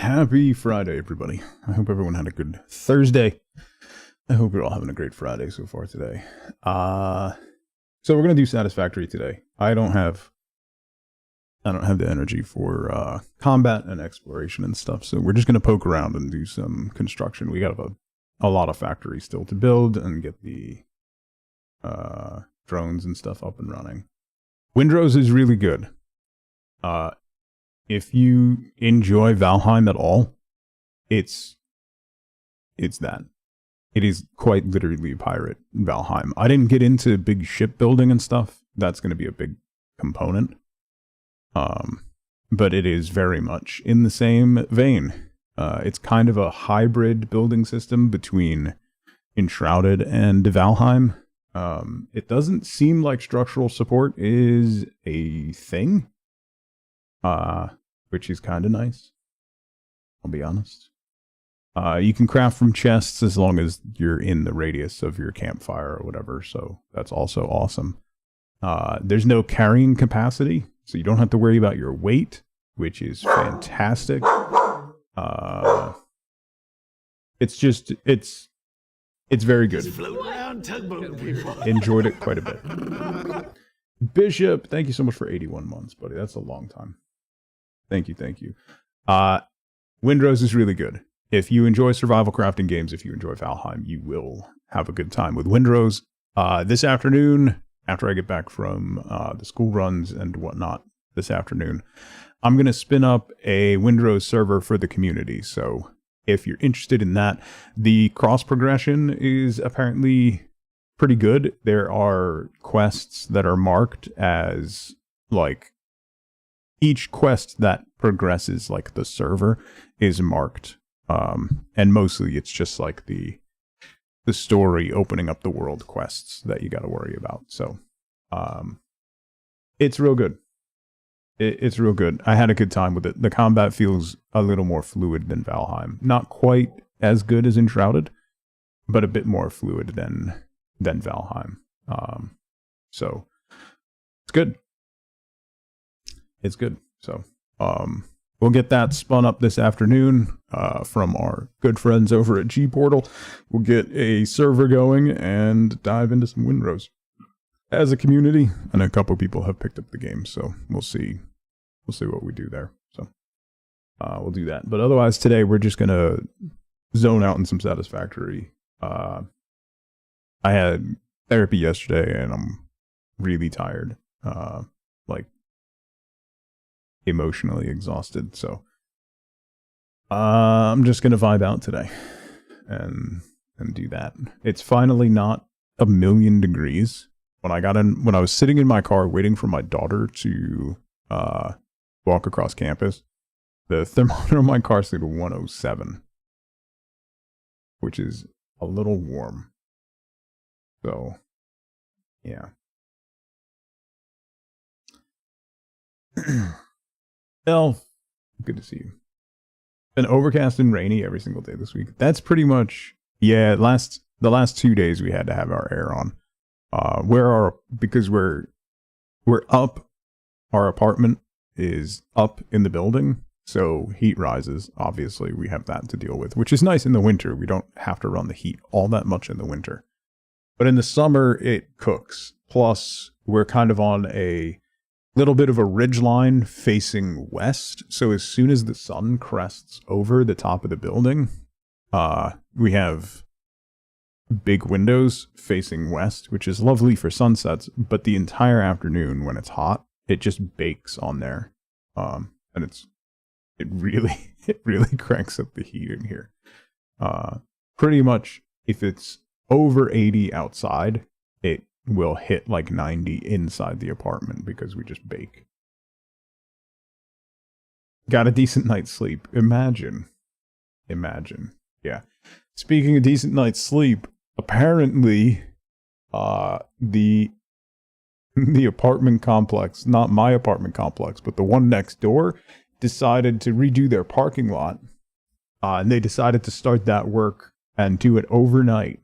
Happy Friday, everybody. I hope everyone had a good Thursday. I hope you're all having a great Friday so far today. So we're gonna do Satisfactory today. I don't have the energy for combat and exploration and stuff, so we're just gonna poke around and do some construction. We got a lot of factories still to build and get the drones and stuff up and running. Windrose is really good. If you enjoy Valheim at all, it's that. It is quite literally pirate Valheim. I didn't get into big shipbuilding and stuff. That's going to be a big component. But it is very much in the same vein. It's kind of a hybrid building system between Enshrouded and Valheim. It doesn't seem like structural support is a thing. Which is kind of nice. I'll be honest. You can craft from chests as long as you're in the radius of your campfire or whatever, so that's also awesome. There's no carrying capacity, so you don't have to worry about your weight, which is fantastic. It's very good. Enjoyed it quite a bit. Bishop, thank you so much for 81 months, buddy. That's a long time. Thank you. Windrose is really good. If you enjoy survival crafting games, if you enjoy Valheim, you will have a good time with Windrose. This afternoon, after I get back from the school runs and whatnot this afternoon, I'm going to spin up a Windrose server for the community. So if you're interested in that, the cross progression is apparently pretty good. There are quests that are marked as, like, each quest that progresses, like, the server is marked. And mostly it's just like the story opening up the world quests that you got to worry about. So, it's real good. It's real good. I had a good time with it. The combat feels a little more fluid than Valheim. Not quite as good as Enshrouded, but a bit more fluid than Valheim. So it's good. It's good. So, we'll get that spun up this afternoon from our good friends over at G Portal. We'll get a server going and dive into some Windrose as a community. And a couple people have picked up the game, so we'll see what we do there. So, we'll do that. But otherwise, today we're just gonna zone out in some Satisfactory. I had therapy yesterday, and I'm really tired. Like, emotionally exhausted, so I'm just gonna vibe out today and do that. It's finally not 1,000,000 degrees. When I was sitting in my car waiting for my daughter to walk across campus, the thermometer in my car said 107, which is a little warm. So yeah. Well, good to see you. Been overcast and rainy every single day this week. That's pretty much, yeah, the last 2 days we had to have our air on. Because we're up, our apartment is up in the building, so heat rises. Obviously, we have that to deal with, which is nice in the winter. We don't have to run the heat all that much in the winter. But in the summer, it cooks. Plus, we're kind of on a little bit of a ridge line facing west, so as soon as the sun crests over the top of the building, we have big windows facing west, which is lovely for sunsets, but the entire afternoon when it's hot, it just bakes on there. And it really cranks up the heat in here. Pretty much, if it's over 80 outside, it will hit like 90 inside the apartment because we just bake. Got a decent night's sleep. Imagine. Yeah. Speaking of decent night's sleep, apparently the apartment complex, not my apartment complex, but the one next door, decided to redo their parking lot. And they decided to start that work and do it overnight.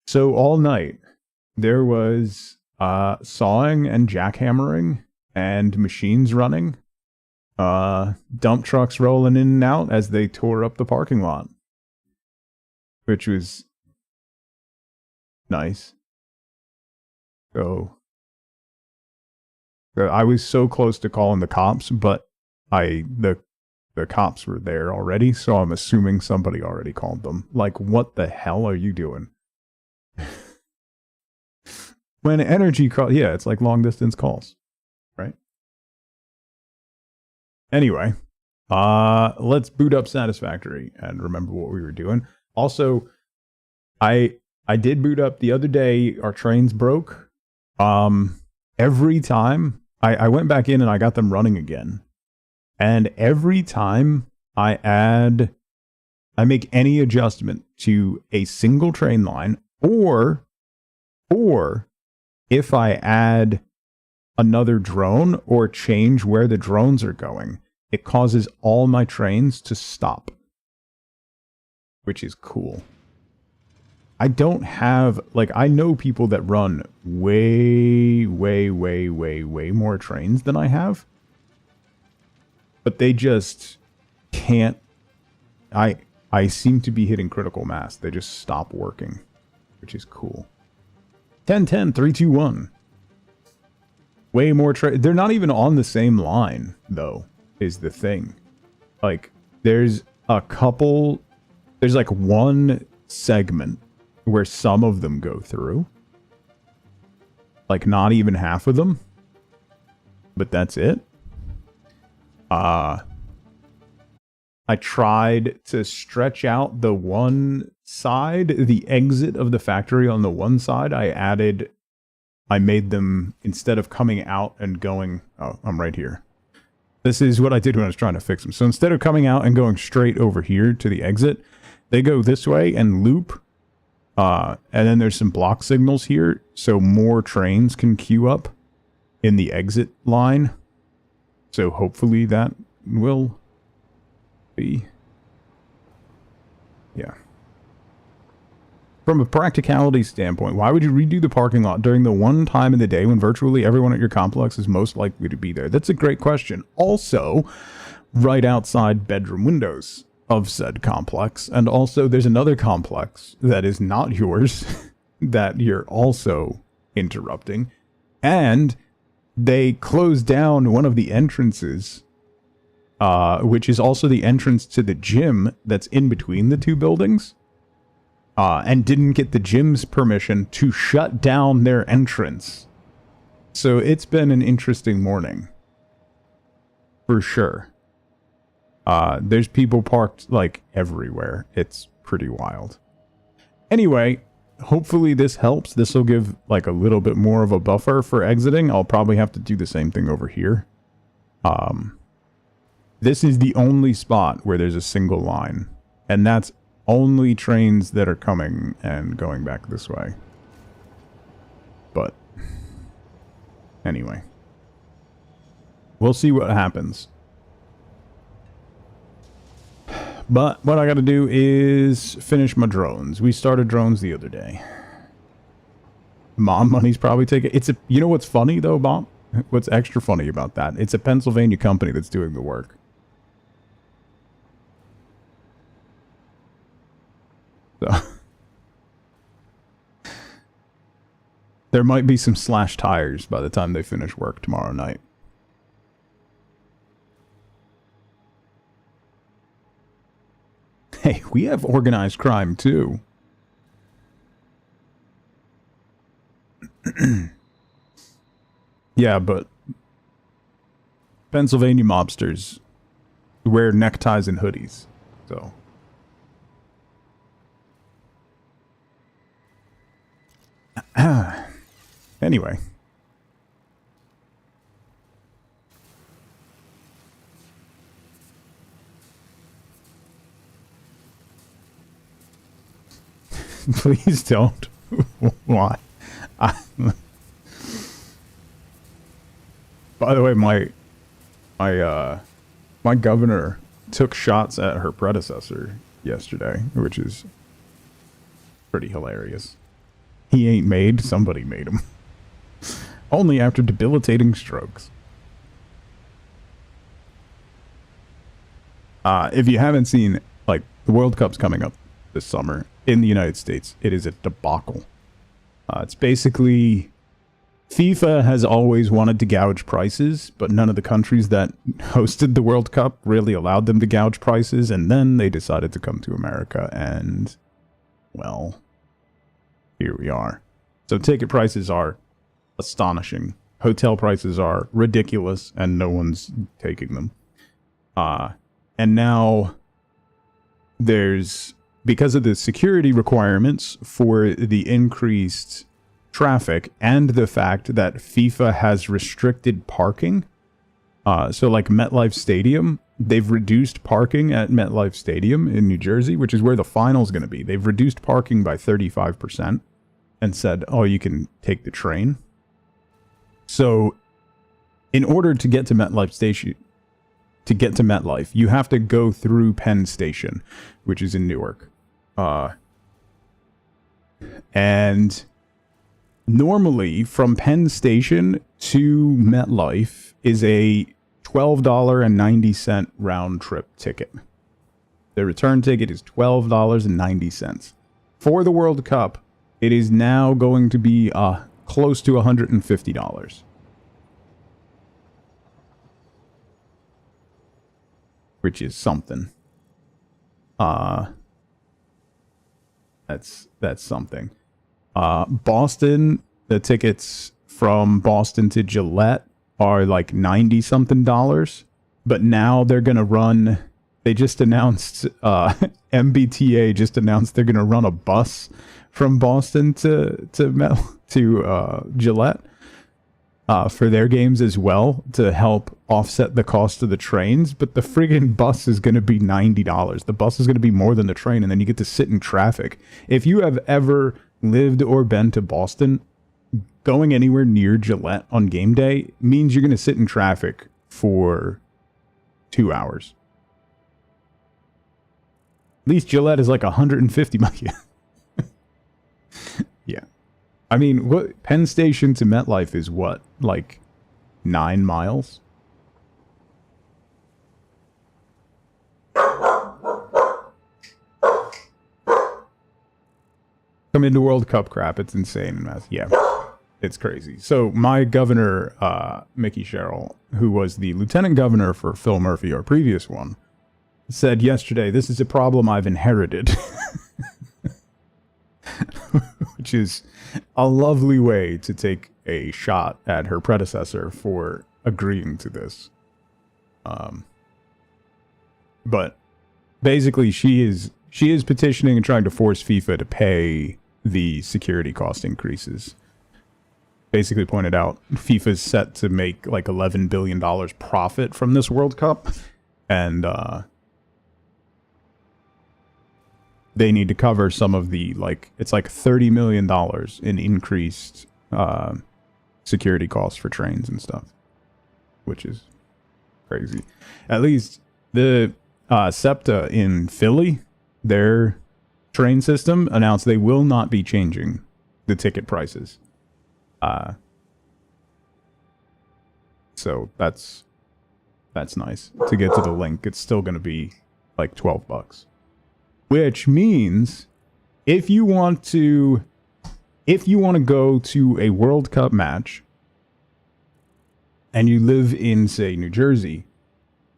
So all night, there was sawing and jackhammering and machines running. dump trucks rolling in and out as they tore up the parking lot, which was nice. So I was so close to calling the cops, but the cops were there already, so I'm assuming somebody already called them. Like, what the hell are you doing? When energy call, yeah, it's like long distance calls, right? Anyway, let's boot up Satisfactory and remember what we were doing. Also, I did boot up the other day. Our trains broke. Every time I went back in and I got them running again. And every time I make any adjustment to a single train line, or if I add another drone or change where the drones are going, it causes all my trains to stop, which is cool. I don't have, like, I know people that run way more trains than I have, but they just can't. I seem to be hitting critical mass. They just stop working, which is cool. 10-10, 3-2-1. Way more they're not even on the same line, though, is the thing. Like, there's like one segment where some of them go through. Like, not even half of them. But that's it. I tried to stretch out the one side, the exit of the factory on the one side. I made them, instead of coming out and going, oh, I'm right here. This is what I did when I was trying to fix them. So instead of coming out and going straight over here to the exit, they go this way and loop. And then there's some block signals here, so more trains can queue up in the exit line. So hopefully that will be, yeah. From a practicality standpoint, why would you redo the parking lot during the one time of the day when virtually everyone at your complex is most likely to be there? That's a great question. Also, right outside bedroom windows of said complex, and also there's another complex that is not yours that you're also interrupting, and they closed down one of the entrances, which is also the entrance to the gym that's in between the two buildings, and didn't get the gym's permission to shut down their entrance. So it's been an interesting morning, for sure. There's people parked, like, everywhere. It's pretty wild. Anyway, hopefully this helps. This will give, like, a little bit more of a buffer for exiting. I'll probably have to do the same thing over here. This is the only spot where there's a single line. And that's only trains that are coming and going back this way. But, anyway. We'll see what happens. But what I gotta do is finish my drones. We started drones the other day. Mom money's probably taking... You know what's funny, though, Bob? What's extra funny about that? It's a Pennsylvania company that's doing the work. So... there might be some slashed tires by the time they finish work tomorrow night. Hey, we have organized crime, too. Yeah, but Pennsylvania mobsters wear neckties and hoodies, so... Anyway. Please don't. Why? By the way, my governor took shots at her predecessor yesterday, which is pretty hilarious. He ain't made, somebody made him. Only after debilitating strokes. If you haven't seen, like, the World Cup's coming up this summer in the United States, it is a debacle. It's basically, FIFA has always wanted to gouge prices, but none of the countries that hosted the World Cup really allowed them to gouge prices, and then they decided to come to America, and, well, here we are. So ticket prices are astonishing. Hotel prices are ridiculous, and no one's taking them. And now there's, because of the security requirements for the increased traffic and the fact that FIFA has restricted parking. So like MetLife Stadium, they've reduced parking at MetLife Stadium in New Jersey, which is where the final's going to be. They've reduced parking by 35% and said, oh, you can take the train. So in order to get to MetLife Station, you have to go through Penn Station, which is in Newark. And normally from Penn Station to MetLife is a $12.90 round trip ticket. The return ticket is $12.90. For the World Cup, it is now going to be close to $150. Which is something. That's something. Boston, the tickets from Boston to Gillette are like $90-something, but now they're gonna run. They just announced, MBTA just announced they're gonna run a bus from Boston to Gillette. For their games as well, to help offset the cost of the trains, but the friggin' bus is going to be $90. The bus is going to be more than the train, and then you get to sit in traffic. If you have ever lived or been to Boston, going anywhere near Gillette on game day means you're going to sit in traffic for 2 hours. At least Gillette is like 150 miles. Yeah. I mean, what Penn Station to MetLife is what? Like 9 miles? Come into World Cup crap. It's insane. Yeah, it's crazy. So my governor, Mickey Sherrill, who was the lieutenant governor for Phil Murphy, our previous one, said yesterday, this is a problem I've inherited. Which is a lovely way to take a shot at her predecessor for agreeing to this. But basically she is petitioning and trying to force FIFA to pay the security cost increases. Basically pointed out FIFA's set to make like $11 billion profit from this World Cup, and they need to cover some of the, like, it's like $30 million in increased security costs for trains and stuff, which is crazy. At least the SEPTA in Philly, their train system, announced they will not be changing the ticket prices. So that's nice. To get to the link, it's still going to be like $12. Which means if you want to go to a World Cup match and you live in, say, New Jersey,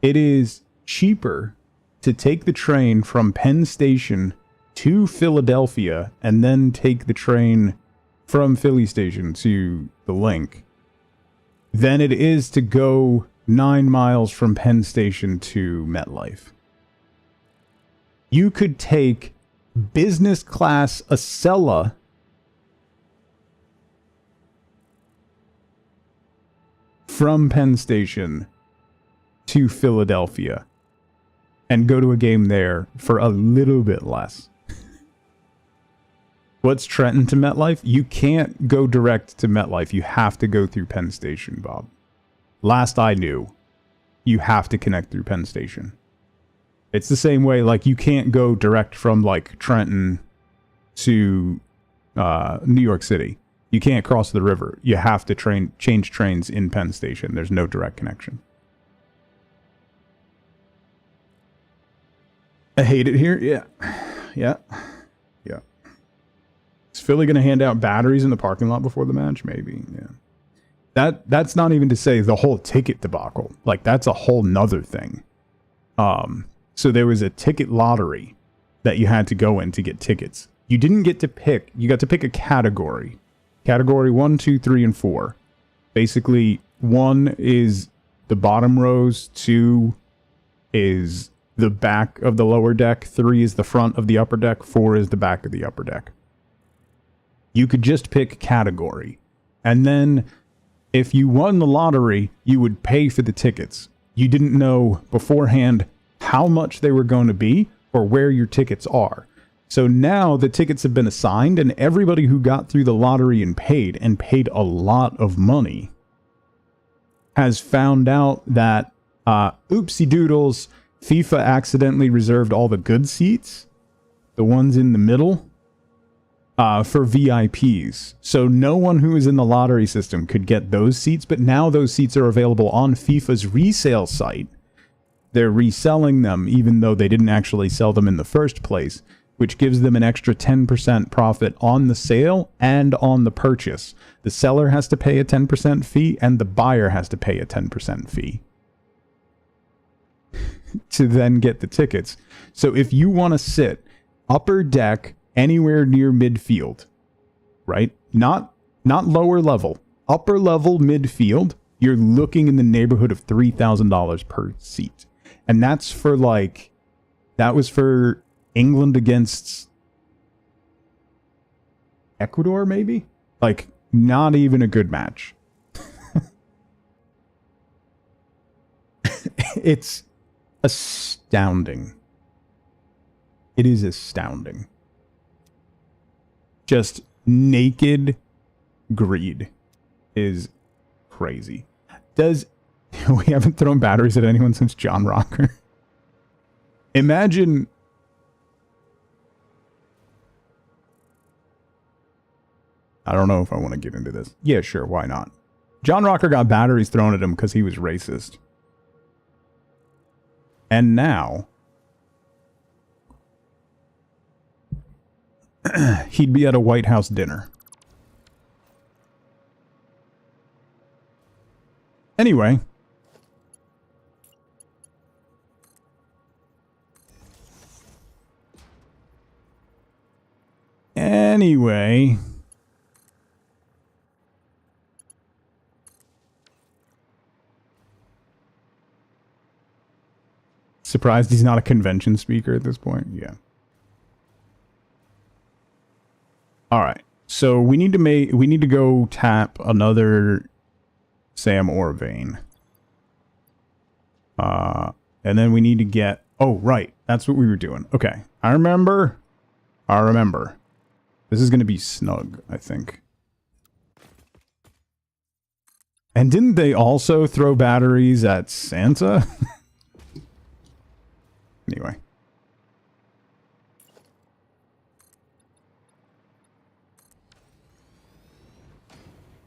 it is cheaper to take the train from Penn Station to Philadelphia and then take the train from Philly Station to the link than it is to go 9 miles from Penn Station to MetLife. You could take business class Acela from Penn Station to Philadelphia and go to a game there for a little bit less. What's Trenton to MetLife? You can't go direct to MetLife. You have to go through Penn Station, Bob. Last I knew, you have to connect through Penn Station. It's the same way, like, you can't go direct from, like, Trenton to New York City. You can't cross the river. You have to change trains in Penn Station. There's no direct connection. I hate it here. Yeah. Yeah. Yeah. Is Philly going to hand out batteries in the parking lot before the match? Maybe. Yeah. That's not even to say the whole ticket debacle. Like, that's a whole nother thing. So there was a ticket lottery that you had to go in to get tickets. You didn't get to pick. You got to pick a category. Category 1, 2, 3, and 4. Basically, 1 is the bottom rows, 2 is the back of the lower deck, 3 is the front of the upper deck, 4 is the back of the upper deck. You could just pick category. And then if you won the lottery, you would pay for the tickets. You didn't know beforehand how much they were going to be or where your tickets are. So now the tickets have been assigned, and everybody who got through the lottery and paid a lot of money has found out that, oopsie doodles, FIFA accidentally reserved all the good seats, the ones in the middle, for VIPs. So no one who is in the lottery system could get those seats, but now those seats are available on FIFA's resale site. They're reselling them even though they didn't actually sell them in the first place, which gives them an extra 10% profit on the sale and on the purchase. The seller has to pay a 10% fee and the buyer has to pay a 10% fee to then get the tickets. So if you want to sit upper deck anywhere near midfield, right? Not lower level, upper level midfield, you're looking in the neighborhood of $3,000 per seat. And that's for like, that was for England against Ecuador, maybe? Like, not even a good match. It's astounding. It is astounding. Just naked greed is crazy. We haven't thrown batteries at anyone since John Rocker. Imagine... I don't know if I want to get into this. Yeah, sure, why not? John Rocker got batteries thrown at him because he was racist. And now... he'd be at a White House dinner. Anyway... Surprised he's not a convention speaker at this point? Yeah. Alright. So we need to go tap another Sam Orvain. And then we need to get... Oh, right. That's what we were doing. Okay. I remember. This is going to be snug, I think. And didn't they also throw batteries at Santa? Anyway.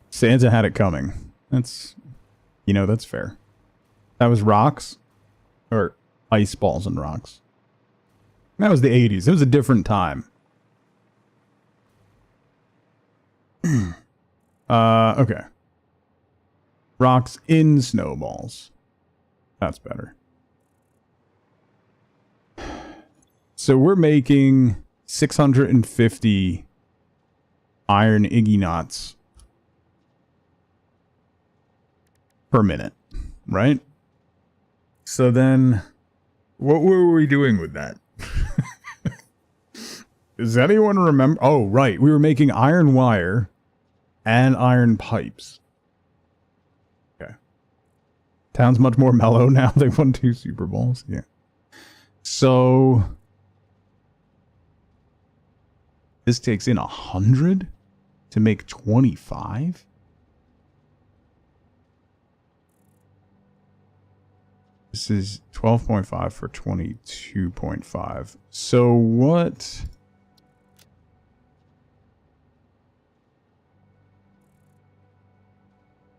Santa had it coming. That's fair. That was rocks? Or ice balls and rocks. That was the 80s. It was a different time. Okay. Rocks in snowballs. That's better. So we're making 650 iron Iggy knots per minute, right? So then, what were we doing with that? Does anyone remember? Oh, right. We were making iron wire and iron pipes. Okay. Town's much more mellow now. They won 2 Super Bowls. Yeah. So... this takes in 100 to make 25? This is 12.5 for 22.5. So what...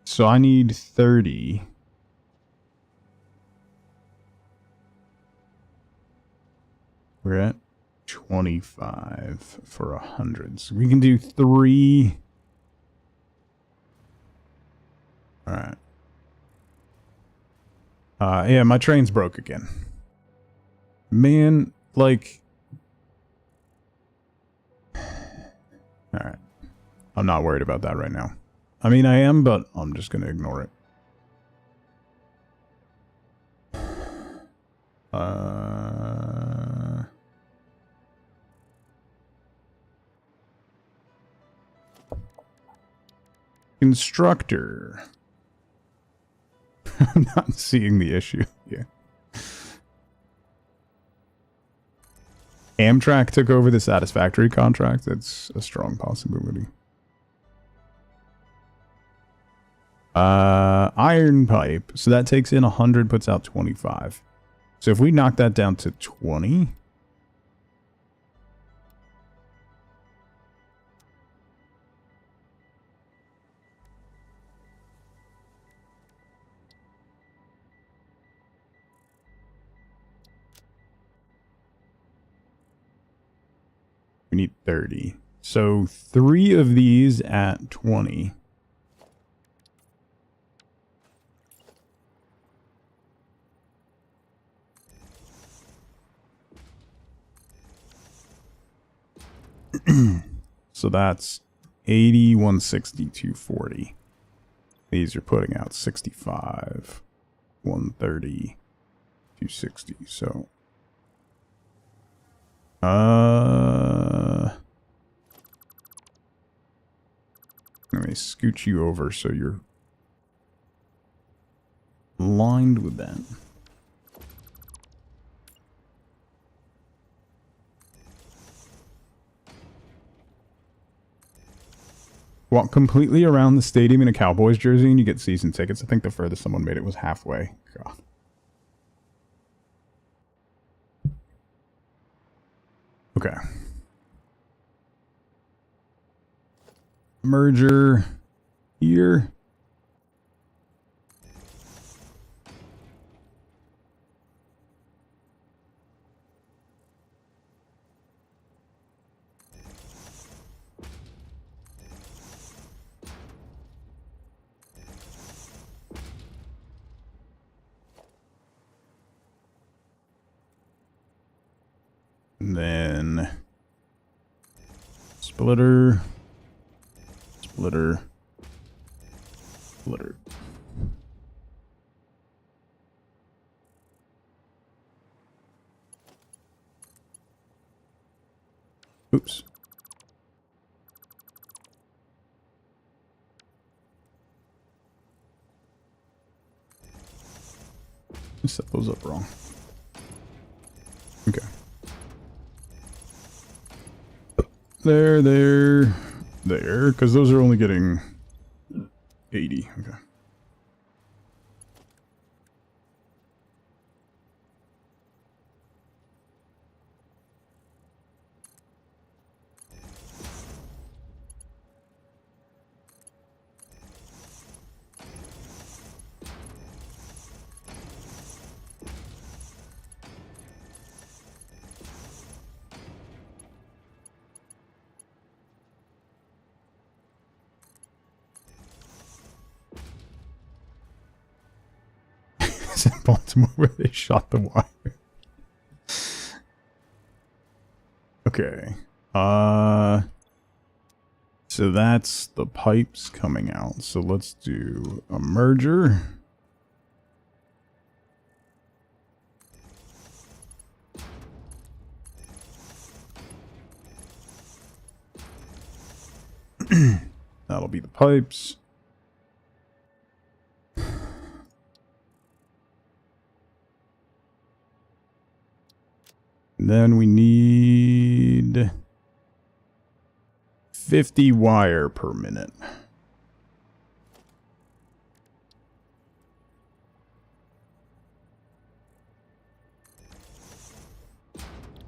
so I need 30. We're at 25 for 100. So we can do 3. Alright. Yeah, my train's broke again. Man, like... Alright. I'm not worried about that right now. I mean, I am, but I'm just gonna ignore it. Constructor. I'm not seeing the issue. Yeah. Amtrak took over the Satisfactory contract. That's a strong possibility. Iron pipe. So that takes in 100, puts out 25. So if we knock that down to 20... We need 30. So 3 of these at 20. So that's 80, 160, 240. These are putting out 65, 130, 260. So let me scooch you over so you're aligned with that. Walk completely around the stadium in a Cowboys jersey and you get season tickets. I think the furthest someone made it was halfway. God. Okay. Merger here. And then splitter, splitter, splitter. Oops. I set those up wrong. Okay. There, because those are only getting 80. Okay. In Baltimore where they shot the wire. Okay. So that's the pipes coming out. So let's do a merger. That'll be the pipes. Then we need 50 wire per minute.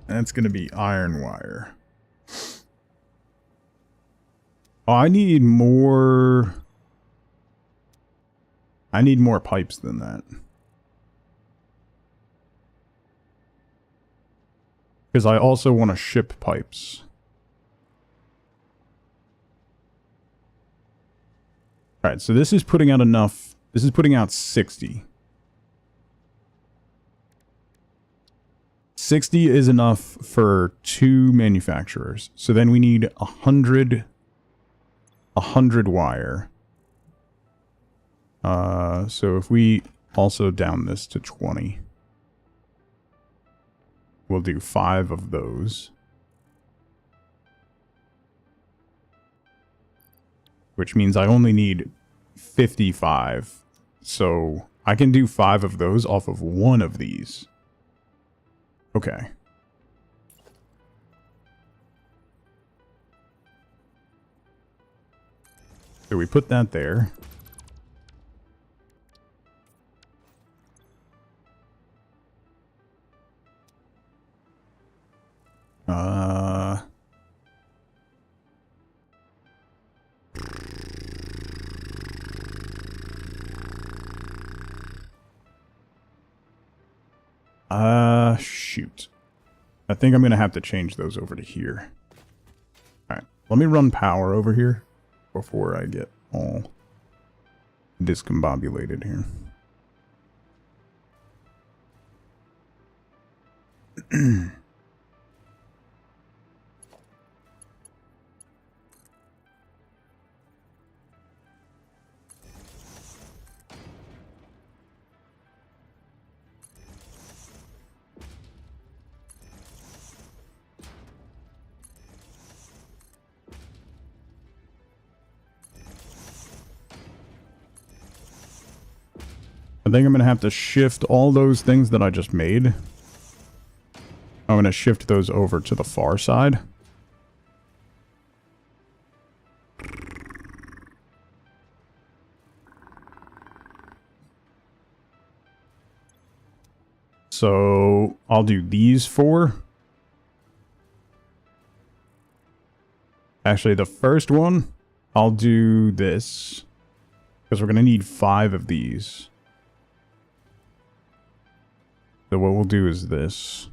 That's going to be iron wire. Oh, I need more pipes than that. Because I also want to ship pipes. Alright, so this is putting out enough. This is putting out 60. 60 is enough for 2 manufacturers. So then we need 100 wire. So if we also down this to 20, we'll do 5 of those. Which means I only need 55. So I can do 5 of those off of 1 of these. Okay. So we put that there. Shoot. I think I'm going to have to change those over to here. Alright, let me run power over here before I get all discombobulated here. I think I'm going to have to shift all those things that I just made. I'm going to shift those over to the far side. So I'll do these 4. Actually, the first one, I'll do this. Because we're going to need 5 of these. So what we'll do is this.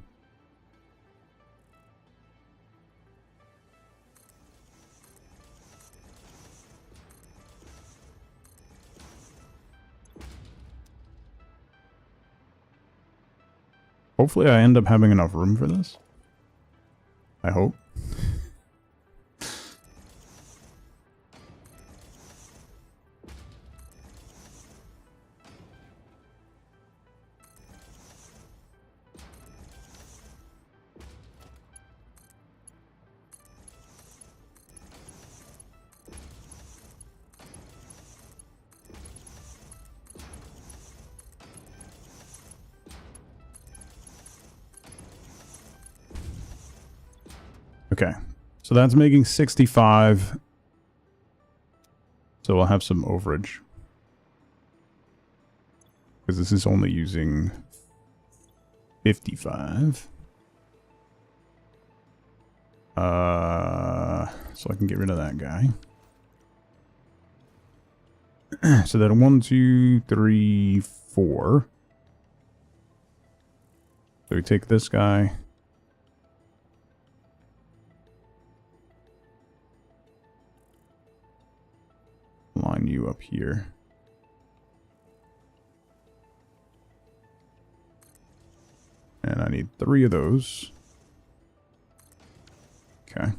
Hopefully I end up having enough room for this. I hope. Okay, so that's making 65. So we'll have some overage. Because this is only using 55. So I can get rid of that guy. So then 1, 2, 3, 4. So we take this guy. Line you up here. And I need 3 of those. Okay.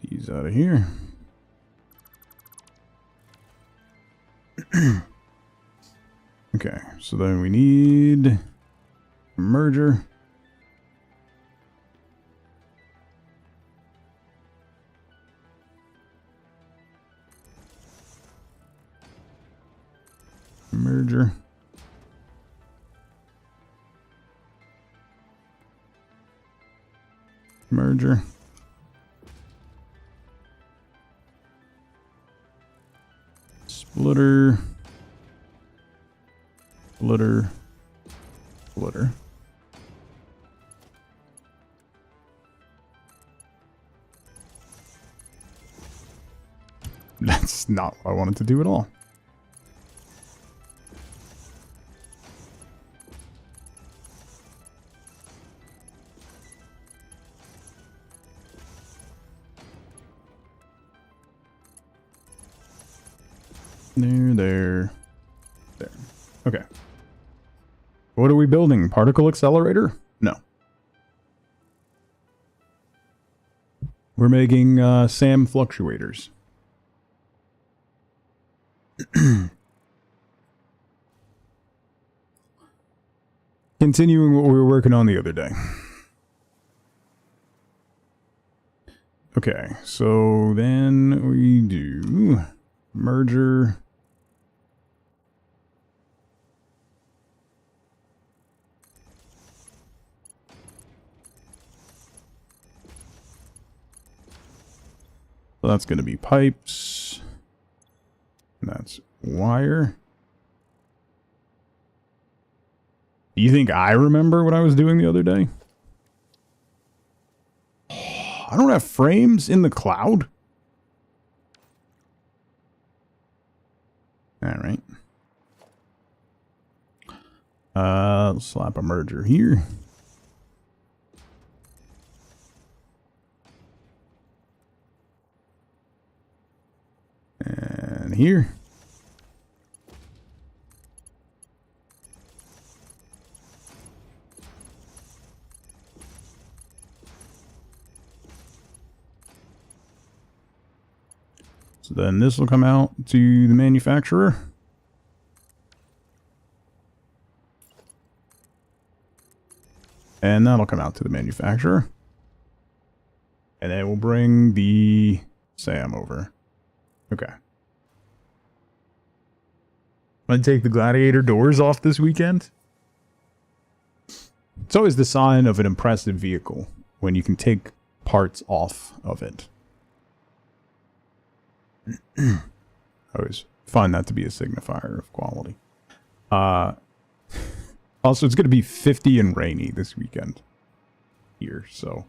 These out of here. Okay, so then we need a merger. Merger. Merger. Splitter. Splitter. Splitter. That's not what I wanted to do at all. There. Okay. What are we building? Particle accelerator? No. We're making SAM fluctuators. Continuing what we were working on the other day. Okay, so then we do merger. So that's going to be pipes. And that's wire. Do you think I remember what I was doing the other day? I don't have frames in the cloud. All right. Let's slap a merger here. And here. So then this will come out to the manufacturer. And that'll come out to the manufacturer. And then we'll bring the SAM over. Okay. Want to take the Gladiator doors off this weekend? It's always the sign of an impressive vehicle when you can take parts off of it. I always find that to be a signifier of quality. Also, it's going to be 50 and rainy this weekend here, so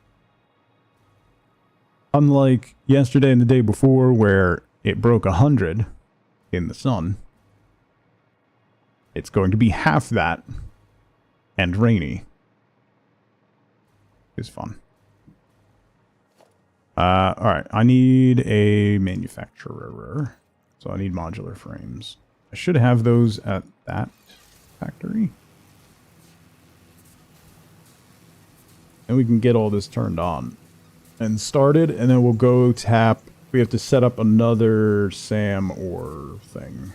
unlike yesterday and the day before where it broke 100 in the sun, it's going to be half that and rainy. It's fun. Alright, I need a manufacturer. So I need modular frames. I should have those at that factory. And we can get all this turned on and started, and then we'll go tap. We have to set up another SAM ore thing.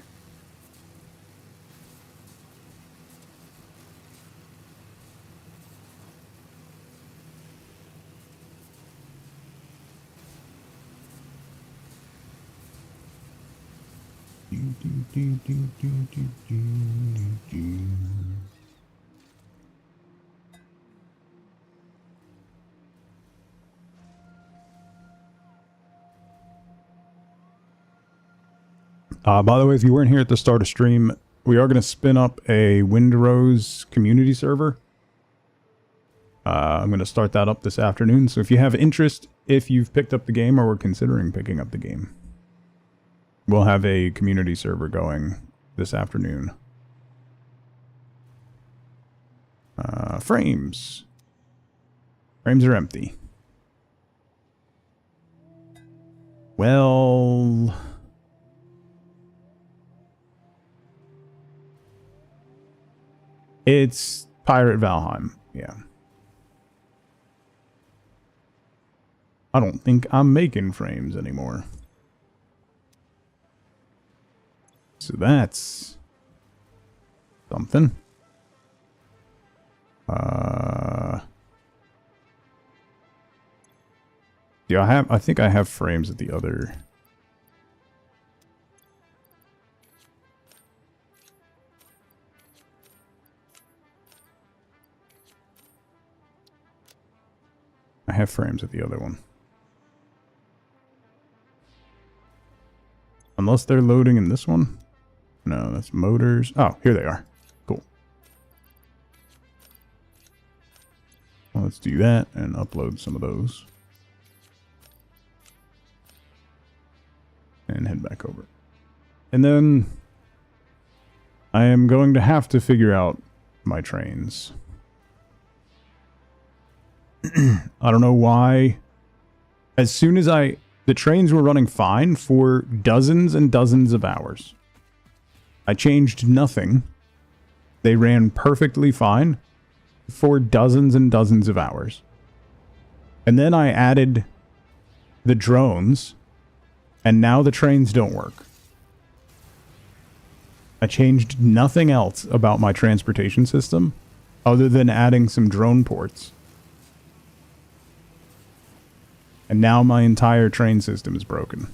By the way, if you weren't here at the start of stream, we are going to spin up a Windrose community server. I'm going to start that up this afternoon. So if you have interest, if you've picked up the game or were considering picking up the game, we'll have a community server going this afternoon. Frames. Frames are empty. Well, it's Pirate Valheim, yeah. I don't think I'm making frames anymore. So that's something. Yeah, I think I have frames at the other. I have frames at the other one. Unless they're loading in this one. No, that's motors. Oh, here they are. Cool. Well, let's do that and upload some of those. And head back over. And then I am going to have to figure out my trains. I don't know why. As soon as the trains were running fine for dozens and dozens of hours. I changed nothing. They ran perfectly fine for dozens and dozens of hours. And then I added the drones, and now the trains don't work. I changed nothing else about my transportation system other than adding some drone ports. And now my entire train system is broken.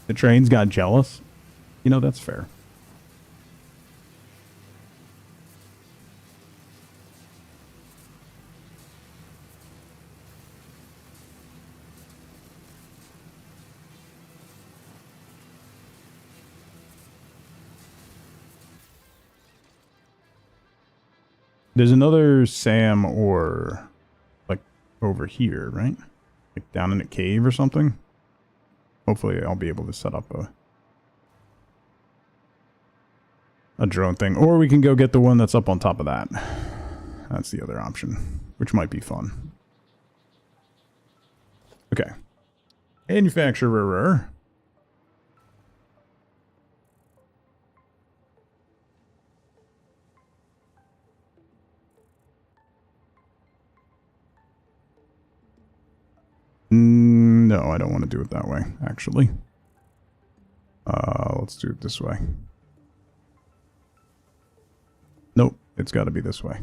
The trains got jealous. You know, that's fair. There's another Sam or like over here, right? Like down in a cave or something. Hopefully I'll be able to set up a drone thing. Or we can go get the one that's up on top of that. That's the other option, which might be fun. Okay. Manufacturer. No, I don't want to do it that way, actually. Let's do it this way. Nope, it's got to be this way.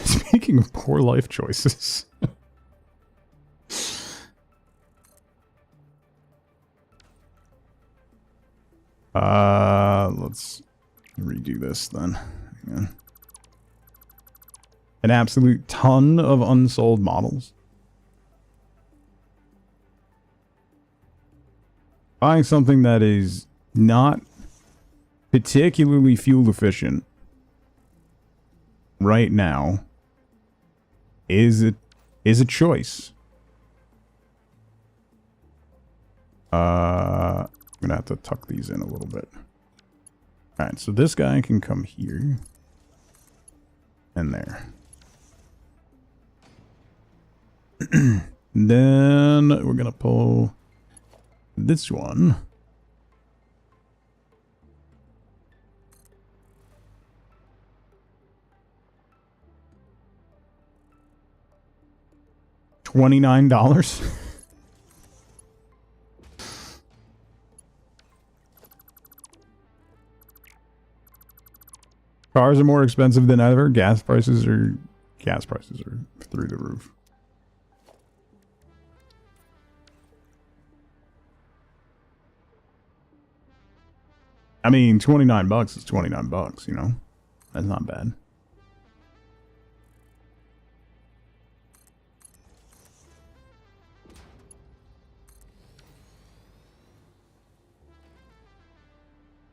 Speaking of poor life choices. Let's redo this then. Hang on. An absolute ton of unsold models. Buying something that is not particularly fuel efficient right now is a choice. I'm gonna have to tuck these in a little bit. Alright, so this guy can come here and there. Then we're gonna pull this one. $29. Cars are more expensive than ever. Gas prices are through the roof. I mean, $29 is $29, you know? That's not bad.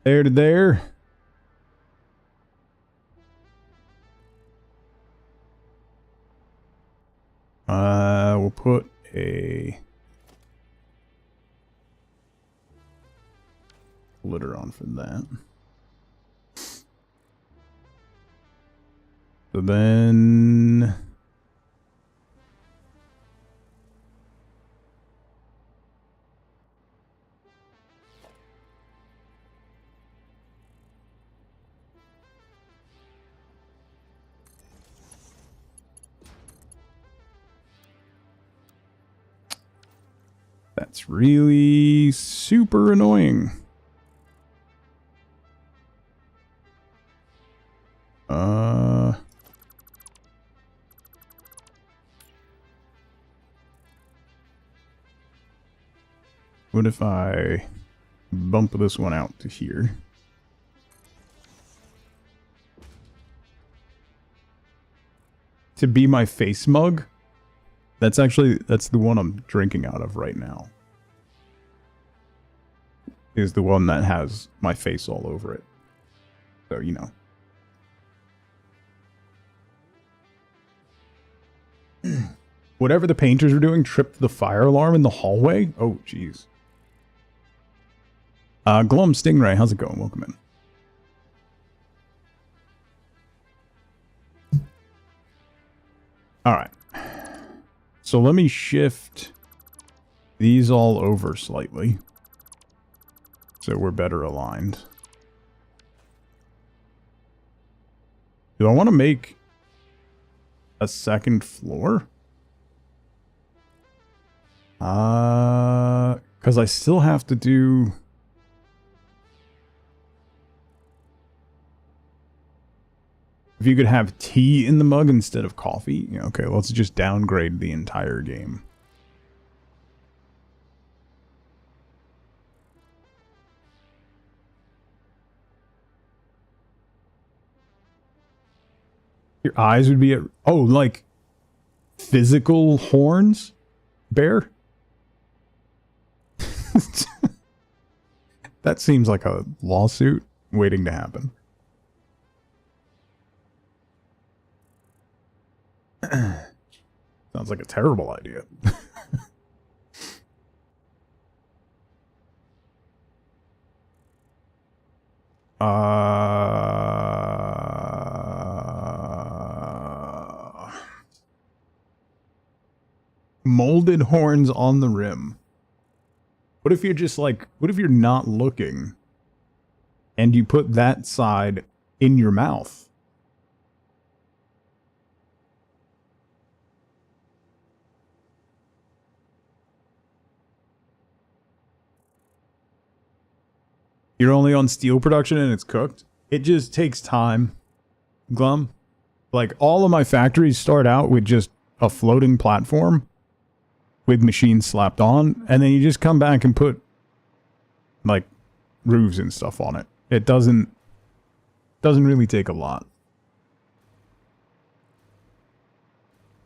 There to there. We'll put a litter on for that. So then that's really super annoying. What if I bump this one out to here? To be my face mug? That's the one I'm drinking out of right now. Is the one that has my face all over it. So, you know. Whatever the painters were doing tripped the fire alarm in the hallway? Oh, jeez. Glum Stingray, how's it going? Welcome in. Alright. So let me shift these all over slightly. So we're better aligned. Do I want to make a second floor? Because I still have to do... If you could have tea in the mug instead of coffee? Yeah, okay, let's just downgrade the entire game. Your eyes would be at... Oh, like... physical horns? Bear? That seems like a lawsuit waiting to happen. Sounds like a terrible idea. Molded horns on the rim. What if you're just like, what if you're not looking and you put that side in your mouth? You're only on steel production and it's cooked? It just takes time, Glum. Like, all of my factories start out with just a floating platform with machines slapped on, and then you just come back and put, like, roofs and stuff on it. It doesn't really take a lot.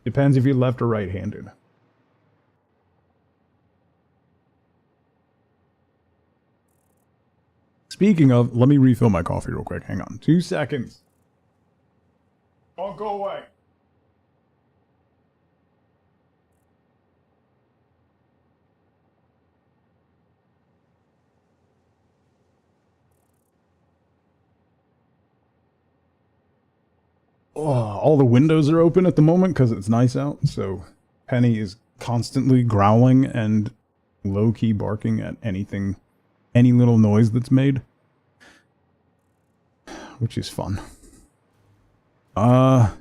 Depends if you're left or right-handed. Speaking of, let me refill my coffee real quick. Hang on. 2 seconds. Don't go away. Oh, all the windows are open at the moment because it's nice out, so Penny is constantly growling and low-key barking at anything, any little noise that's made. Which is fun. I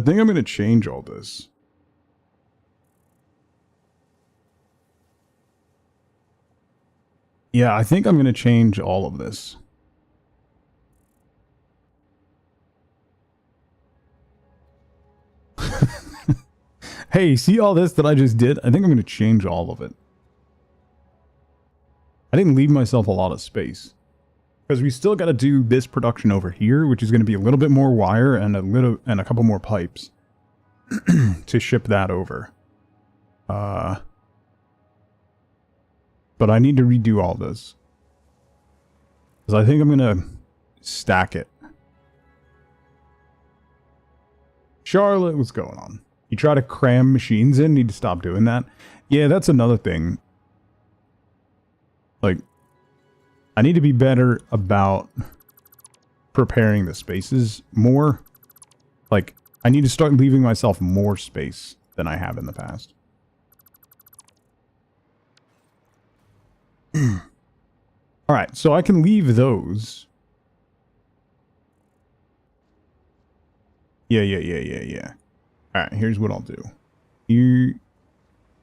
think I'm going to change all this. Yeah, I think I'm going to change all of this. Hey, see all this that I just did? I think I'm going to change all of it. I didn't leave myself a lot of space. Because we still got to do this production over here, which is going to be a little bit more wire and a couple more pipes to ship that over. But I need to redo all this. Because I think I'm going to stack it. Charlotte, what's going on? You try to cram machines in, need to stop doing that. Yeah, that's another thing. Like, I need to be better about preparing the spaces more. Like, I need to start leaving myself more space than I have in the past. Alright, so I can leave those. Yeah. Alright, here's what I'll do.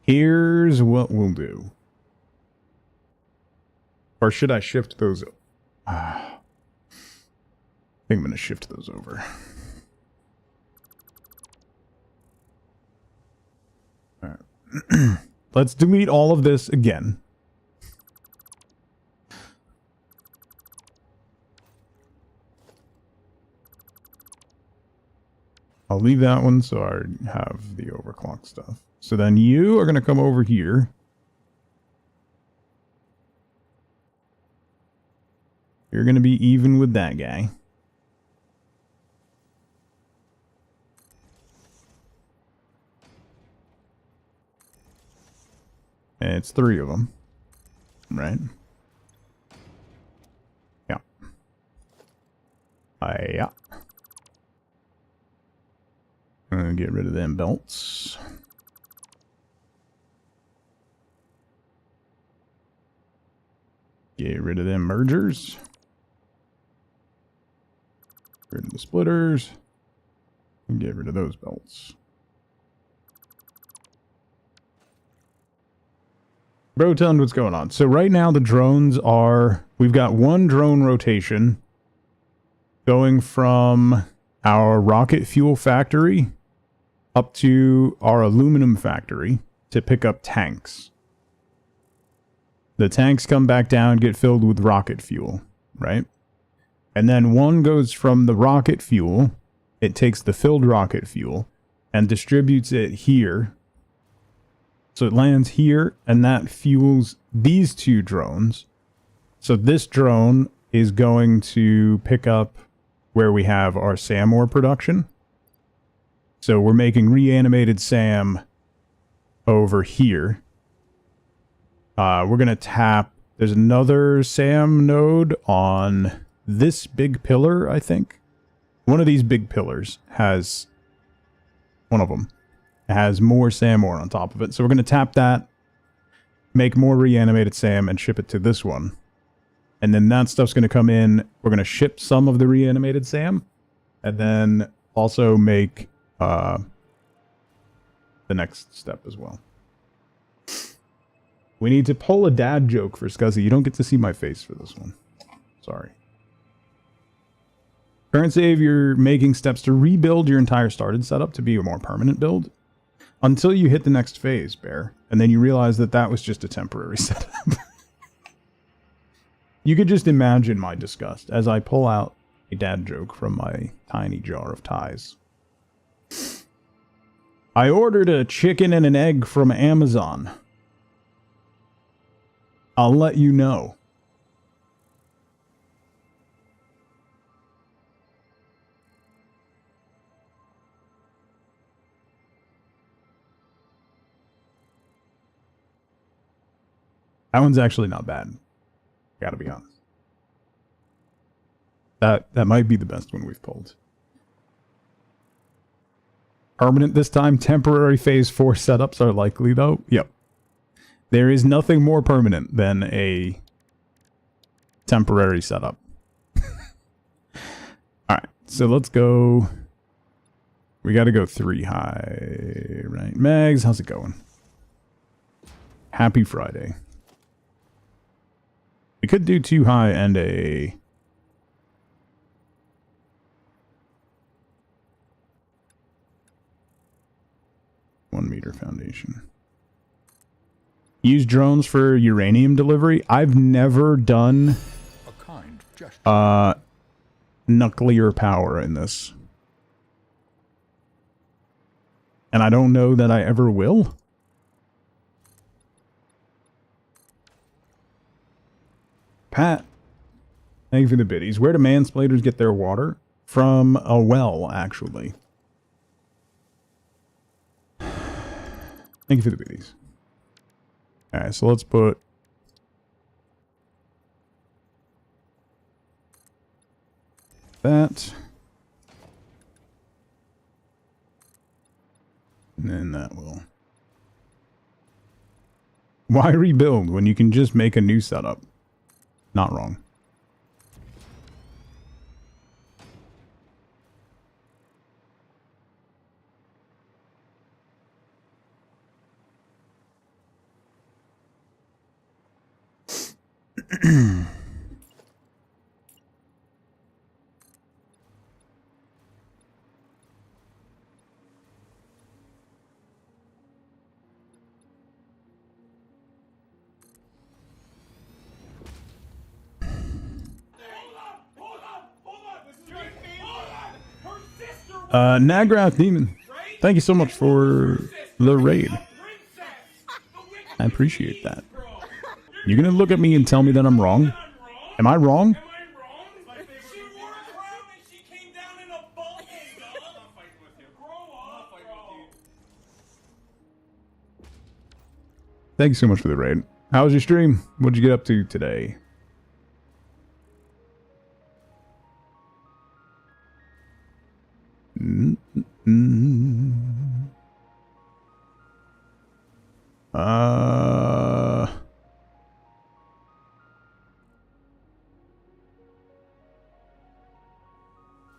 Here's what we'll do. Or should I shift those? think I'm going to shift those over. All right. Let's delete all of this again. I'll leave that one so I have the overclock stuff. So then you are going to come over here. You're going to be even with that guy. And it's 3 of them. Right? Yeah. Yeah. I'm going to get rid of them belts. Get rid of them mergers. Get rid of the splitters. And get rid of those belts. Bro, tell me what's going on. So right now the drones are... We've got 1 drone rotation going from our rocket fuel factory up to our aluminum factory to pick up tanks. The tanks come back down, get filled with rocket fuel, right? And then 1 goes from the rocket fuel, it takes the filled rocket fuel, and distributes it here. So it lands here, and that fuels these 2 drones. So this drone is going to pick up where we have our SAM ore production. So we're making reanimated SAM over here. We're going to tap... There's another SAM node on this big pillar, I think. One of these big pillars has... One of them has more SAM ore on top of it. So we're going to tap that, make more reanimated SAM, and ship it to this one. And then that stuff's going to come in. We're going to ship some of the reanimated SAM, and then also make the next step as well. We need to pull a dad joke for Scuzzy. You don't get to see my face for this one. Sorry. Current save, you're making steps to rebuild your entire started setup to be a more permanent build. Until you hit the next phase, Bear. And then you realize that that was just a temporary setup. You could just imagine my disgust as I pull out a dad joke from my tiny jar of ties. I ordered a chicken and an egg from Amazon. I'll let you know. That one's actually not bad. Gotta be honest. That might be the best one we've pulled. Permanent this time. Temporary phase 4 setups are likely though. Yep. There is nothing more permanent than a temporary setup. Alright, so let's go. We gotta go 3 high, right? Megs, how's it going? Happy Friday. We could do 2 high and a... $1 meter foundation. Use drones for uranium delivery. I've never done nuclear power in this. And I don't know that I ever will. Pat, thank you for the biddies. Where do mansplainers get their water? From a well, actually. Thank you for the biddies. Alright, so let's put... that. And then that will... Why rebuild when you can just make a new setup? Not wrong. Nagrath Demon, thank you so much for the raid. I appreciate that. You gonna look at me and tell me that I'm wrong? Am I wrong? Thank you so much for the raid. How was your stream? What'd you get up to today?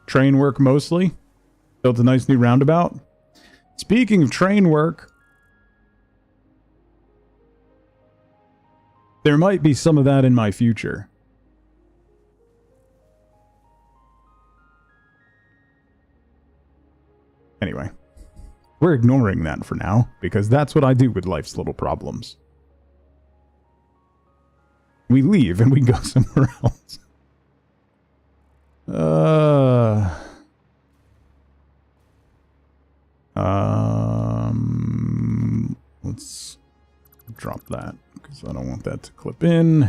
Train work mostly. Built a nice new roundabout. Speaking of train work, there might be some of that in my future. Anyway, we're ignoring that for now, because that's what I do with life's little problems. We leave and we go somewhere else. Let's drop that, because I don't want that to clip in.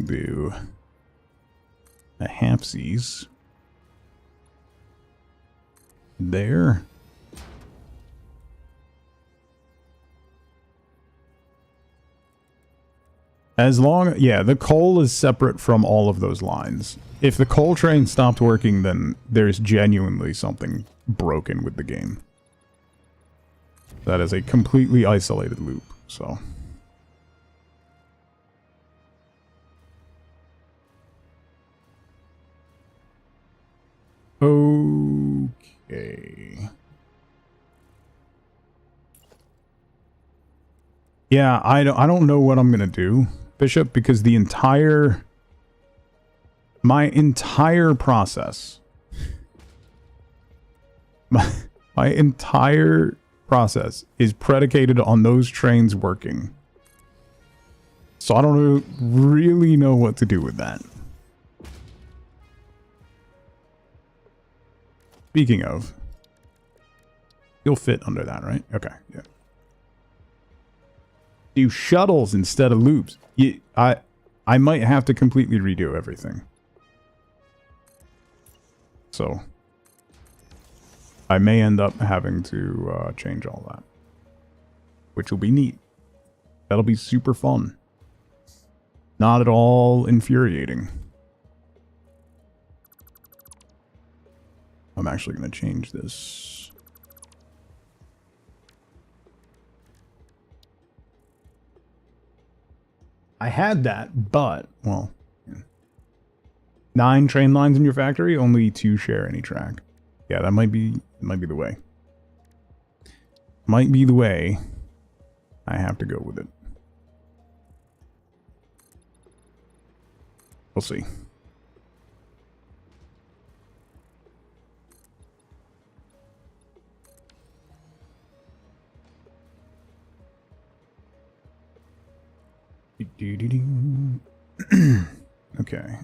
Do a halfsies there. As long, yeah, the coal is separate from all of those lines. If the coal train stopped working, then there's genuinely something broken with the game. That is a completely isolated loop, so. Okay. Yeah, I don't know what I'm gonna do, Bishop, because the my entire process, my entire process is predicated on those trains working. So I don't really know what to do with that. Speaking of, you'll fit under that, right? Okay, yeah. Do shuttles instead of loops. I might have to completely redo everything. So I may end up having to change all that, which will be neat. That'll be super fun. Not at all infuriating. I'm actually going to change this. I had that, but, well, 9 train lines in your factory, only 2 share any track. Yeah, that might be the way. Might be the way. I have to go with it. We'll see. Okay.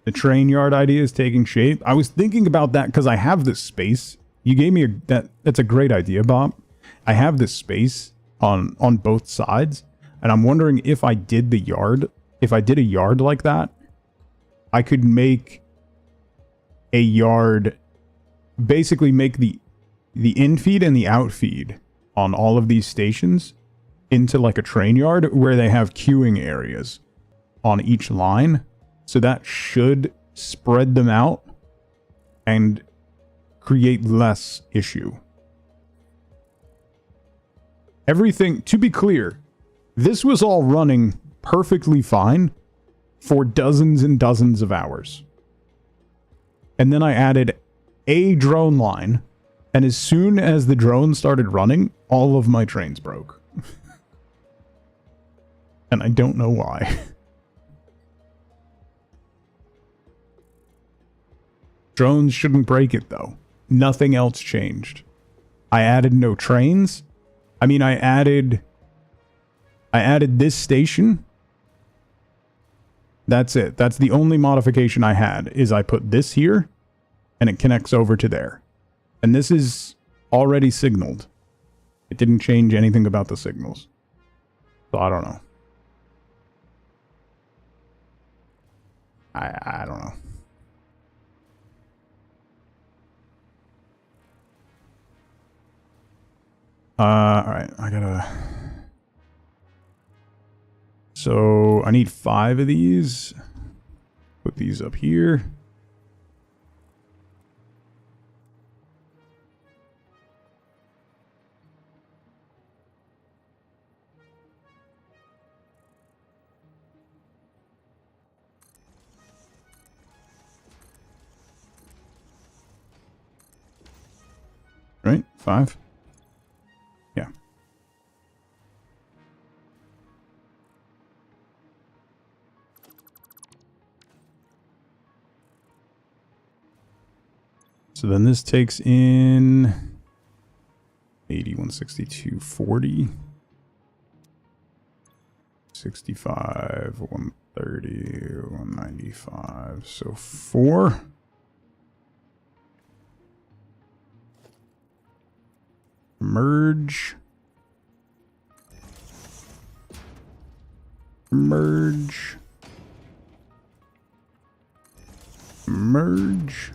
The train yard idea is taking shape. I was thinking about that because I have this space. You gave me that's a great idea, Bob. I have this space on both sides, and I'm wondering if I did the yard, if I did a yard like that, I could make a yard, basically make the in-feed and the out-feed on all of these stations into like a train yard where they have queuing areas on each line. So that should spread them out and create less issue. Everything, to be clear, this was all running perfectly fine for dozens and dozens of hours. And then I added a drone line, and as soon as the drone started running, all of my trains broke. And I don't know why. Drones shouldn't break it, though. Nothing else changed. I added no trains. I mean, I added this station. That's it. That's the only modification I had, is I put this here, and it connects over to there. And this is already signaled. It didn't change anything about the signals. So I don't know. I don't know. Alright, I gotta... So, I need 5 of these. Put these up here. Right? 5? Yeah. So then this takes in 80, 162, 40, 65, 130, 195. So 4. Merge. Merge. Merge.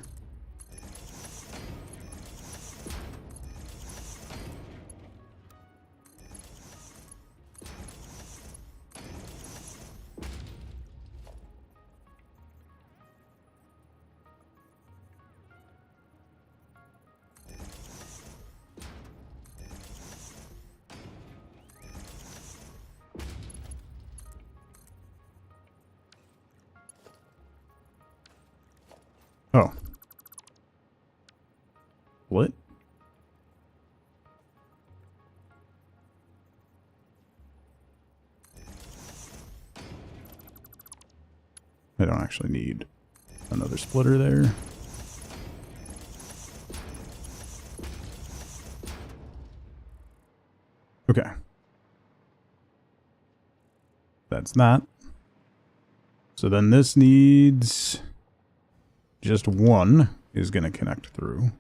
Oh. What? I don't actually need another splitter there. Okay. That's that. So then this needs... just one is going to connect through.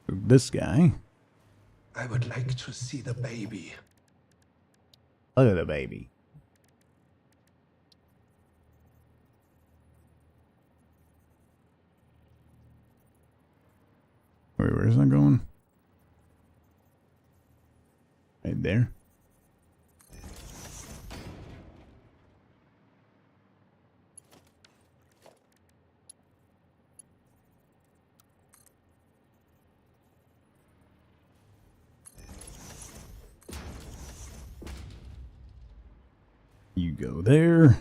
So this guy. I would like to see the baby. Look at the baby. Wait, where is that going? Right there. You go there.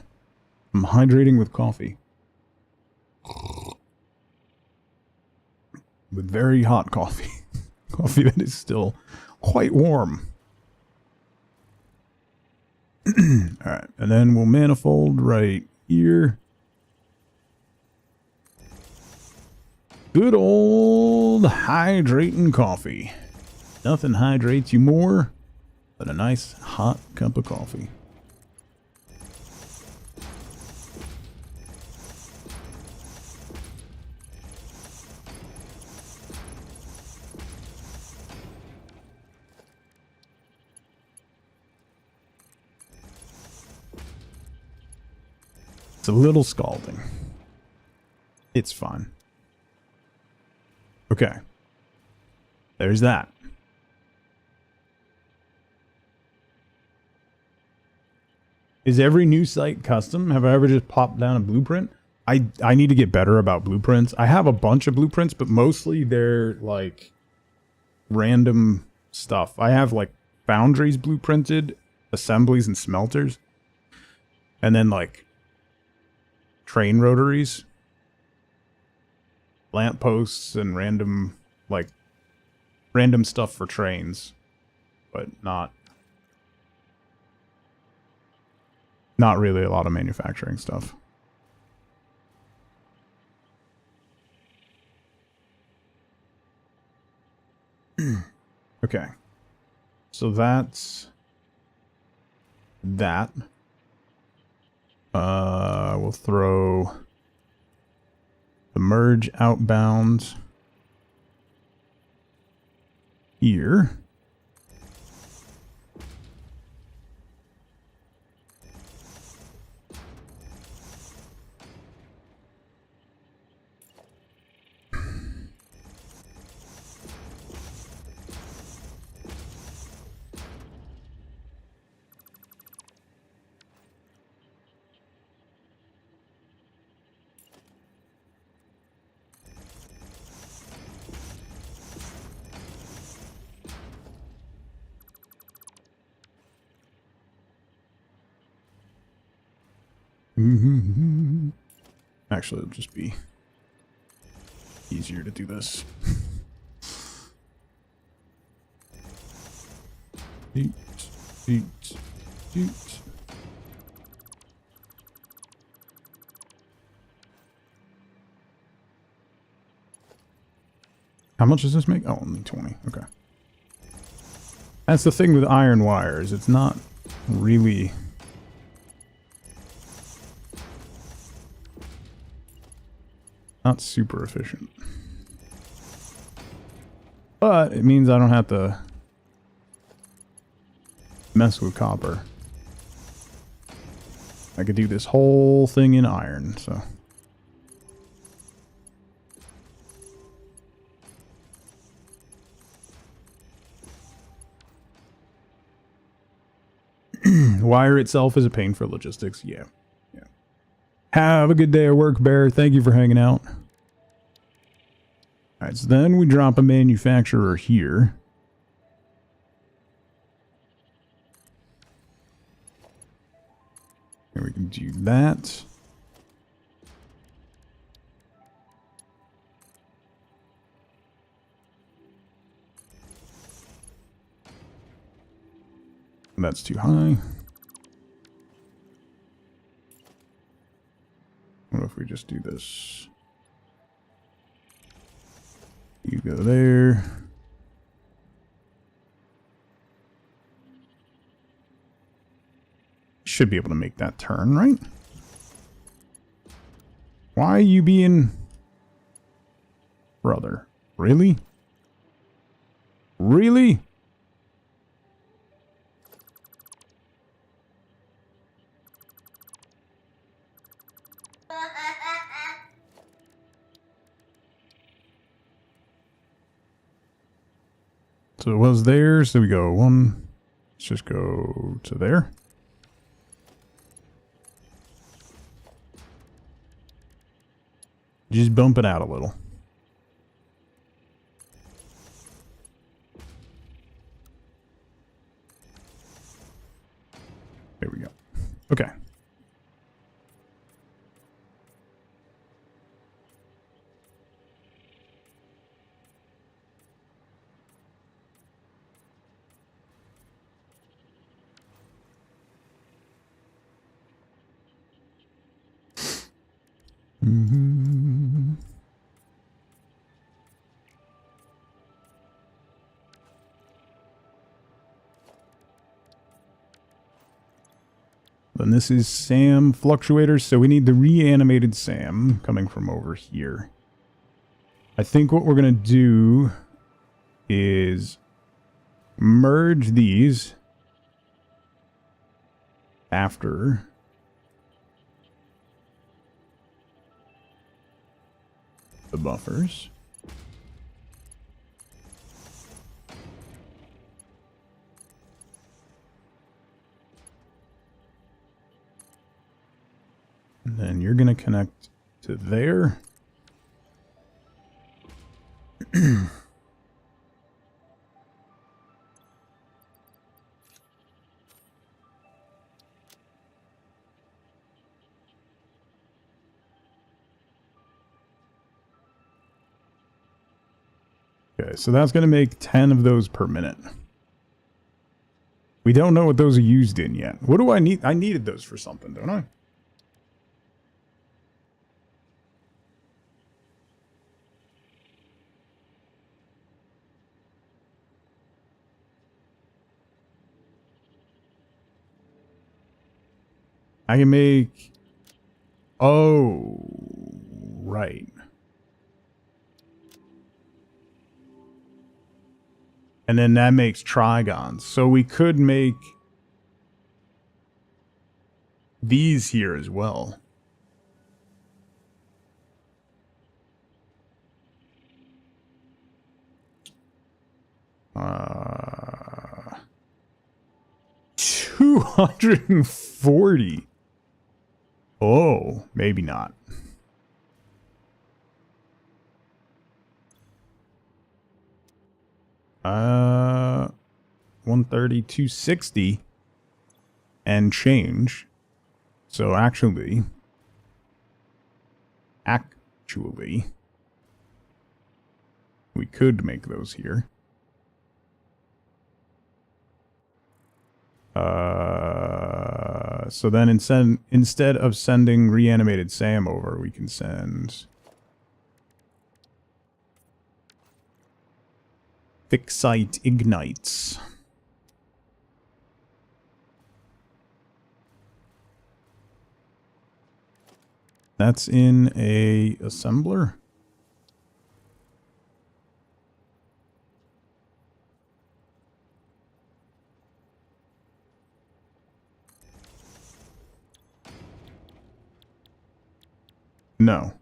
I'm hydrating with coffee. With very hot coffee. Coffee that is still quite warm. Alright, and then we'll manifold right here. Good old hydrating coffee. Nothing hydrates you more than a nice hot cup of coffee. It's a little scalding. It's fine. Okay. There's that. Is every new site custom? Have I ever just popped down a blueprint? I need to get better about blueprints. I have a bunch of blueprints, but mostly they're like random stuff. I have like foundries blueprinted, assemblies and smelters, and then like train rotaries, lamp posts, and random stuff for trains, but not really a lot of manufacturing stuff. Okay, so that's that. will throw the merge outbound here. Actually, it'll just be easier to do this. Eat, eat, eat. How much does this make? Oh, only 20. Okay. That's the thing with iron wires. It's not really... not super efficient. But it means I don't have to mess with copper. I could do this whole thing in iron, so... Wire itself is a pain for logistics, yeah. Have a good day at work, Bear. Thank you for hanging out. Alright, so then we drop a manufacturer here. And we can do that. And that's too high. What if we just do this? You go there. Should be able to make that turn, right? Why are you being... brother? Really? Really? So it was there, so we go one, let's just go to there. Just bump it out a little. There we go. Okay. Then this is SAM fluctuators, so we need the reanimated SAM coming from over here. I think what we're going to do is merge these after the buffers. And then you're going to connect to there. Okay, so that's going to make 10 of those per minute. We don't know what those are used in yet. What do I need? I needed those for something, don't I? I can make Oh, right. And then that makes trigons. So we could make these here as well. Uh, 240. Oh, maybe not. Uh, 130, 260 and change. So actually, we could make those here. So then instead of sending reanimated Sam over, we can send Fixite Ignites. That's in a assembler. No.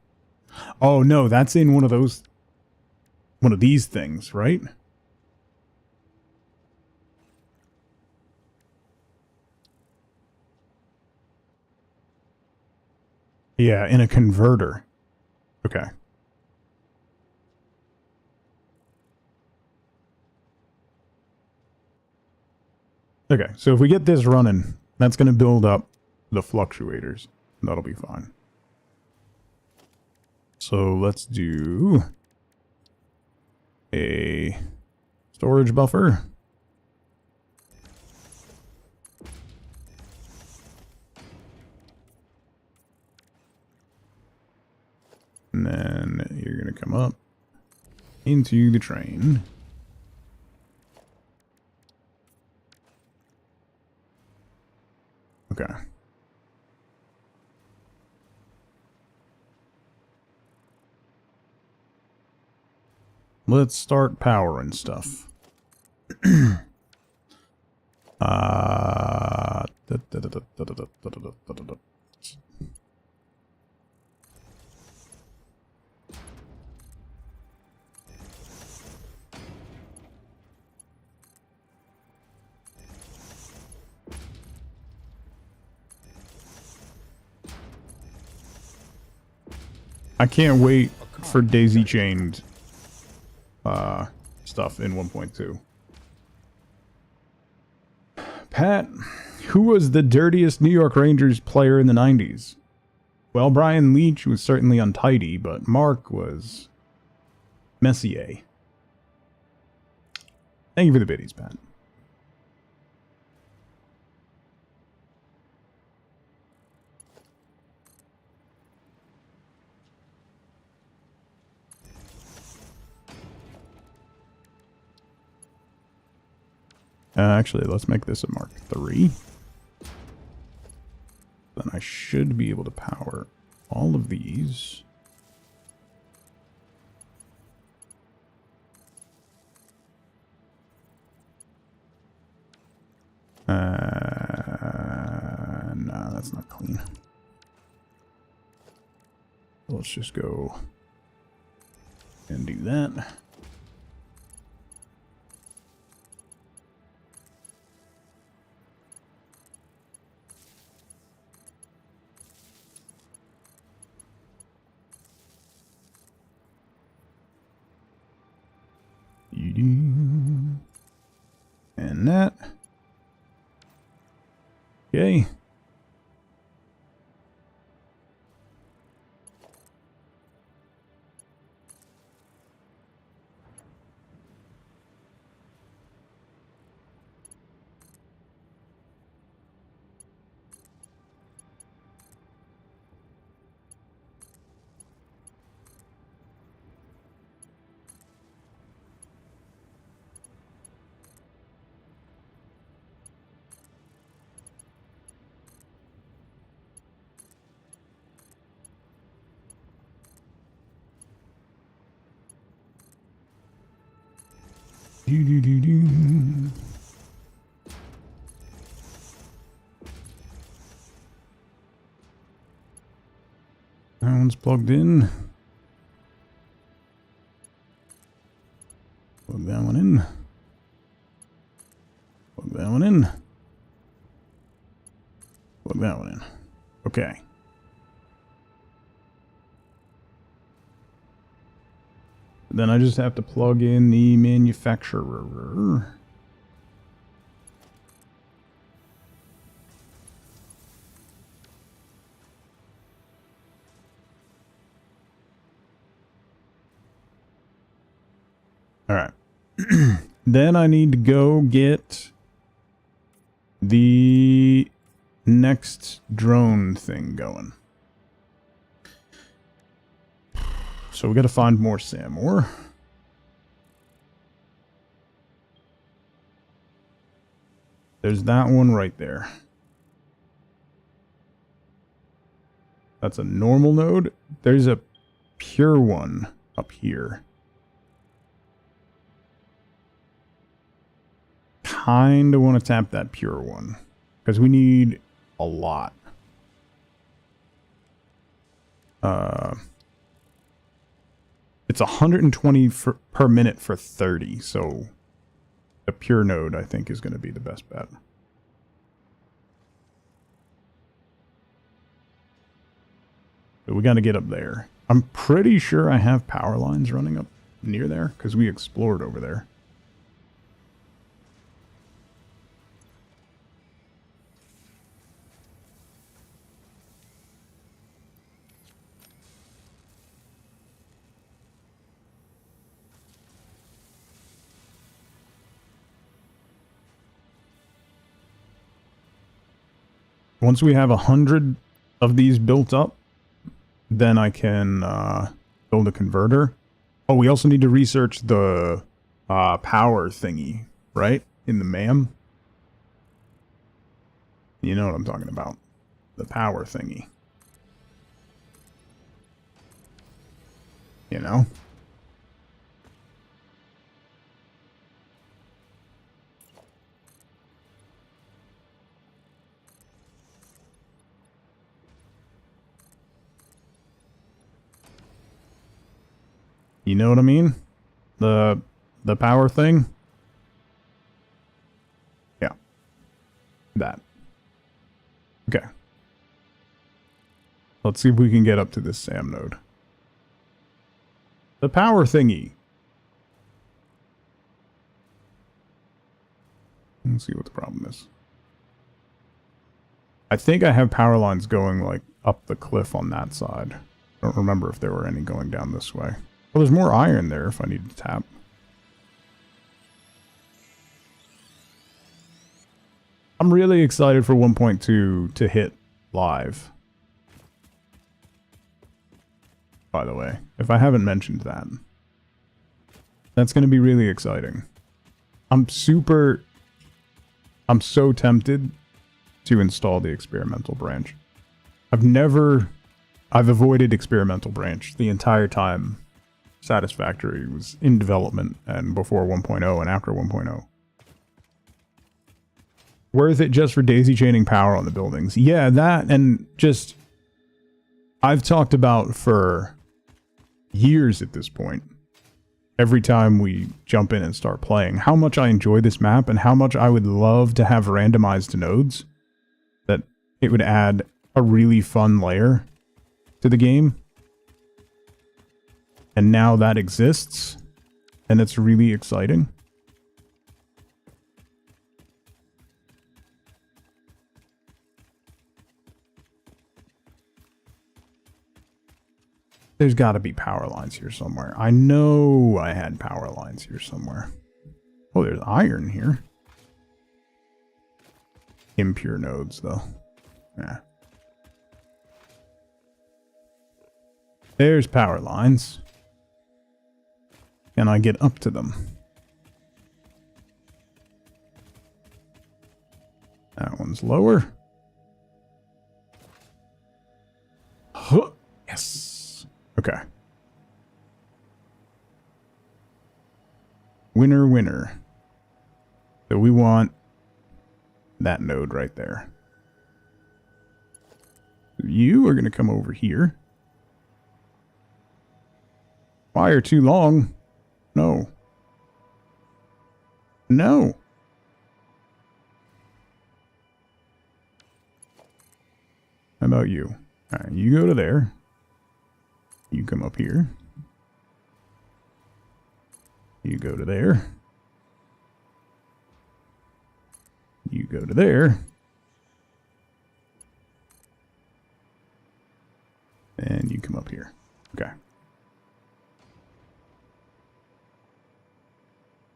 Oh no, that's in one of these things, right? Yeah, in a converter. Okay. Okay, so if we get this running, that's going to build up the fluctuators. That'll be fine. So let's do a storage buffer. And then you're going to come up into the train. Okay. Let's start powering stuff. I can't wait for daisy chained stuff in 1.2. Pat, who was the dirtiest New York Rangers player in the 90s? Well, Brian Leach was certainly untidy, but Mark was Messier. Thank you for the biddies, Pat. Actually, let's make this a Mark III. Then I should be able to power all of these. No, that's not clean. Let's just go and do that. And that. Okay. Do, do, do, do. That one's plugged in. Plug that one in. Plug that one in. Plug that one in. Okay. Then I just have to plug in the manufacturer. All right. Then I need to go get the next drone thing going. So we got to find more SAM ore. There's that one right there. That's a normal node. There's a pure one up here. Kinda want to tap that pure one because we need a lot. It's 120 per minute for 30, so the pure node I think is going to be the best bet. But we got to get up there. I'm pretty sure I have power lines running up near there because we explored over there. Once we have 100 of these built up, then I can build a converter. Oh, we also need to research the power thingy, right? In the MAM. You know what I'm talking about. The power thingy. You know? You know what I mean? The power thing? Yeah. That. Okay. Let's see if we can get up to this SAM node. The power thingy. Let's see what the problem is. I think I have power lines going like up the cliff on that side. I don't remember if there were any going down this way. Well, there's more iron there if I need to tap. I'm really excited for 1.2 to hit live. By the way, if I haven't mentioned that. That's going to be really exciting. I'm so tempted to install the experimental branch. I've avoided experimental branch the entire time Satisfactory was in development and before 1.0 and after 1.0. Worth it just for daisy chaining power on the buildings. Yeah, that and just... I've talked about for years at this point, every time we jump in and start playing, how much I enjoy this map and how much I would love to have randomized nodes. That it would add a really fun layer to the game. And now that exists, and it's really exciting. There's got to be power lines here somewhere. I know I had power lines here somewhere. Oh, there's iron here. Impure nodes, though. Yeah. There's power lines. Can I get up to them? That one's lower. Huh. Yes. Okay. Winner, winner. So we want that node right there. You are going to come over here. Wire too long. No. No. How about you? Alright, you go to there. You come up here. You go to there. You go to there. And you come up here. Okay.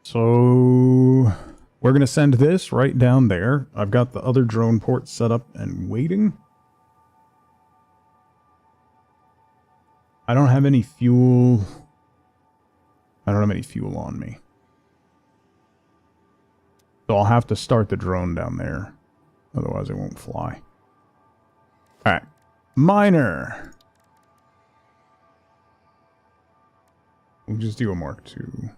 So we're going to send this right down there. I've got the other drone port set up and waiting. I don't have any fuel. I don't have any fuel on me. So I'll have to start the drone down there. Otherwise it won't fly. Alright. Miner. We'll just do a Mark II.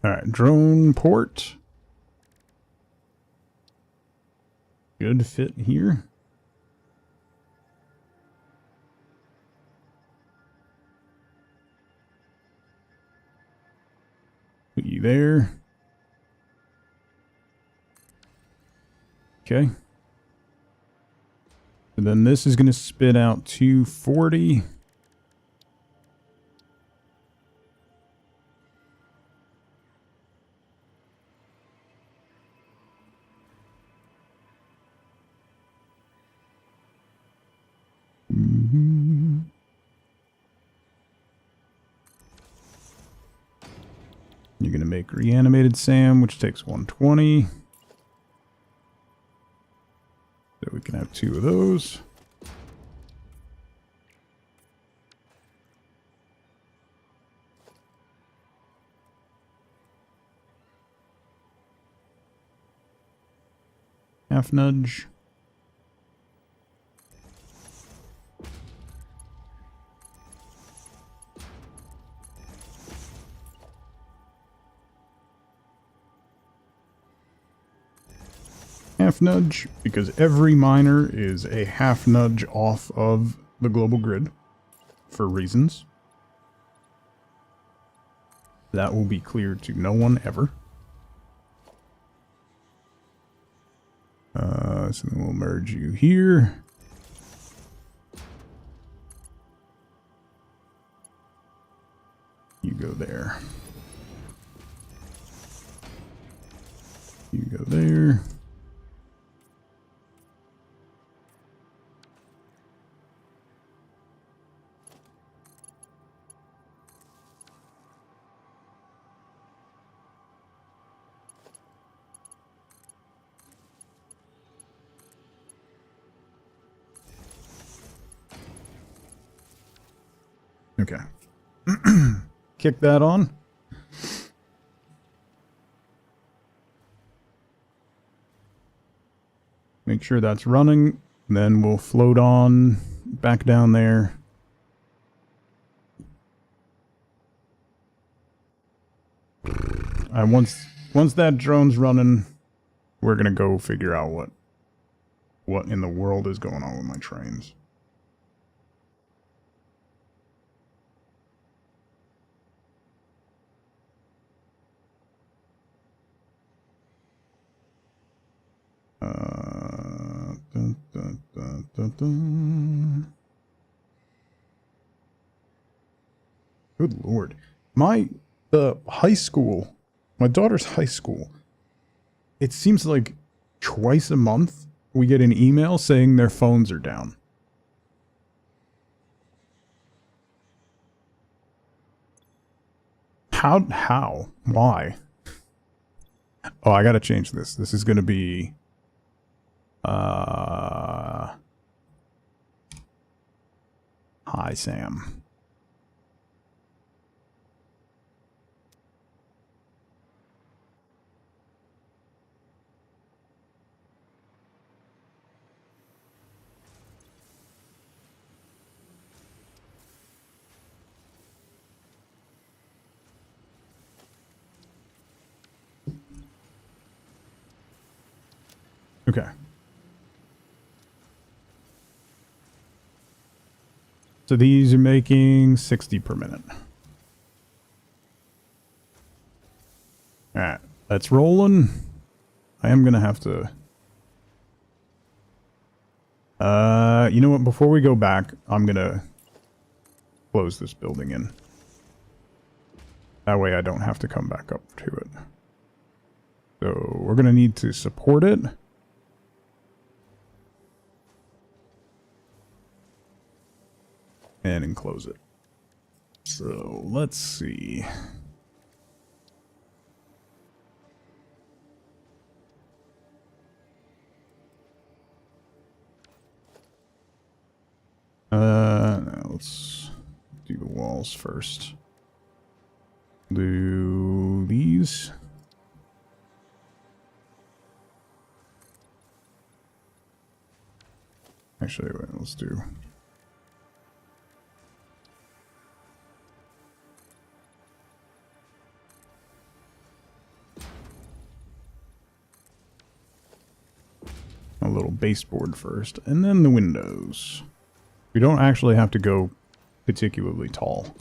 Alright, drone port. Good fit here. Put you there. Okay. And then this is going to spit out 240. You're going to make reanimated Sam, which takes 120. So we can have 2 of those. Half nudge. Half nudge, because every miner is a half nudge off of the global grid for reasons. That will be clear to no one ever. So then we'll merge you here. You go there. You go there. Okay. Kick that on. Make sure that's running. Then we'll float on back down there. Once that drone's running, we're gonna go figure out what in the world is going on with my trains. Good lord. My high school, my daughter's high school, it seems like twice a month we get an email saying their phones are down. How? Why? Oh, I gotta change this. This is gonna be... Hi, Sam. Okay. So these are making 60 per minute. Alright, that's rolling. I am gonna have to... you know what? Before we go back, I'm gonna close this building in. That way I don't have to come back up to it. So we're gonna need to support it. And enclose it. So let's see. Let's do the walls first. Do these. Actually, wait, let's do... a little baseboard first, and then the windows. We don't actually have to go particularly tall.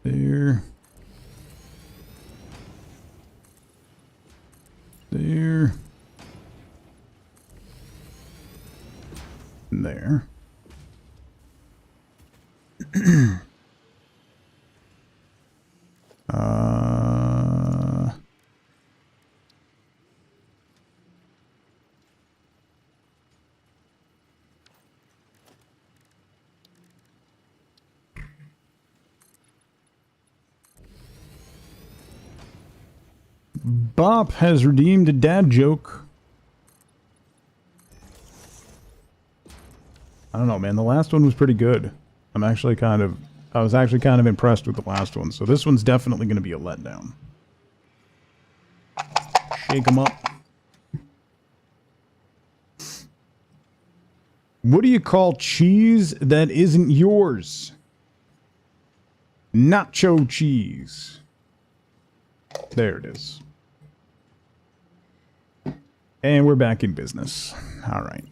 There. There. And there. Bop has redeemed a dad joke. I don't know, man. The last one was pretty good. I was actually kind of impressed with the last one. So this one's definitely going to be a letdown. Shake them up. What do you call cheese that isn't yours? Nacho cheese. There it is. And we're back in business. All right.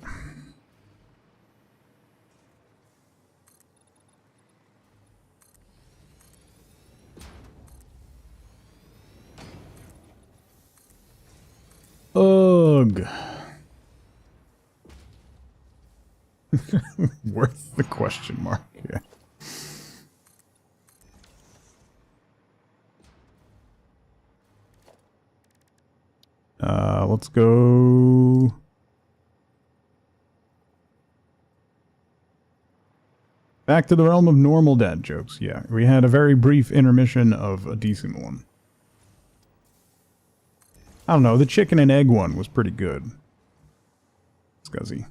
Ugh. Worth the question mark. Yeah. Let's go. Back to the realm of normal dad jokes. Yeah, we had a very brief intermission of a decent one. I don't know, the chicken and egg one was pretty good. Scuzzy.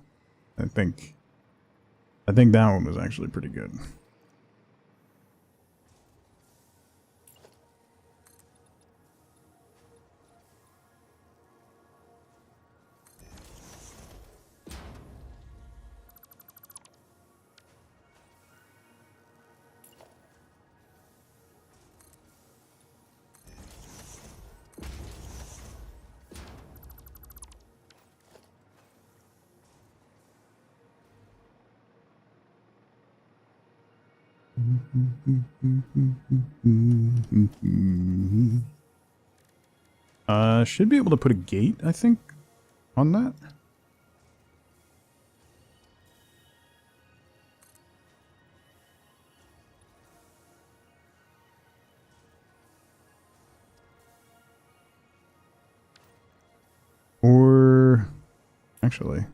I think that one was actually pretty good. Should be able to put a gate, I think, on that. Or, actually,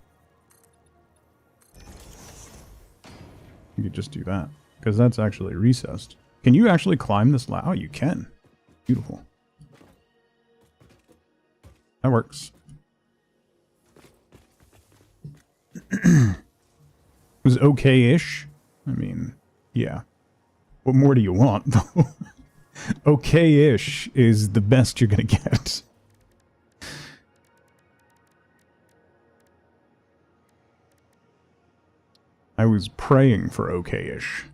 you could just do that, because that's actually recessed. Can you actually climb this ladder? Oh, you can. Beautiful. That works. It was okay-ish. I mean, yeah. What more do you want, though? Okay-ish is the best you're gonna get. I was praying for okay-ish.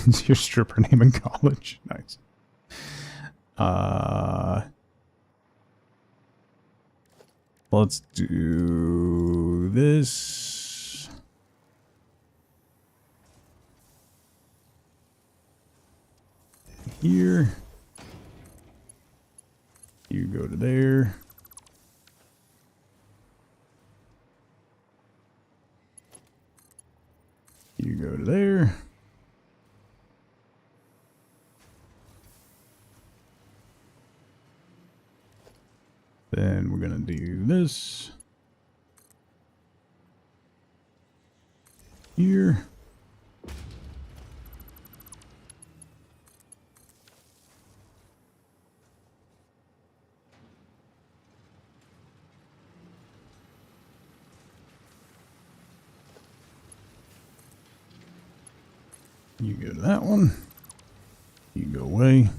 Is your stripper name in college? Nice. Let's do this. Here. You go to there. You go to there. Then we're gonna do this here. You go to that one. You go away.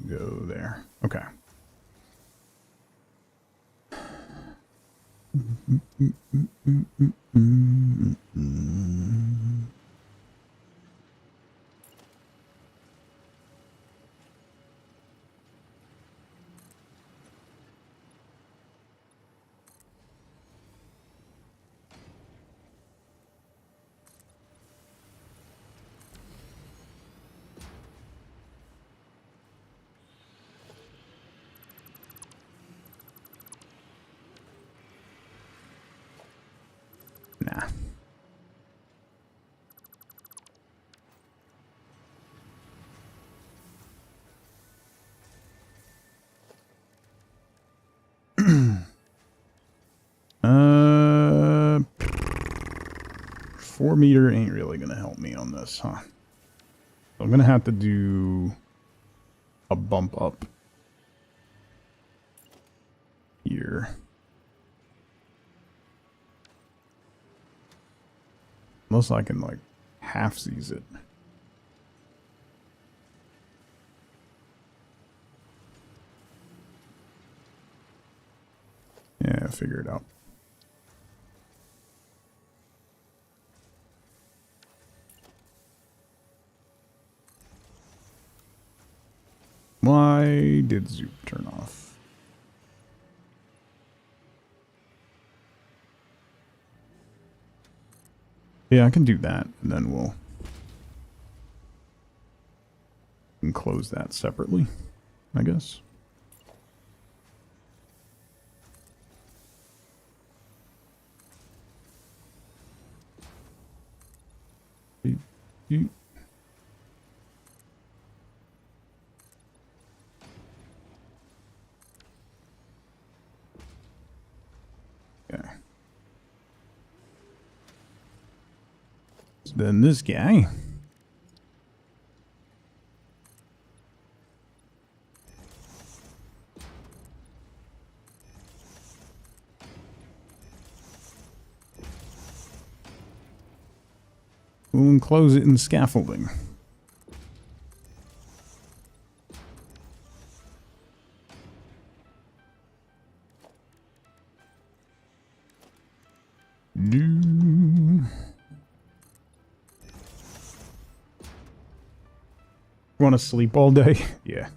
Go there. Okay. Nah. uh, 4 meter ain't really gonna help me on this, huh? I'm gonna have to do a bump up here. Unless I can, like, half-seize it. Yeah, figure it out. Why did Zoop turn off? Yeah, I can do that, and then we'll close that separately, I guess. Okay. So then this guy. We'll enclose it in scaffolding. Want to sleep all day? Yeah.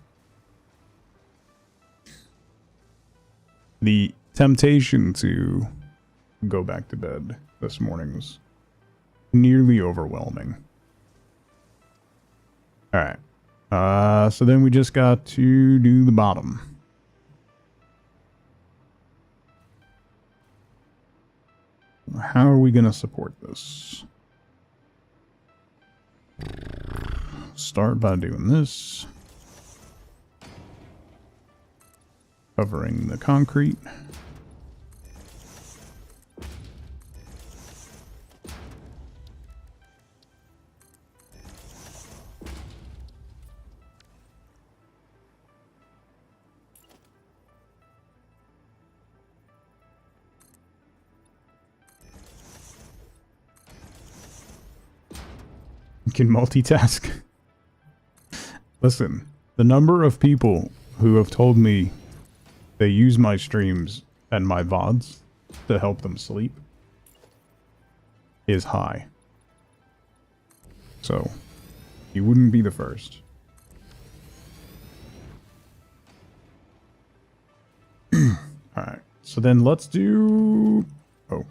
The temptation to go back to bed this morning was nearly overwhelming. Alright. So then we just got to do the bottom. How are we going to support this? Start by doing this. Covering the concrete. You can multitask. Listen, the number of people who have told me they use my streams and my VODs to help them sleep is high. So, you wouldn't be the first. Alright, so then let's do... Oh.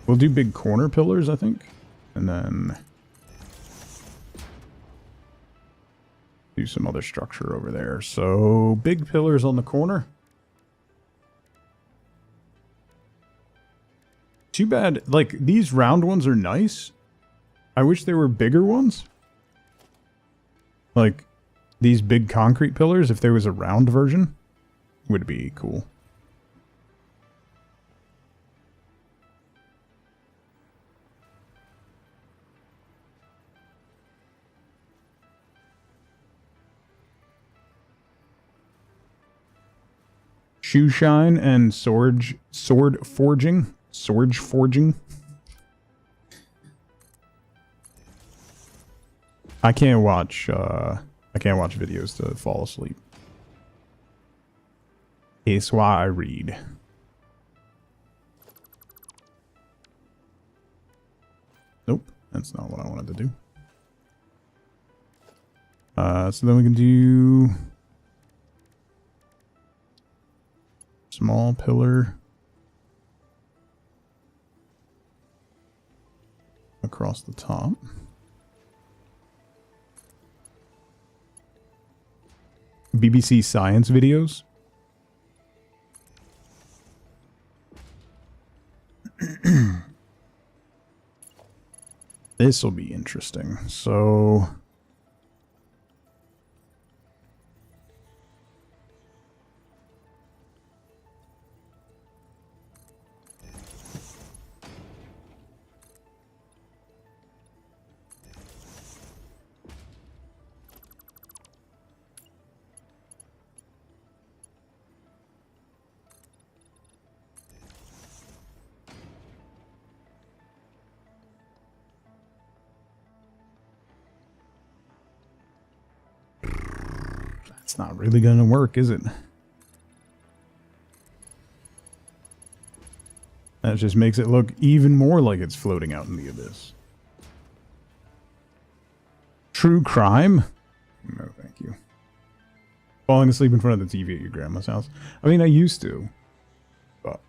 We'll do big corner pillars, I think. And then... do some other structure over there. So, big pillars on the corner. Too bad, like, these round ones are nice. I wish they were bigger ones. Like, these big concrete pillars, if there was a round version, would be cool. Shoe shine and sword forging. I can't watch videos to fall asleep. It's why I read. Nope, that's not what I wanted to do. So then we can do small pillar across the top. BBC science videos. This will be interesting. So it's not really going to work, is it? That just makes it look even more like it's floating out in the abyss. True crime? No, thank you. Falling asleep in front of the TV at your grandma's house. I mean, I used to. But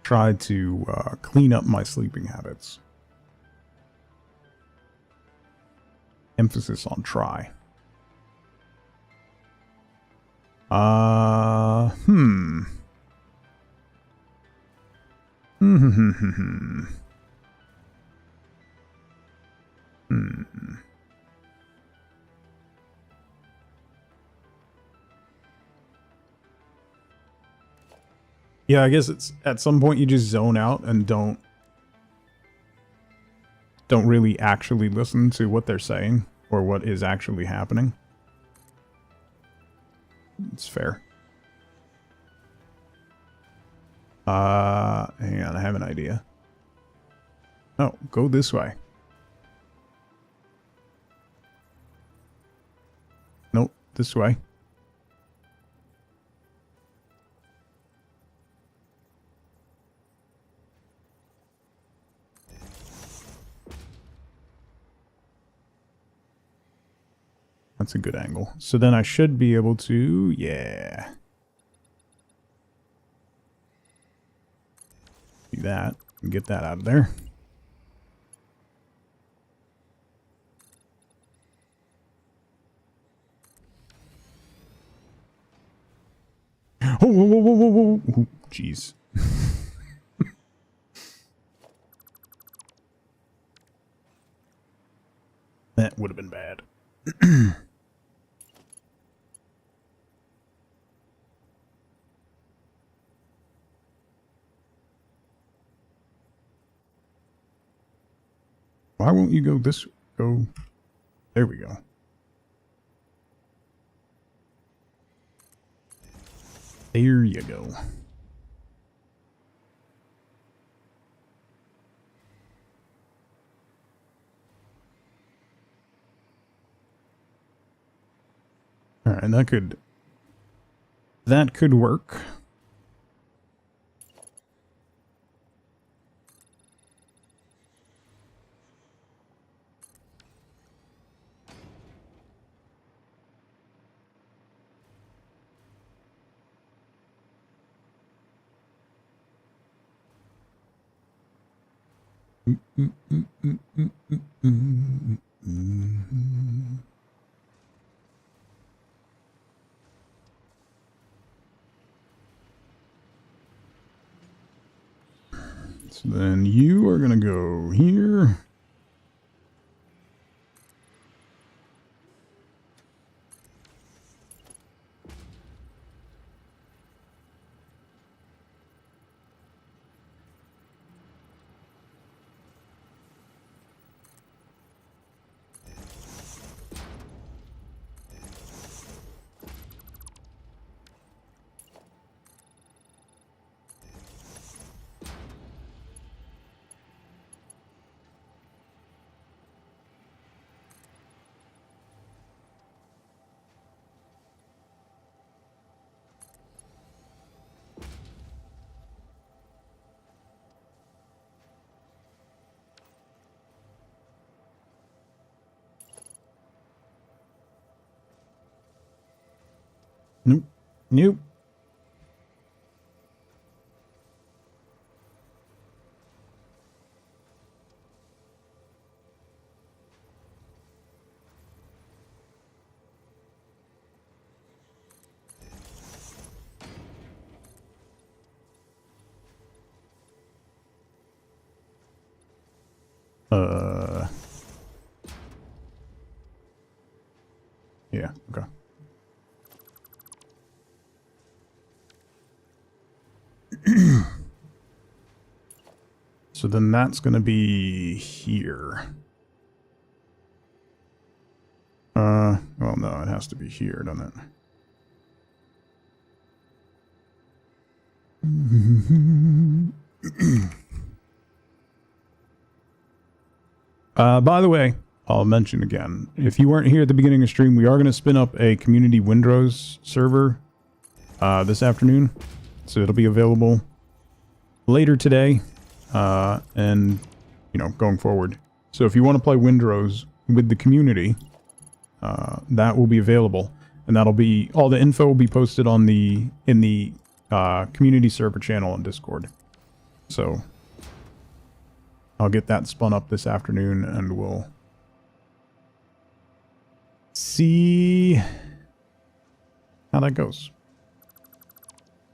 try to clean up my sleeping habits. Emphasis on try. Yeah, I guess it's at some point you just zone out and don't really actually listen to what they're saying or what is actually happening. It's fair. Hang on, I have an idea. Oh, go this way. Nope, this way. That's a good angle. So then I should be able to, yeah. Do that and get that out of there. Oh, whoa, whoa, whoa, whoa, whoa. Jeez. That would have been bad. Why won't you go this? Go. There we go. There you go. All right, that could work. So then you are gonna go here. Nope. Nope. Yeah, okay. So then that's going to be here. Well, no, it has to be here, doesn't it? By the way, I'll mention again, if you weren't here at the beginning of stream, we are going to spin up a community Windrose server this afternoon. So it'll be available later today and, you know, going forward. So if you want to play Windrose with the community, that will be available. And that'll be, all the info will be posted on in the community server channel on Discord. So I'll get that spun up this afternoon and we'll see how that goes.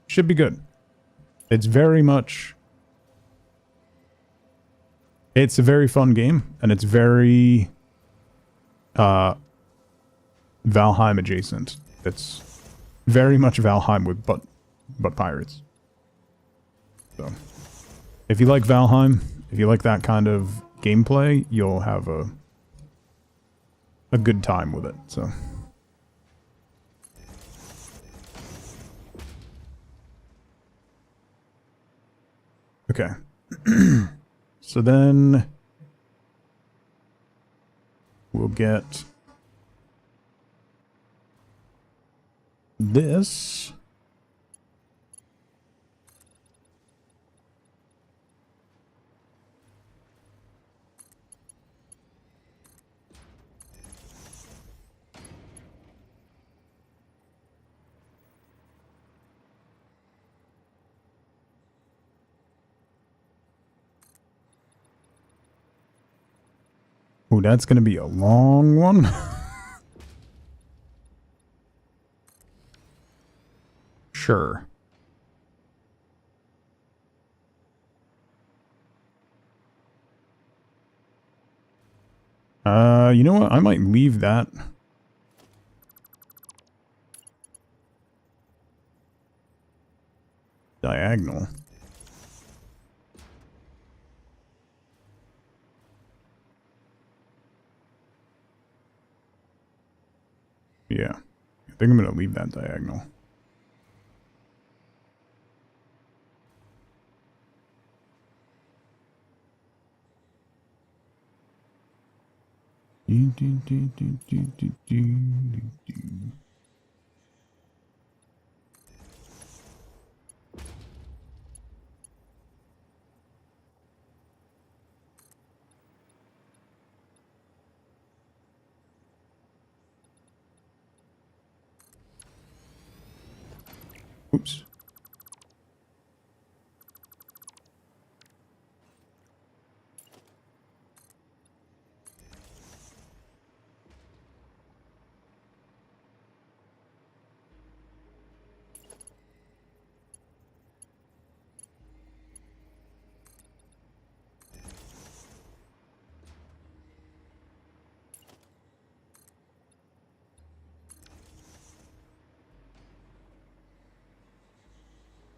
Should be good. It's very much... It's a very fun game, and it's very Valheim adjacent. It's very much Valheim with but pirates. So if you like Valheim, if you like that kind of gameplay, you'll have a good time with it. So Okay. So then we'll get this. Oh, that's going to be a long one. Sure. You know what? I might leave that. Diagonal. Yeah. I think I'm going to leave that diagonal. Oops.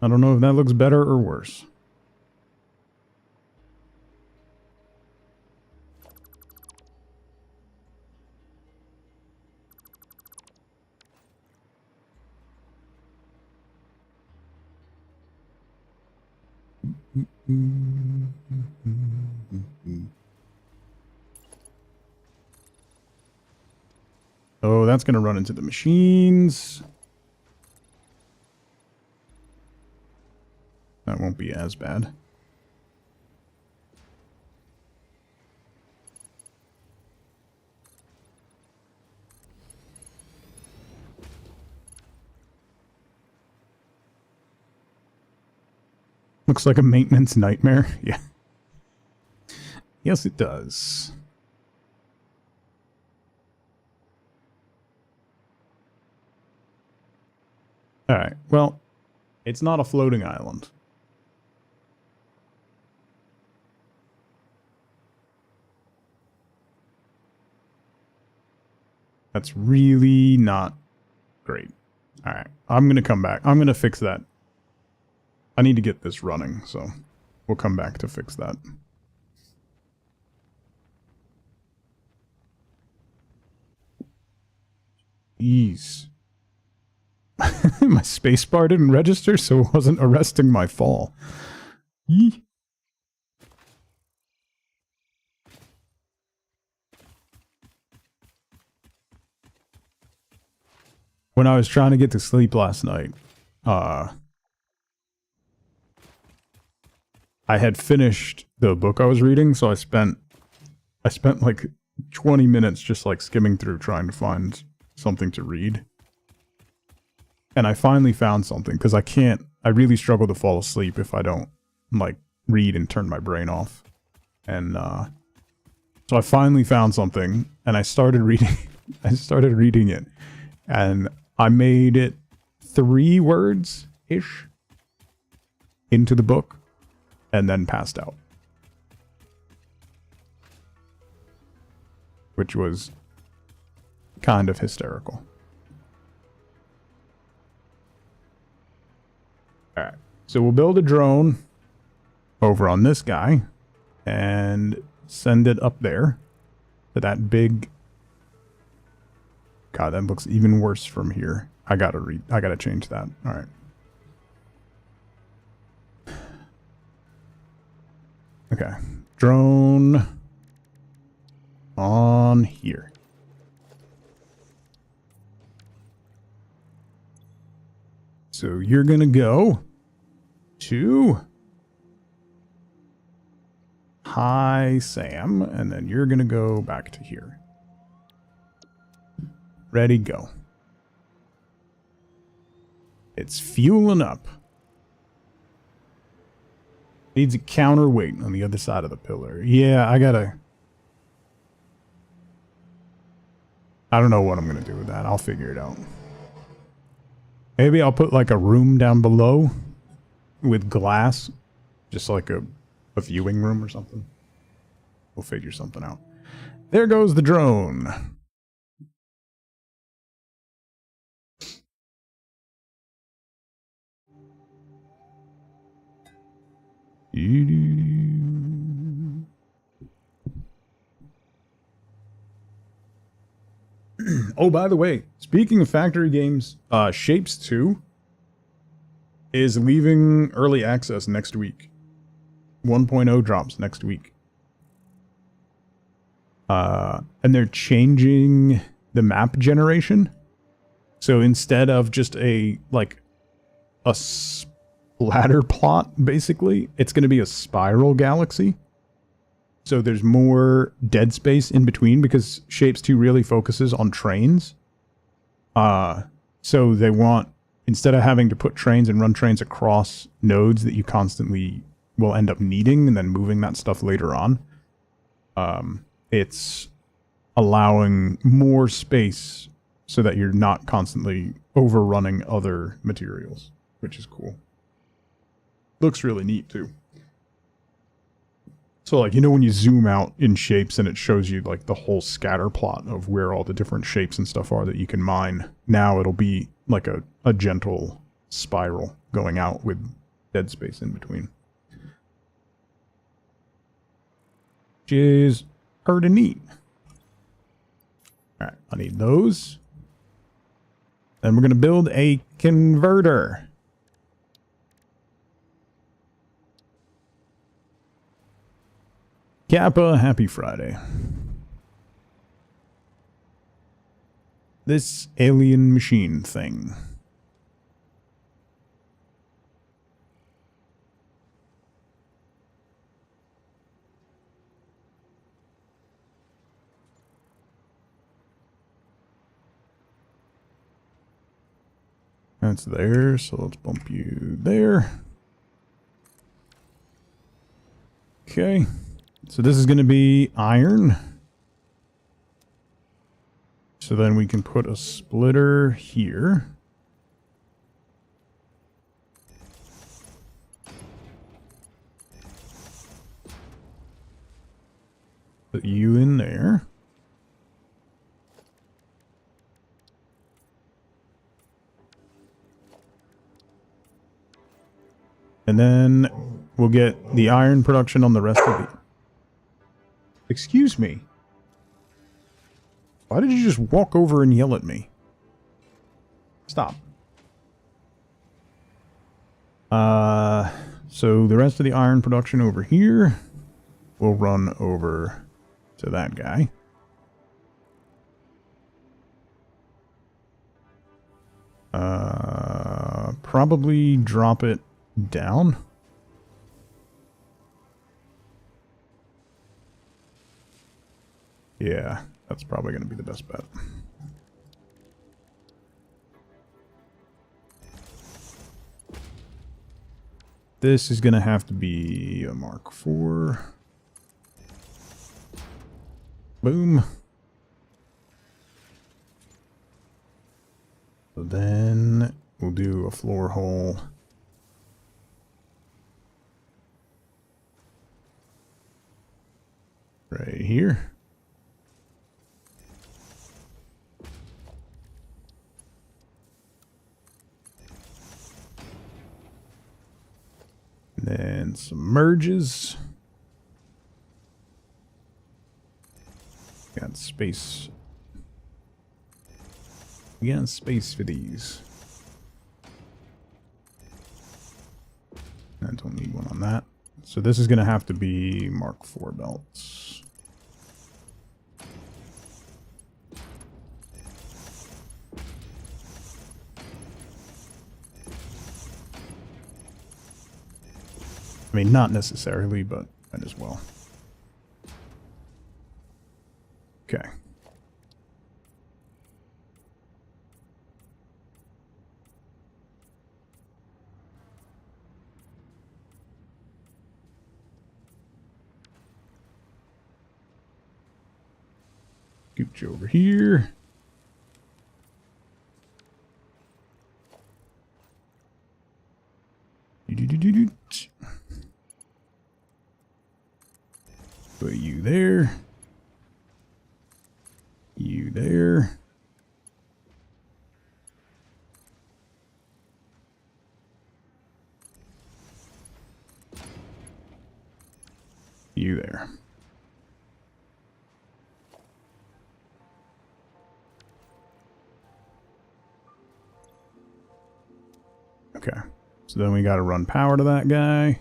I don't know if that looks better or worse. Oh, that's going to run into the machines. That won't be as bad. Looks like a maintenance nightmare. Yeah. Yes, it does. Alright, well, it's not a floating island. That's really not great. Alright, I'm going to come back. I'm going to fix that. I need to get this running, so we'll come back to fix that. Jeez. My spacebar didn't register, so it wasn't arresting my fall. Yee. When I was trying to get to sleep last night, I had finished the book I was reading, so I spent like 20 minutes just like skimming through trying to find something to read. And I finally found something, because I really struggle to fall asleep if I don't, like, read and turn my brain off. And, so I finally found something, and I started reading, it, and I made it 3 words-ish into the book, and then passed out. Which was kind of hysterical. Alright, so we'll build a drone over on this guy and send it up there to that big... God, that looks even worse from here. I gotta change that. Alright. Okay. Drone on here. So you're going to go to hi, Sam, and then you're going to go back to here. Ready, go. It's fueling up. Needs a counterweight on the other side of the pillar. Yeah, I don't know what I'm going to do with that. I'll figure it out. Maybe I'll put like a room down below with glass. Just like a viewing room or something. We'll figure something out. There goes the drone. Oh, by the way, speaking of factory games, Shapes 2 is leaving early access next week. 1.0 drops next week. And they're changing the map generation. So instead of just a splatter plot, basically, it's going to be a spiral galaxy. So there's more dead space in between because Shapes 2 really focuses on trains. So they want, instead of having to put trains and run trains across nodes that you constantly will end up needing and then moving that stuff later on, it's allowing more space so that you're not constantly overrunning other materials, which is cool. Looks really neat too. So like, you know, when you zoom out in Shapes and it shows you like the whole scatter plot of where all the different shapes and stuff are that you can mine, now it'll be like a gentle spiral going out with dead space in between. Which is pretty neat. Alright, I need those. Then we're going to build a converter. Kappa, happy Friday. This alien machine thing. That's there, so let's bump you there. Okay. So this is going to be iron. So then we can put a splitter here. Put you in there. And then we'll get the iron production on the rest of the... Excuse me. Why did you just walk over and yell at me? Stop. So the rest of the iron production over here will run over to that guy. Probably drop it down. Yeah, that's probably going to be the best bet. This is going to have to be a Mark IV. Boom. So then we'll do a floor hole. Right here. Then some merges. Got space. We got space for these. I don't need one on that. So this is going to have to be Mark IV belts. I mean, not necessarily, but might as well. Okay. Scooch over here. Put you there. You there. You there. Okay. So then we got to run power to that guy.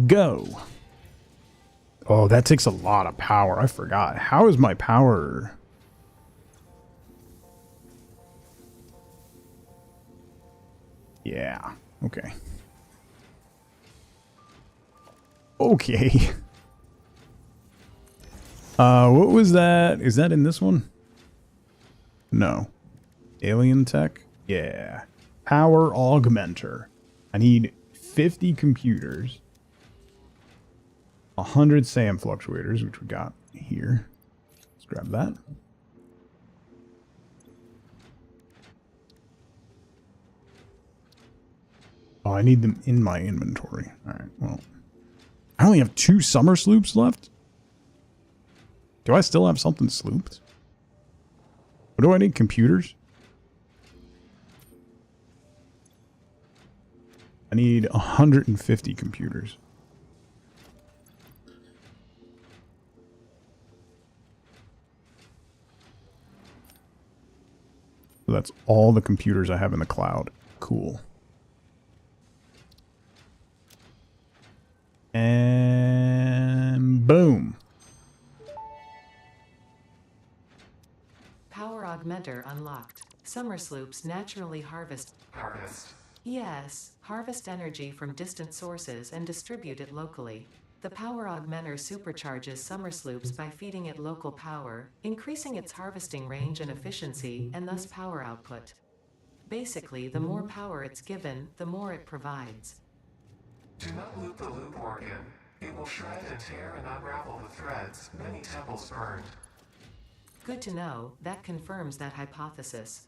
Go. Oh, that takes a lot of power. I forgot. How is my power? Yeah. Okay. Okay. What was that? Is that in this one? No. Alien tech? Yeah. Power augmenter. I need 50 computers. 100 SAM fluctuators, which we got here. Let's grab that. Oh, I need them in my inventory. Alright, well. I only have 2 summer sloops left? Do I still have something slooped? What do I need? Computers? I need 150 computers. So that's all the computers I have in the cloud. Cool. And boom. Power augmenter unlocked. Summer sloops naturally harvest. Yes, harvest energy from distant sources and distribute it locally. The power augmenter supercharges summer sloops by feeding it local power, increasing its harvesting range and efficiency, and thus power output. Basically, the more power it's given, the more it provides. Do not loop the loop organ. It will shred and tear and unravel the threads, many temples burned. Good to know, that confirms that hypothesis.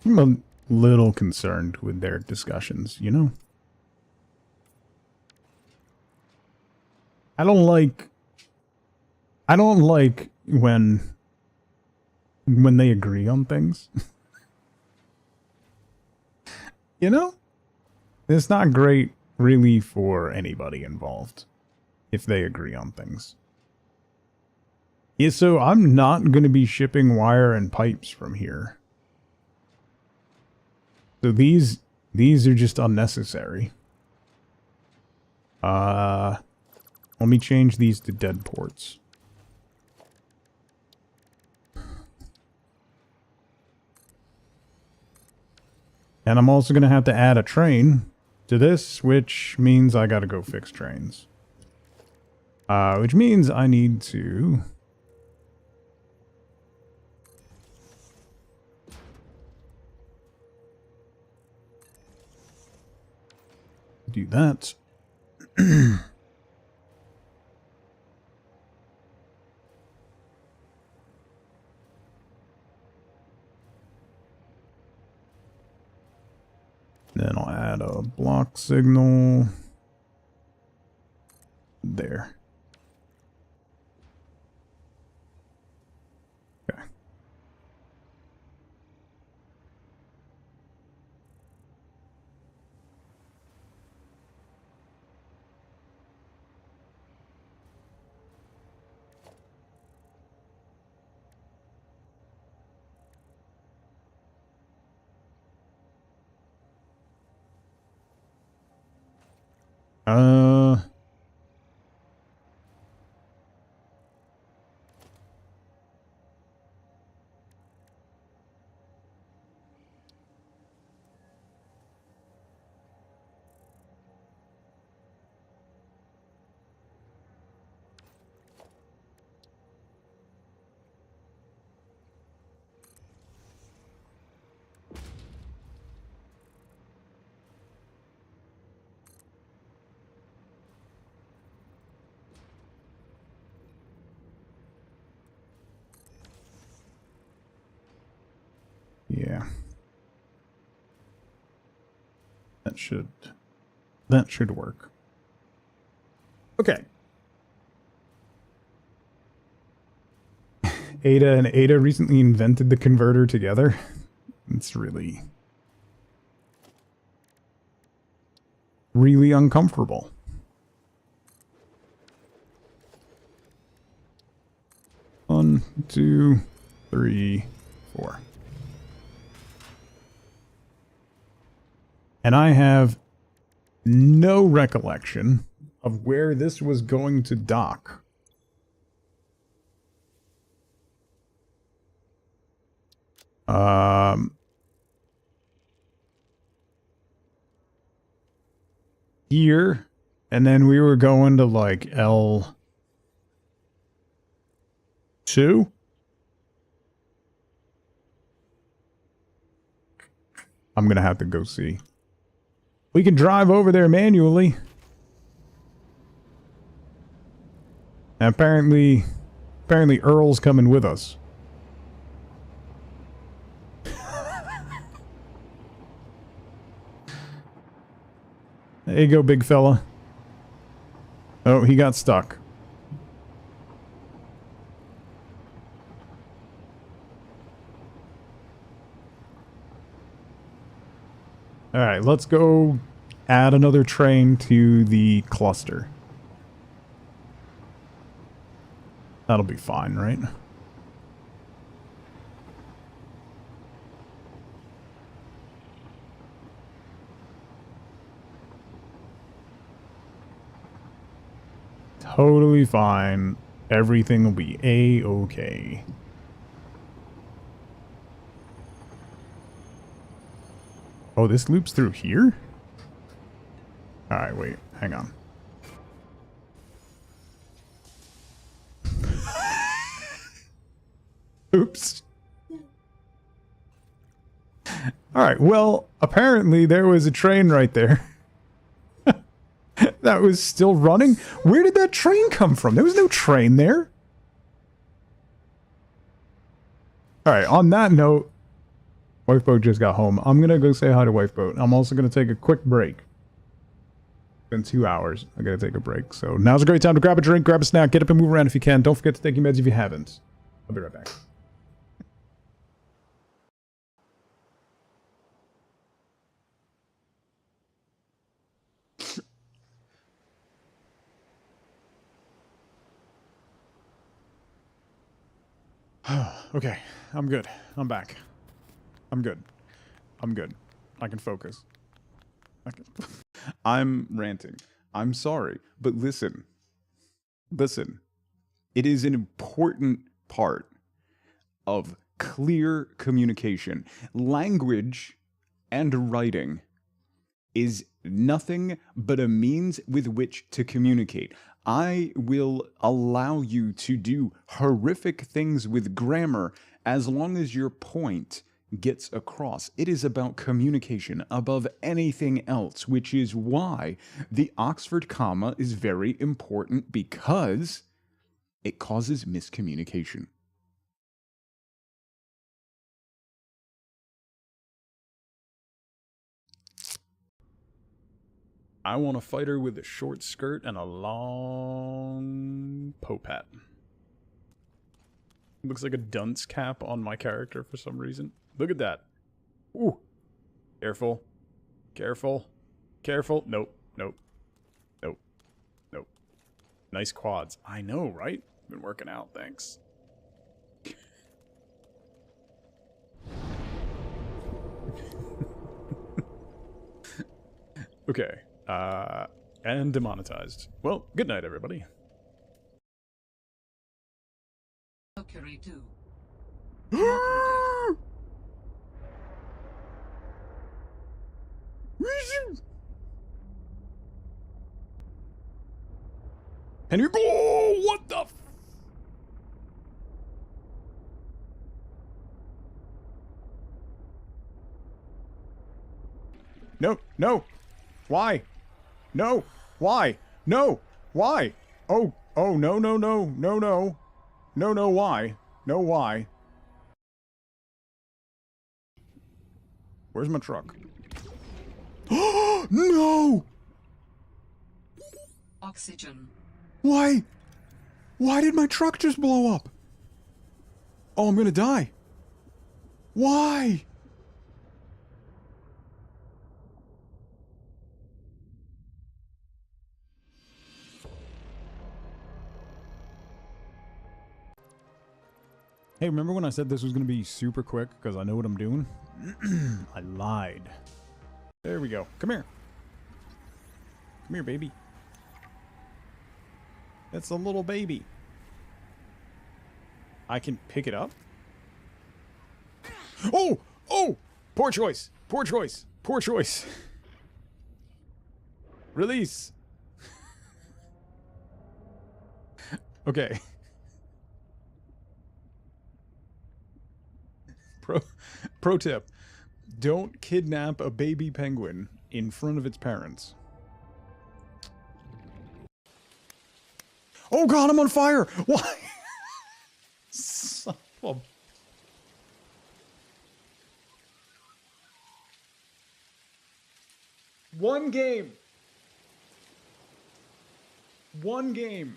I'm a little concerned with their discussions, you know? I don't like when they agree on things. You know? It's not great really for anybody involved if they agree on things. Yeah, so I'm not going to be shipping wire and pipes from here. So these are just unnecessary. Let me change these to dead ports. And I'm also going to have to add a train to this, which means I got to go fix trains. Which means I need to do that. Then I'll add a block signal. there. Okay. Uh, yeah. That should work. Okay. Ada and Ada recently invented the converter together. It's really uncomfortable. One, two, three, four. And I have no recollection of where this was going to dock. Here, and then we were going to like L2. I'm gonna have to go see. We can drive over there manually. And apparently Earl's coming with us. There you go, big fella. Oh, he got stuck. Alright, let's go add another train to the cluster. That'll be fine, right? Totally fine. Everything will be A-okay. Oh, this loops through here? Alright, wait. Hang on. Oops. Alright, well, apparently there was a train right there. That was still running? Where did that train come from? There was no train there. Alright, on that note, Wifeboat just got home. I'm gonna go say hi to Wifeboat. I'm also gonna take a quick break. It's been 2 hours. I gotta take a break. So now's a great time to grab a drink, grab a snack, get up and move around if you can. Don't forget to take your meds if you haven't. I'll be right back. Okay, I'm good. I'm back. I'm good. I'm good. I can focus. I'm ranting. I'm sorry, but listen. Listen. It is an important part of clear communication. Language and writing is nothing but a means with which to communicate. I will allow you to do horrific things with grammar as long as your point gets across. It is about communication above anything else, which is why the Oxford comma is very important, because it causes miscommunication. I want a fighter with a short skirt and a long pope hat. Looks like a dunce cap on my character for some reason. Look at that. Ooh. Careful. Careful. Careful. Nope. Nope. Nope. Nope. Nice quads. I know, right? Been working out, thanks. Okay. And demonetized. Well, good night, everybody. Mercury 2. And you go, what the f— No, no. Why? No. Why? No. Why? Oh, no, no, no, no, no. No, no, why? No, why? Where's my truck? No! Oxygen. Why? Why did my truck just blow up? Oh, I'm gonna die. Why? Hey, remember when I said this was going to be super quick because I know what I'm doing? I lied. There we go. Come here. Come here, baby. That's a little baby. I can pick it up? Oh! Oh! Poor choice. Poor choice. Poor choice. Release. Okay. Pro tip. Don't kidnap a baby penguin in front of its parents. Oh god, I'm on fire! Why? Son of a— One game. One game.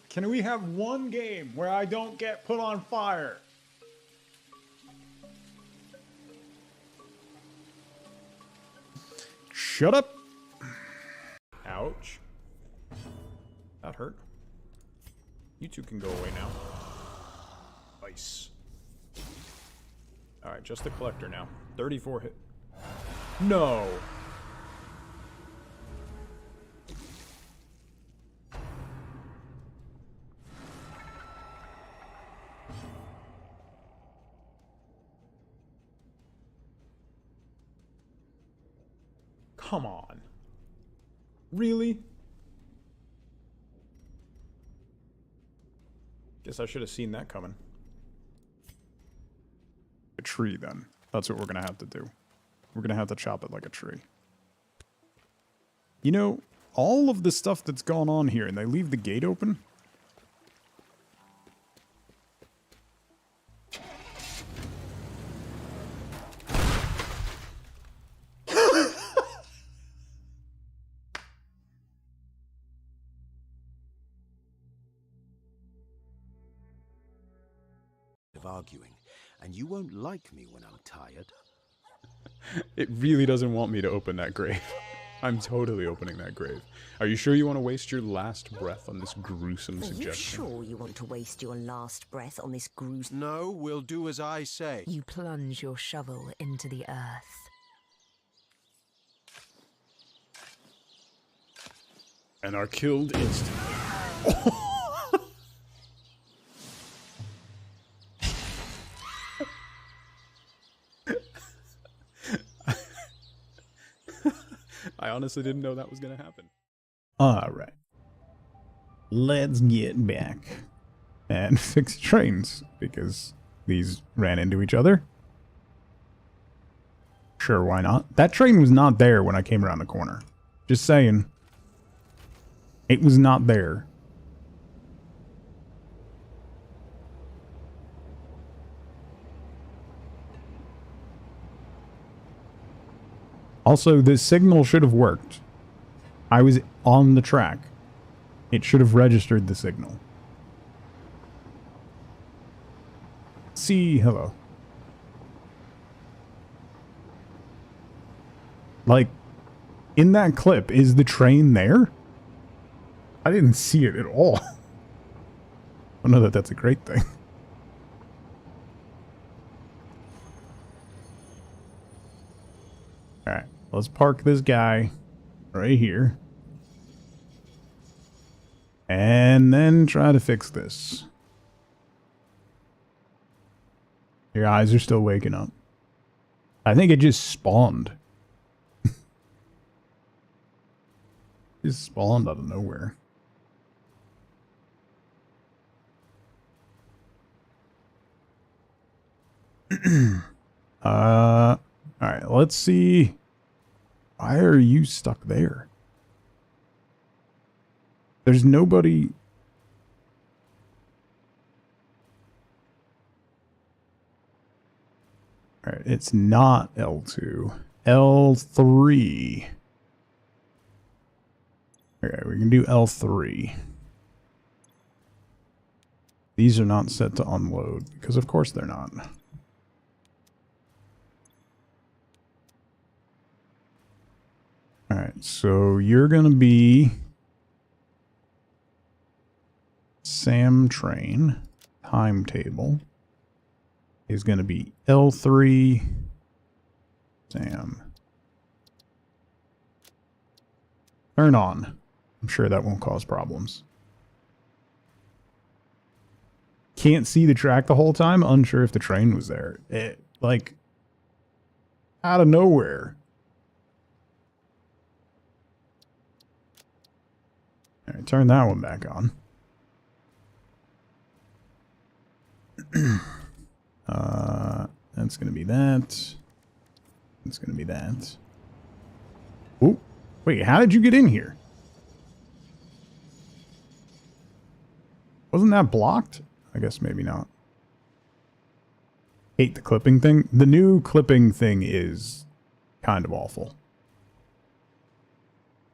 Can we have one game where I don't get put on fire? Shut up. Ouch. That hurt. You two can go away now. Nice. Alright, just the collector now. 34 hit. No. Come on. Really? Guess I should have seen that coming. A tree, then. That's what we're gonna have to do. We're gonna have to chop it like a tree. You know, all of the stuff that's gone on here, and they leave the gate open. Of arguing, and you won't like me when I'm tired. It really doesn't want me to open that grave. I'm totally opening that grave. Are you sure you want to waste your last breath on this gruesome suggestion? Are you sure you want to waste your last breath on this gruesome... No, we'll do as I say. You plunge your shovel into the earth. And are killed instantly. I honestly didn't know that was going to happen. Alright. Let's get back and fix trains, because these ran into each other. Sure, why not? That train was not there when I came around the corner. Just saying. It was not there. Also, this signal should have worked. I was on the track. It should have registered the signal. See, hello. Like, in that clip, is the train there? I didn't see it at all. I know that that's a great thing. Alright, let's park this guy right here. And then try to fix this. Your eyes are still waking up. I think it just spawned. Just spawned out of nowhere. Alright, let's see. Why are you stuck there? There's nobody. Alright, it's not L2. L3. Okay, we can do L3. These are not set to unload, because of course they're not. Alright, so you're gonna be Sam Train. Timetable is gonna be L3 Sam. Turn on. I'm sure that won't cause problems. Can't see the track the whole time. Unsure if the train was there. It, like, out of nowhere. Alright, turn that one back on. That's gonna be that. That's gonna be that. Oh, wait, how did you get in here? Wasn't that blocked? I guess maybe not. Hate the clipping thing. The new clipping thing is kind of awful.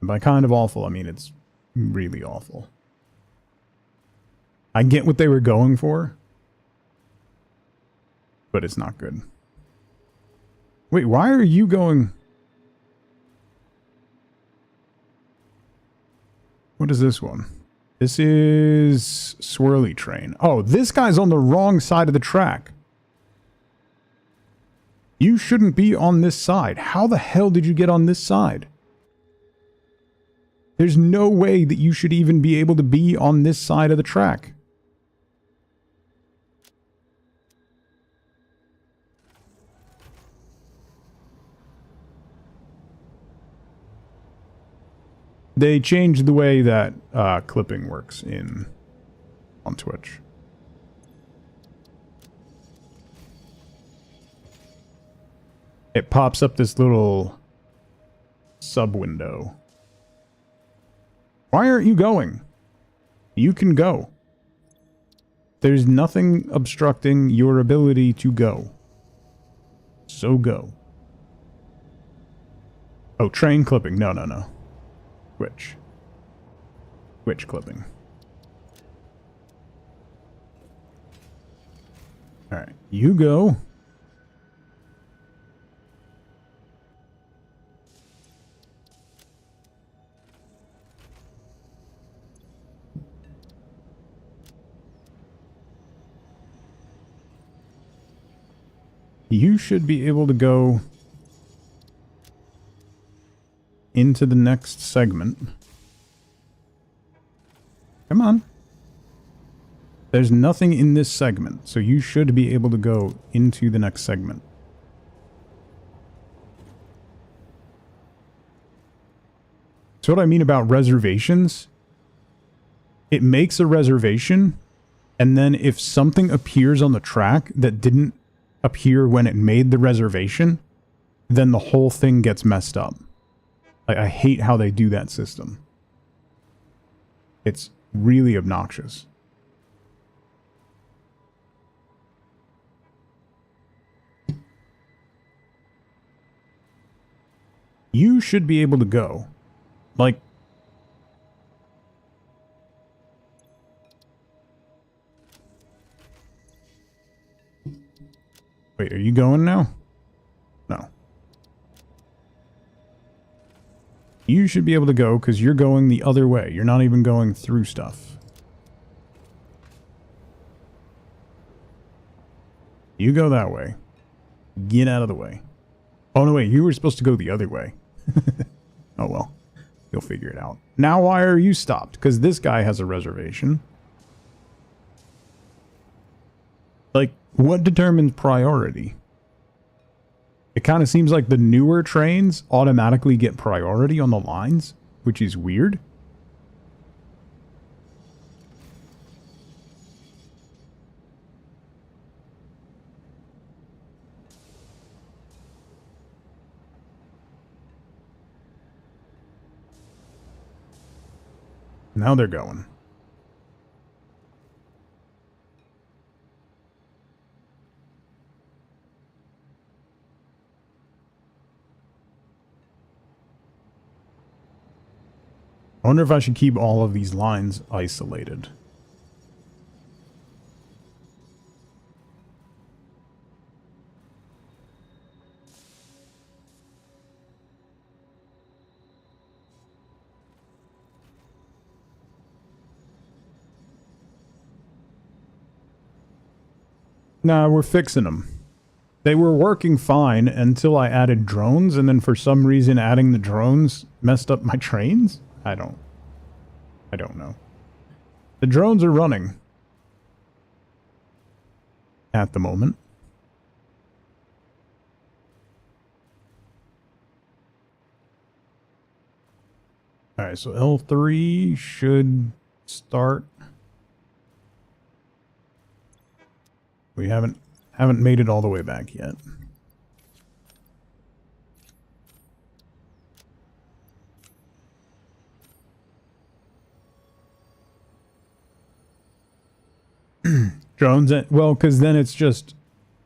And by kind of awful, I mean it's really awful. I get what they were going for, but it's not good. Wait, why are you going... What is this one? This is Swirly Train. Oh, this guy's on the wrong side of the track. You shouldn't be on this side. How the hell did you get on this side? There's no way that you should even be able to be on this side of the track. They changed the way that clipping works on Twitch. It pops up this little sub window. Why aren't you going? You can go. There's nothing obstructing your ability to go. So go. Oh, train clipping. No, no, no. Twitch clipping. Alright, you go. You should be able to go into the next segment. Come on. There's nothing in this segment, so you should be able to go into the next segment. So what I mean about reservations, it makes a reservation, and then if something appears on the track that didn't appear when it made the reservation, then the whole thing gets messed up. I hate how they do that system. It's really obnoxious. You should be able to go. Like... Wait, are you going now? No. You should be able to go because you're going the other way. You're not even going through stuff. You go that way. Get out of the way. Oh, no, wait. You were supposed to go the other way. Oh, well. You'll figure it out. Now, why are you stopped? Because this guy has a reservation. Like, what determines priority? It kind of seems like the newer trains automatically get priority on the lines, which is weird. Now they're going. I wonder if I should keep all of these lines isolated. Nah, we're fixing them. They were working fine until I added drones, and then for some reason adding the drones messed up my trains? I don't know. The drones are running. At the moment. Alright, so L3 should start. We haven't made it all the way back yet. Drones, well, because then it's just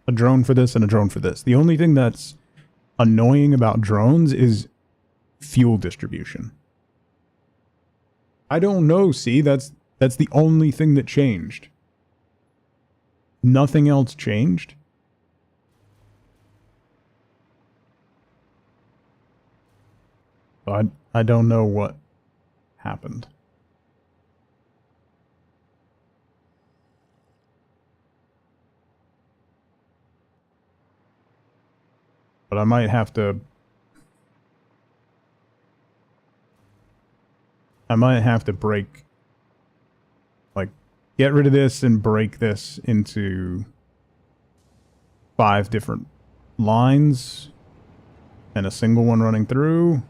a drone for this and a drone for this. The only thing that's annoying about drones is fuel distribution. I don't know, see, that's the only thing that changed. Nothing else changed. I don't know what happened. But I might have to break, like, get rid of this and break this into 5 different lines and a single one running through.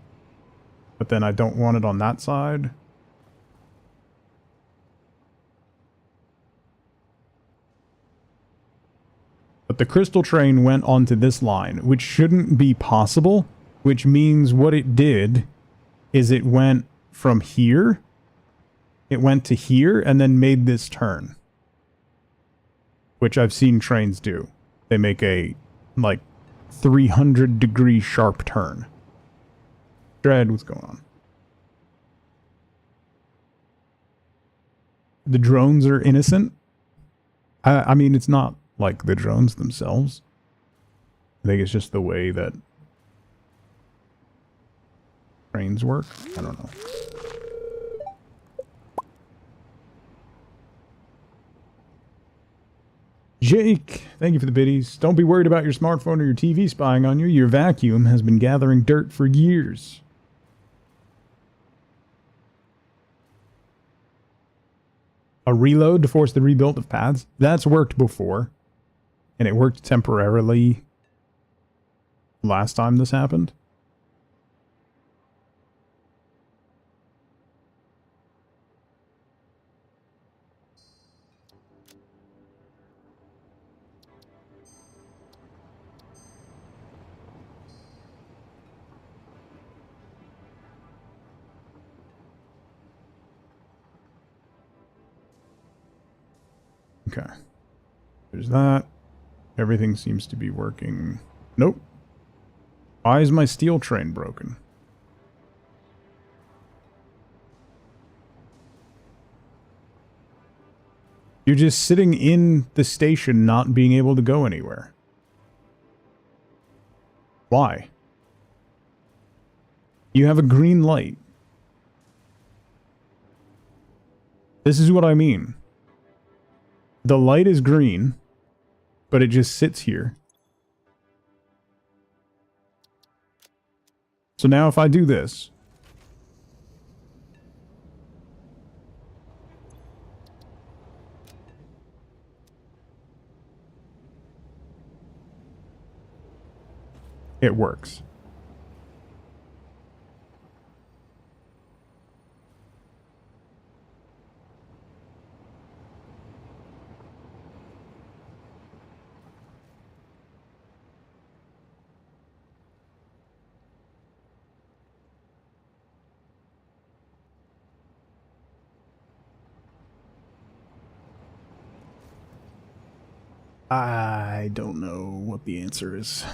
But then I don't want it on that side. But the crystal train went onto this line, which shouldn't be possible, which means what it did is it went from here, it went to here, and then made this turn. Which I've seen trains do. They make a, like, 300-degree sharp turn. Dread, what's going on? The drones are innocent? I mean, it's not like the drones themselves. I think it's just the way that trains work. I don't know. Jake, thank you for the biddies. Don't be worried about your smartphone or your TV spying on you. Your vacuum has been gathering dirt for years. A reload to force the rebuild of paths? That's worked before. And it worked temporarily last time this happened. Okay. There's that. Everything seems to be working. Nope. Why is my steel train broken? You're just sitting in the station not being able to go anywhere. Why? You have a green light. This is what I mean. The light is green, but it just sits here. So now if I do this... it works. I don't know what the answer is.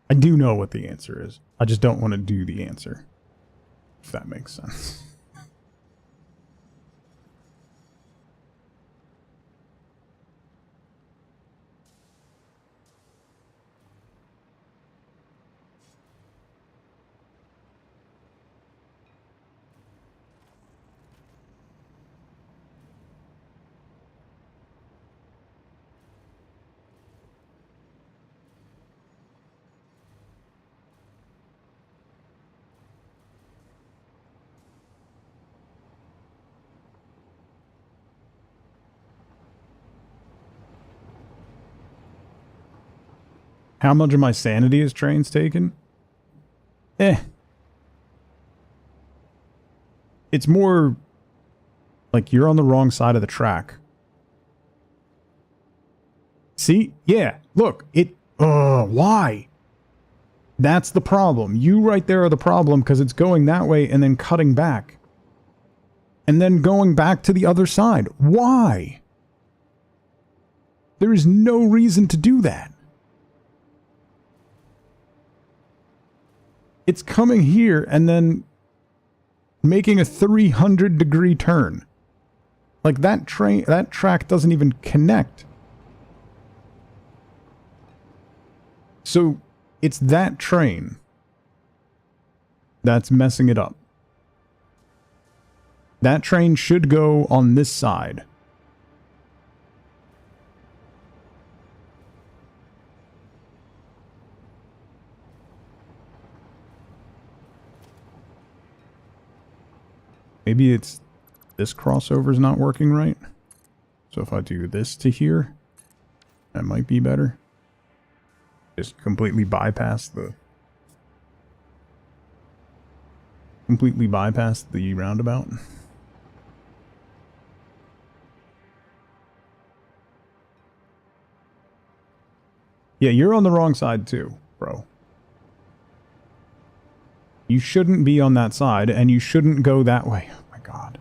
I do know what the answer is. I just don't want to do the answer. If that makes sense. How much of my sanity is trains taken? It's more like you're on the wrong side of the track. See? Yeah. Look. Why? That's the problem. You right there are the problem because it's going that way and then cutting back. And then going back to the other side. Why? There is no reason to do that. It's coming here and then making a 300-degree turn. Like that track doesn't even connect. So it's that train that's messing it up. That train should go on this side. Maybe it's this crossover's not working right. So if I do this to here, that might be better. Just completely bypass the roundabout. Yeah, you're on the wrong side too, bro. You shouldn't be on that side, and you shouldn't go that way. Oh my god.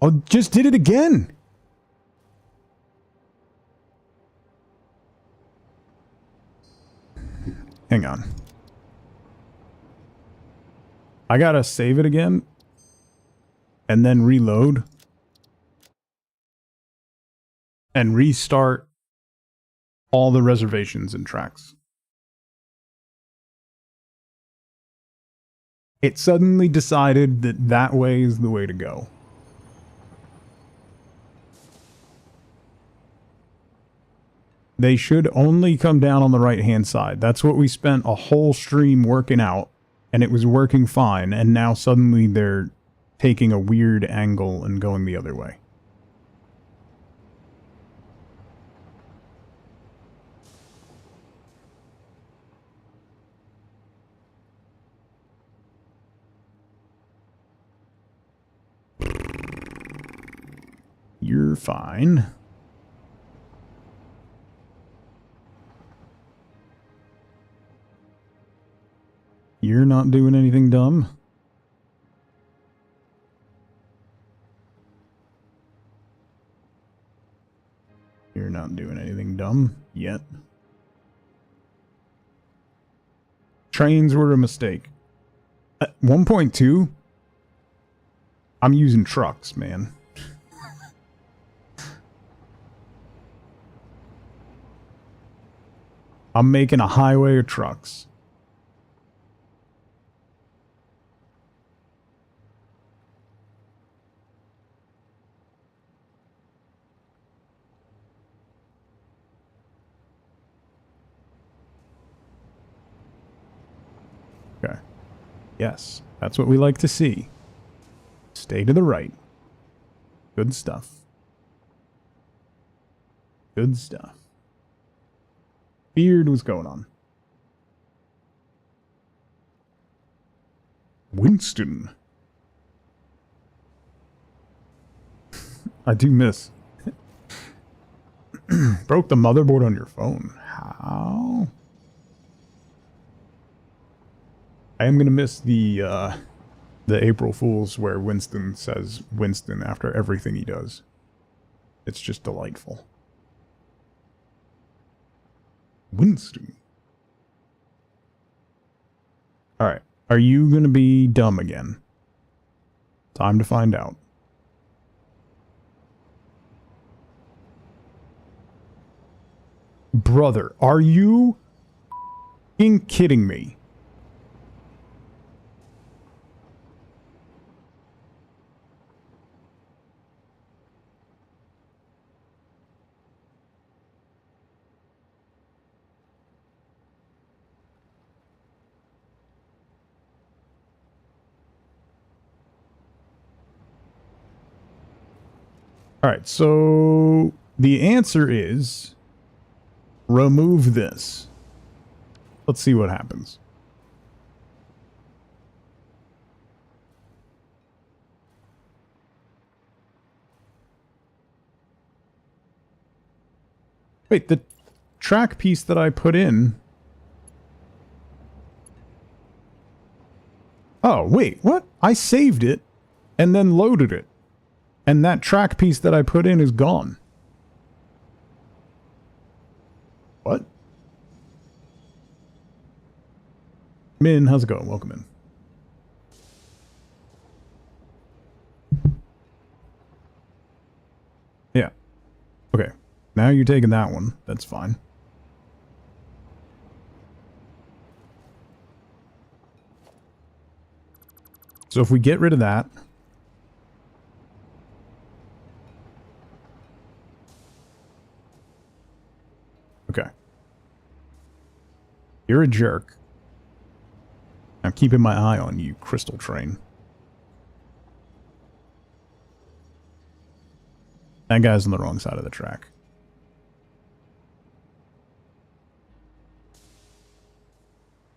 Oh, just did it again! Hang on. I gotta save it again, and then reload, and restart all the reservations and tracks. It suddenly decided that that way is the way to go. They should only come down on the right-hand side. That's what we spent a whole stream working out, and it was working fine, and now suddenly they're taking a weird angle and going the other way. You're fine. You're not doing anything dumb. You're not doing anything dumb yet. Trains were a mistake. At 1.2, I'm using trucks, man. I'm making a highway of trucks. Okay. Yes, that's what we like to see. Stay to the right. Good stuff. Good stuff. Beard, what's going on? Winston. I do miss. Broke the motherboard on your phone. How? I am gonna miss the April Fools where Winston says Winston after everything he does. It's just delightful. Winston. Alright. Are you gonna be dumb again? Time to find out. Brother, are you f***ing kidding me? Alright, so the answer is remove this. Let's see what happens. Wait, the track piece that I put in... Oh, wait, what? I saved it and then loaded it. And that track piece that I put in is gone. What? Min, how's it going? Welcome in. Yeah. Okay. Now you're taking that one. That's fine. So if we get rid of that... Okay. You're a jerk. I'm keeping my eye on you, Crystal Train. That guy's on the wrong side of the track.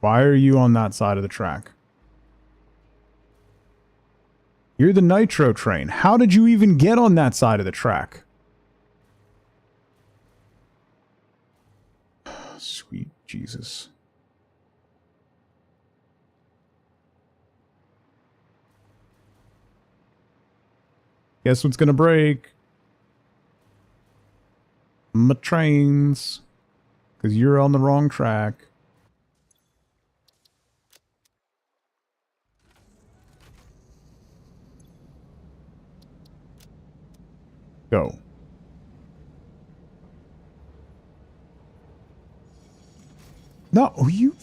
Why are you on that side of the track? You're the Nitro Train. How did you even get on that side of the track? Sweet Jesus. Guess what's gonna break? My trains. Because you're on the wrong track. Go. No, you...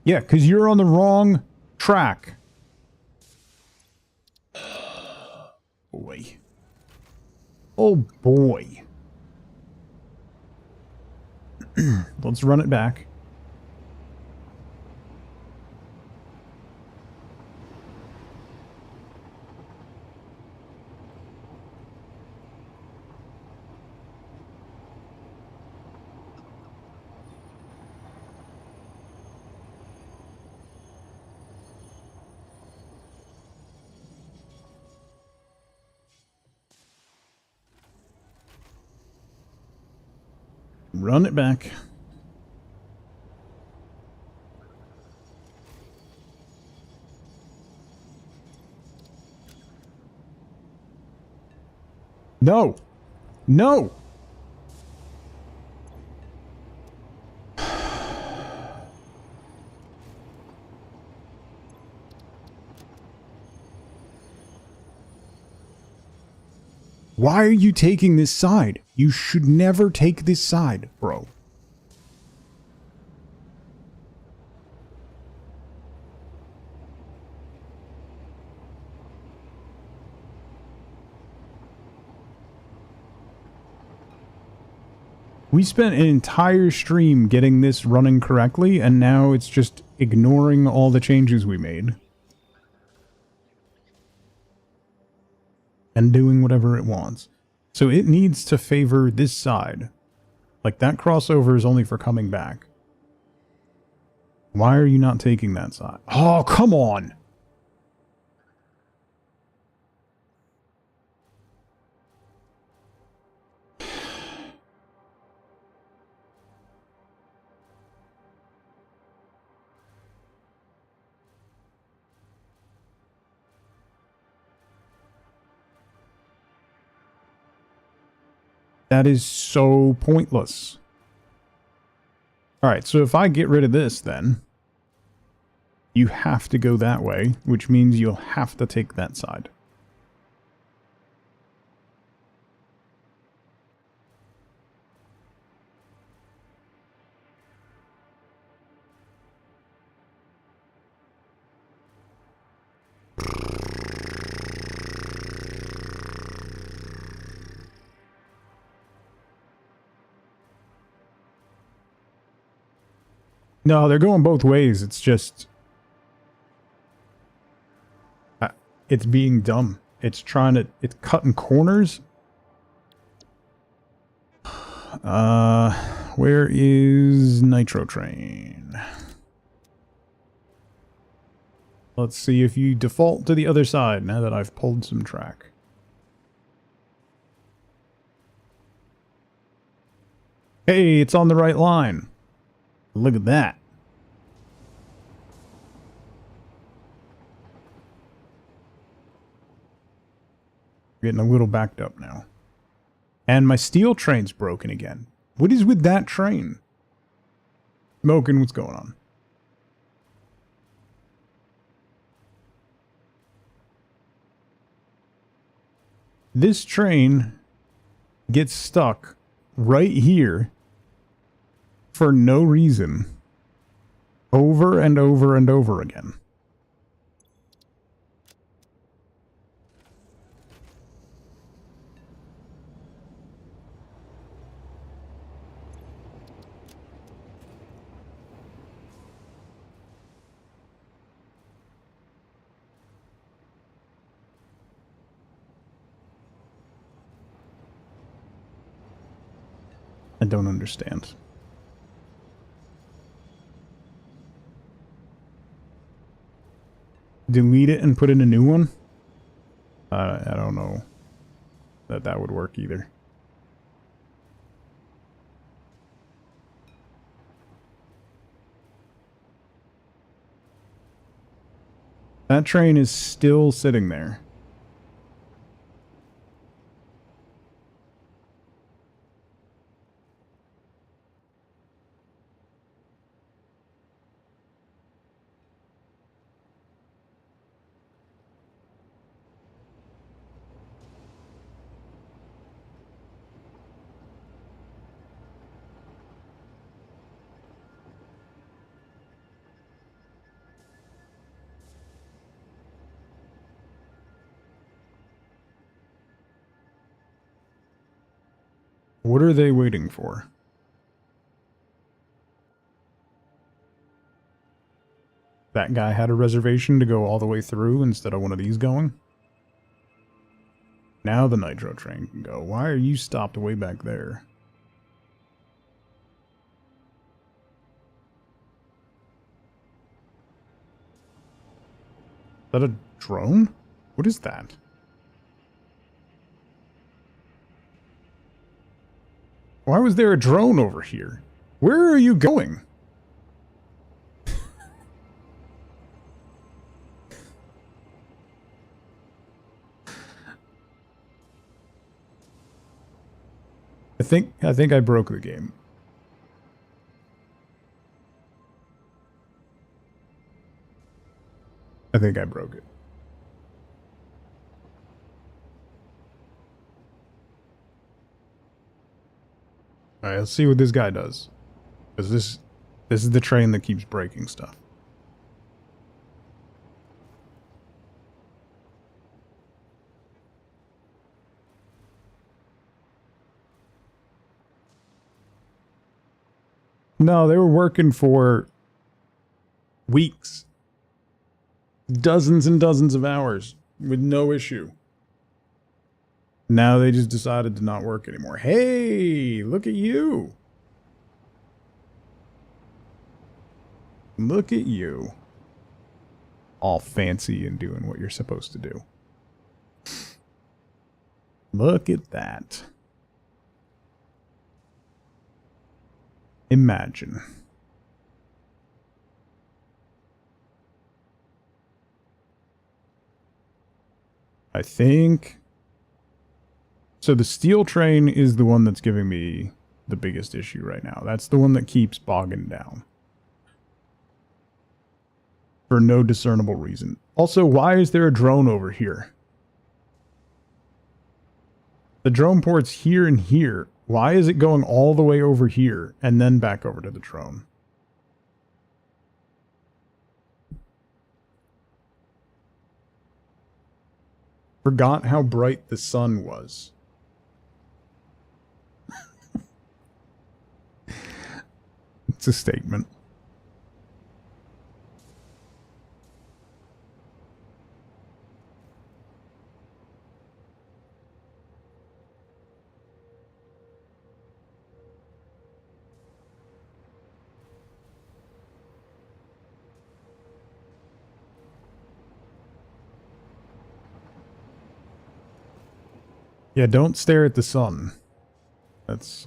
Yeah, because you're on the wrong track. Boy. Oh, boy. Let's run it back. Run it back. No! No! Why are you taking this side? You should never take this side, bro. We spent an entire stream getting this running correctly, and now it's just ignoring all the changes we made. And doing whatever it wants. So it needs to favor this side. Like, that crossover is only for coming back. Why are you not taking that side? Oh, come on! That is so pointless. Alright, so if I get rid of this, then you have to go that way, which means you'll have to take that side. No, they're going both ways. It's just... it's being dumb. It's trying to... it's cutting corners. Where is Nitro Train? Let's see if you default to the other side now that I've pulled some track. Hey, it's on the right line. Look at that. Getting a little backed up now. And my steel train's broken again. What is with that train? Smoking, what's going on? This train gets stuck right here for no reason. Over and over and over again. I don't understand. Delete it and put in a new one? I don't know that would work either. That train is still sitting there. What are they waiting for? That guy had a reservation to go all the way through instead of one of these going? Now the Nitro Train can go. Why are you stopped way back there? Is that a drone? What is that? Why was there a drone over here? Where are you going? think I broke the game. I think I broke it. Alright, let's see what this guy does. Because this is the train that keeps breaking stuff. No, they were working for weeks. Dozens and dozens of hours with no issue. Now they just decided to not work anymore. Hey, look at you. Look at you. All fancy and doing what you're supposed to do. Look at that. Imagine. I think... So the steel train is the one that's giving me the biggest issue right now. That's the one that keeps bogging down. For no discernible reason. Also, why is there a drone over here? The drone port's here and here. Why is it going all the way over here and then back over to the drone? Forgot how bright the sun was. It's a statement. Yeah, don't stare at the sun. That's,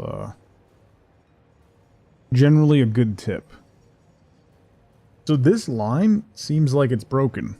generally a good tip. So this line seems like it's broken.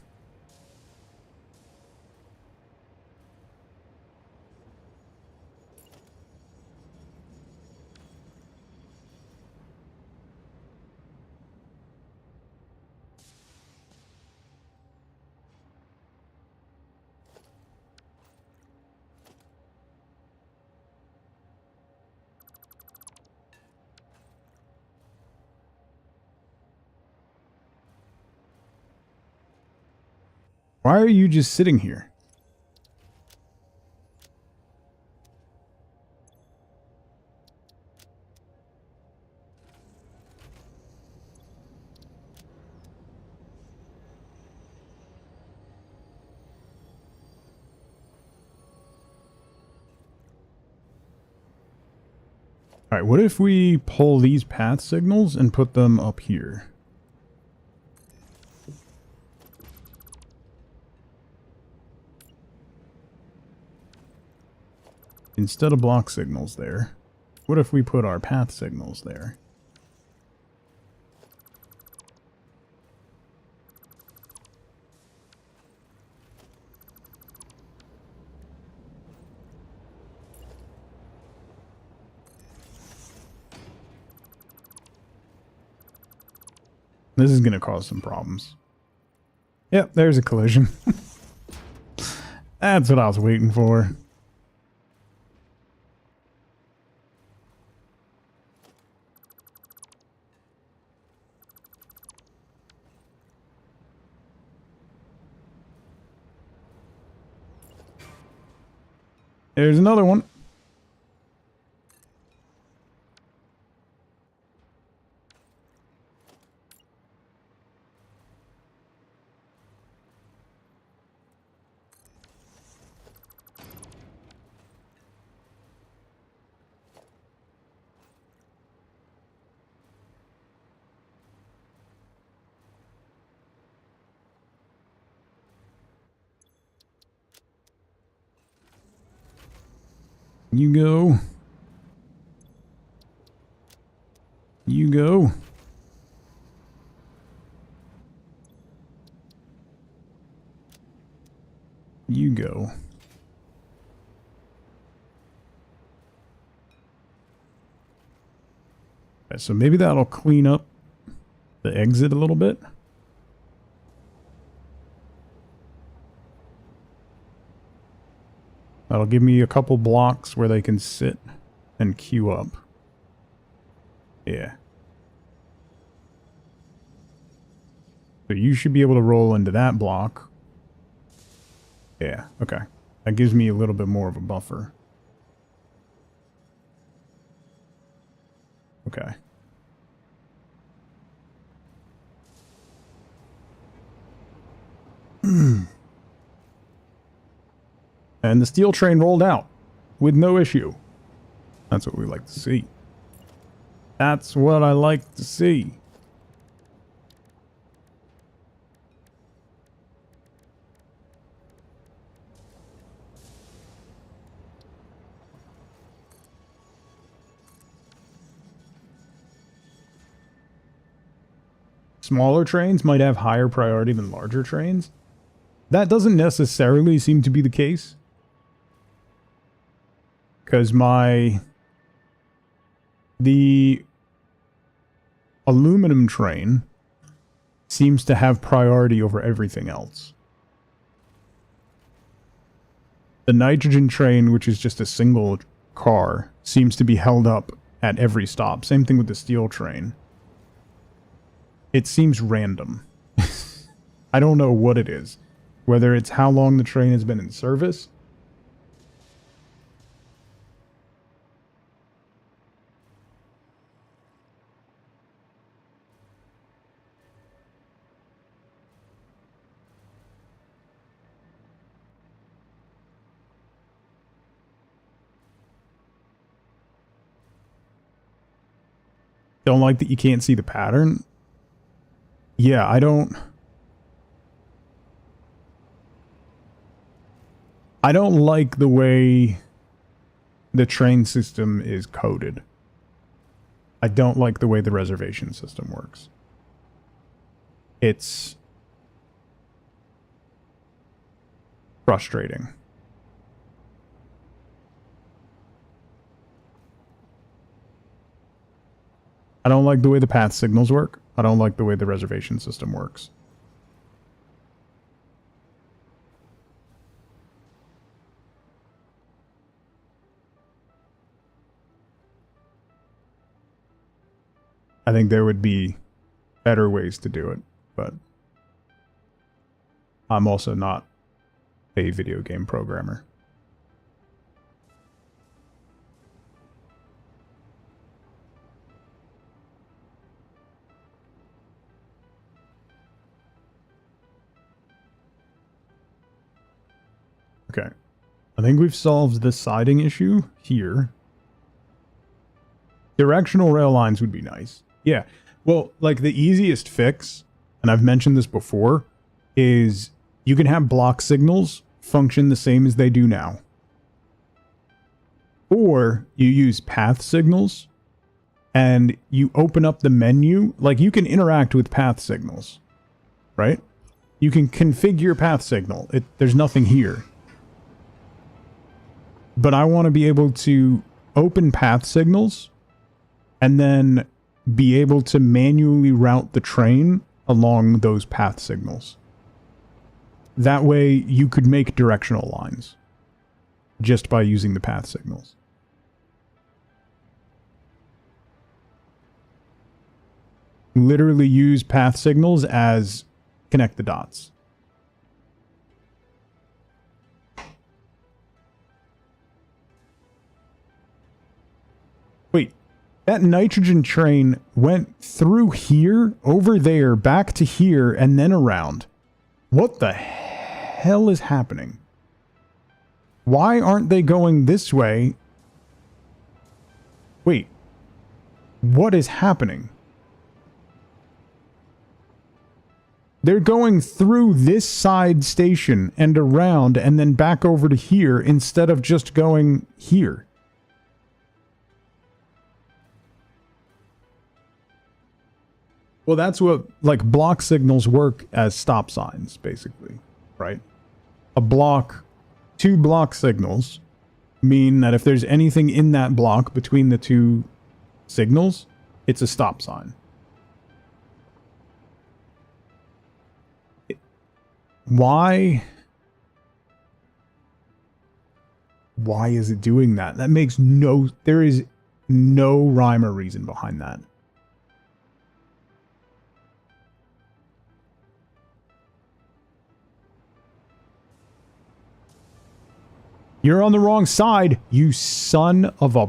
Why are you just sitting here? Alright, what if we pull these path signals and put them up here? Instead of block signals there, what if we put our path signals there? This is going to cause some problems. Yep, there's a collision. That's what I was waiting for. There's another one. You go. You go. You go. Okay, so maybe that'll clean up the exit a little bit. That'll give me a couple blocks where they can sit and queue up. Yeah. So you should be able to roll into that block. Yeah, okay. That gives me a little bit more of a buffer. Okay. And the steel train rolled out with no issue. That's what we like to see. That's what I like to see. Smaller trains might have higher priority than larger trains. That doesn't necessarily seem to be the case. Because the aluminum train seems to have priority over everything else. The nitrogen train, which is just a single car, seems to be held up at every stop. Same thing with the steel train. It seems random. I don't know what it is. Whether it's how long the train has been in service. Don't like that you can't see the pattern. Yeah, I don't like the way the train system is coded. I don't like the way the reservation system works. It's frustrating. I don't like the way the path signals work. I don't like the way the reservation system works. I think there would be better ways to do it, but I'm also not a video game programmer. Okay. I think we've solved the siding issue here. Directional rail lines would be nice. Yeah. Well, like the easiest fix, and I've mentioned this before, is you can have block signals function the same as they do now. Or you use path signals and you open up the menu. Like you can interact with path signals, right? You can configure path signal. There's nothing here. But I want to be able to open path signals and then be able to manually route the train along those path signals. That way you could make directional lines just by using the path signals. Literally use path signals as connect the dots. Wait, that nitrogen train went through here, over there, back to here, and then around. What the hell is happening? Why aren't they going this way? Wait. What is happening? They're going through this side station and around and then back over to here instead of just going here. Well, that's what, like, block signals work as stop signs, basically, right? Two block signals mean that if there's anything in that block between the two signals, It's a stop sign. Why? Why is it doing that? That makes no... There is no rhyme or reason behind that. You're on the wrong side, you son of a...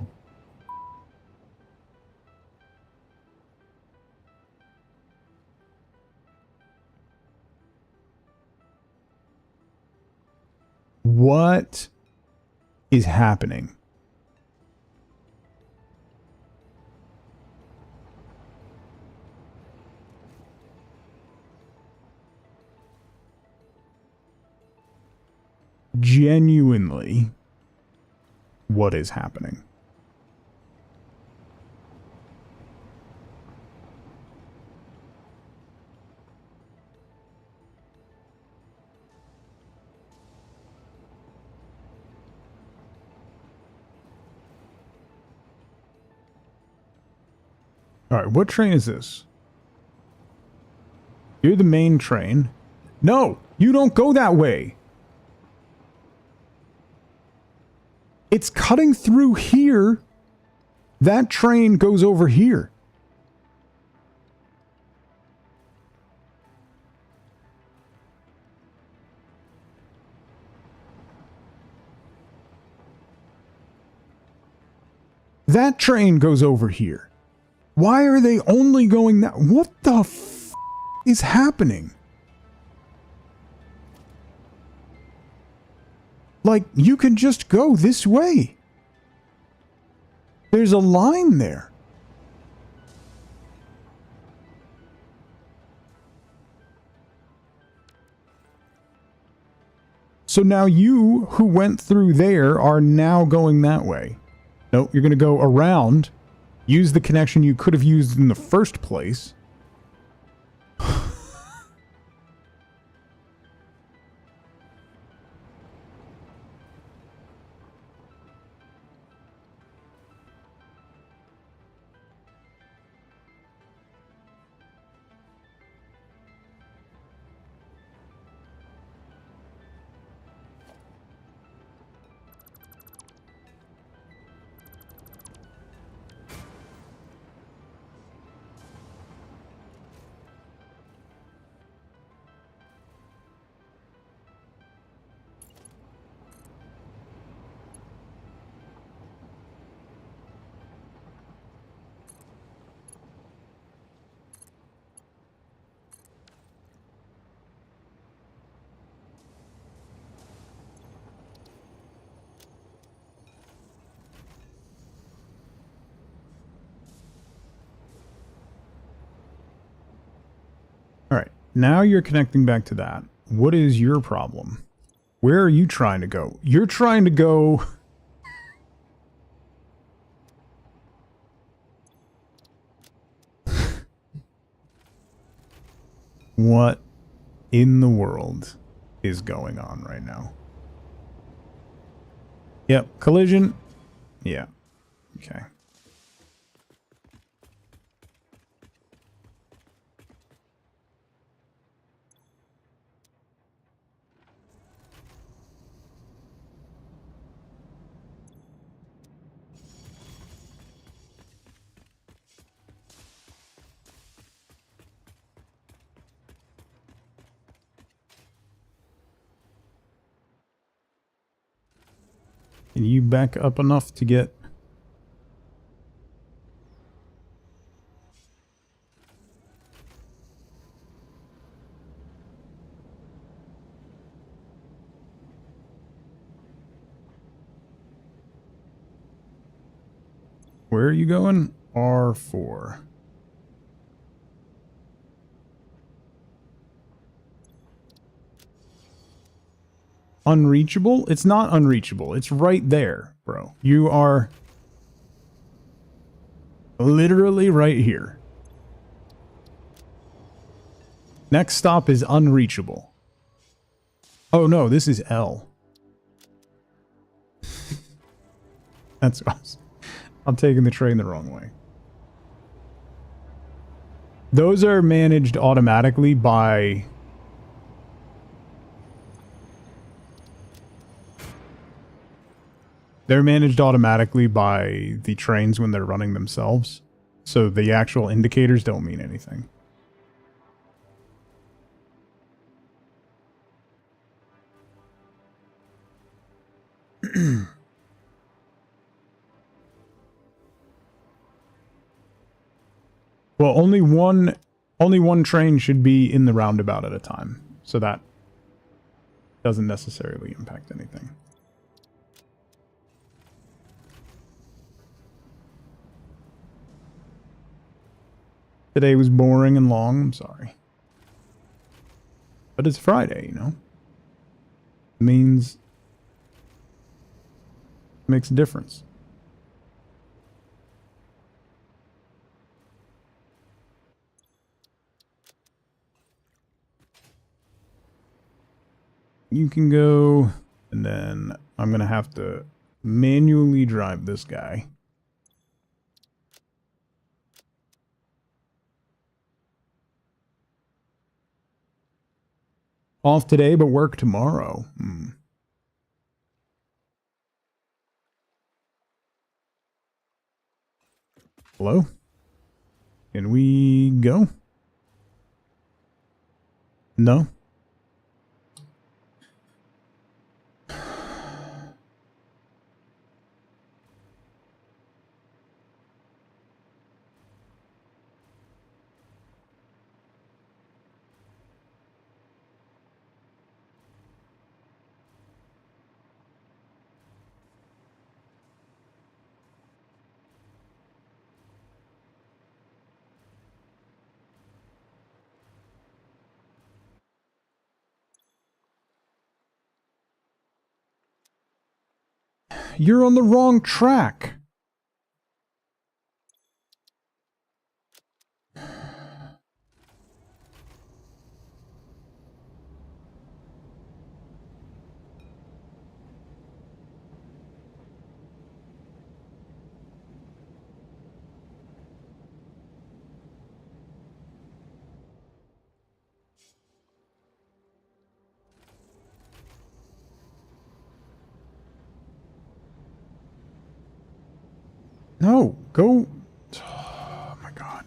What is happening? Genuinely, what is happening? All right, what train is this? You're the main train. No, you don't go that way. It's cutting through here. That train goes over here. That train goes over here. Why are they only going that? What the f is happening? Like, you can just go this way. There's a line there. So now you, who went through there, are now going that way. Nope, you're going to go around, use the connection you could have used in the first place. Alright, now you're connecting back to that. What is your problem? Where are you trying to go? You're trying to go... What in the world is going on right now? Yep, collision. Yeah, okay. Can you back up enough to get... Where are you going? R4. Unreachable? It's not unreachable. It's right there, bro. You are literally right here. Next stop is unreachable. Oh no, this is L. That's awesome. I'm taking the train the wrong way. Those are managed automatically by... They're managed automatically by the trains when they're running themselves. So the actual indicators don't mean anything. Well, only one train should be in the roundabout at a time. So that doesn't necessarily impact anything. Today was boring and long, I'm sorry. But it's Friday, you know? It means... It makes a difference. You can go, and then I'm gonna have to manually drive this guy. Off today, but work tomorrow. Hello? Can we go? No? You're on the wrong track. No, go. Oh my god.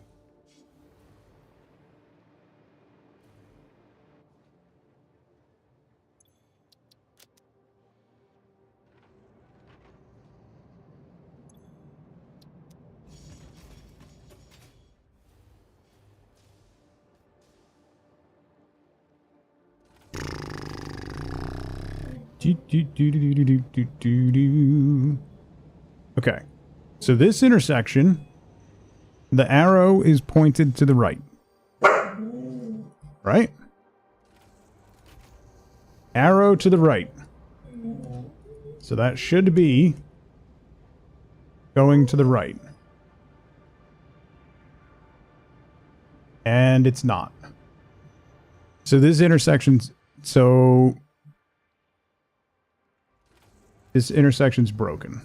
Okay. So this intersection, the arrow is pointed to the right. Right? Arrow to the right. So that should be going to the right. And it's not. So this intersection's... So... This intersection's broken.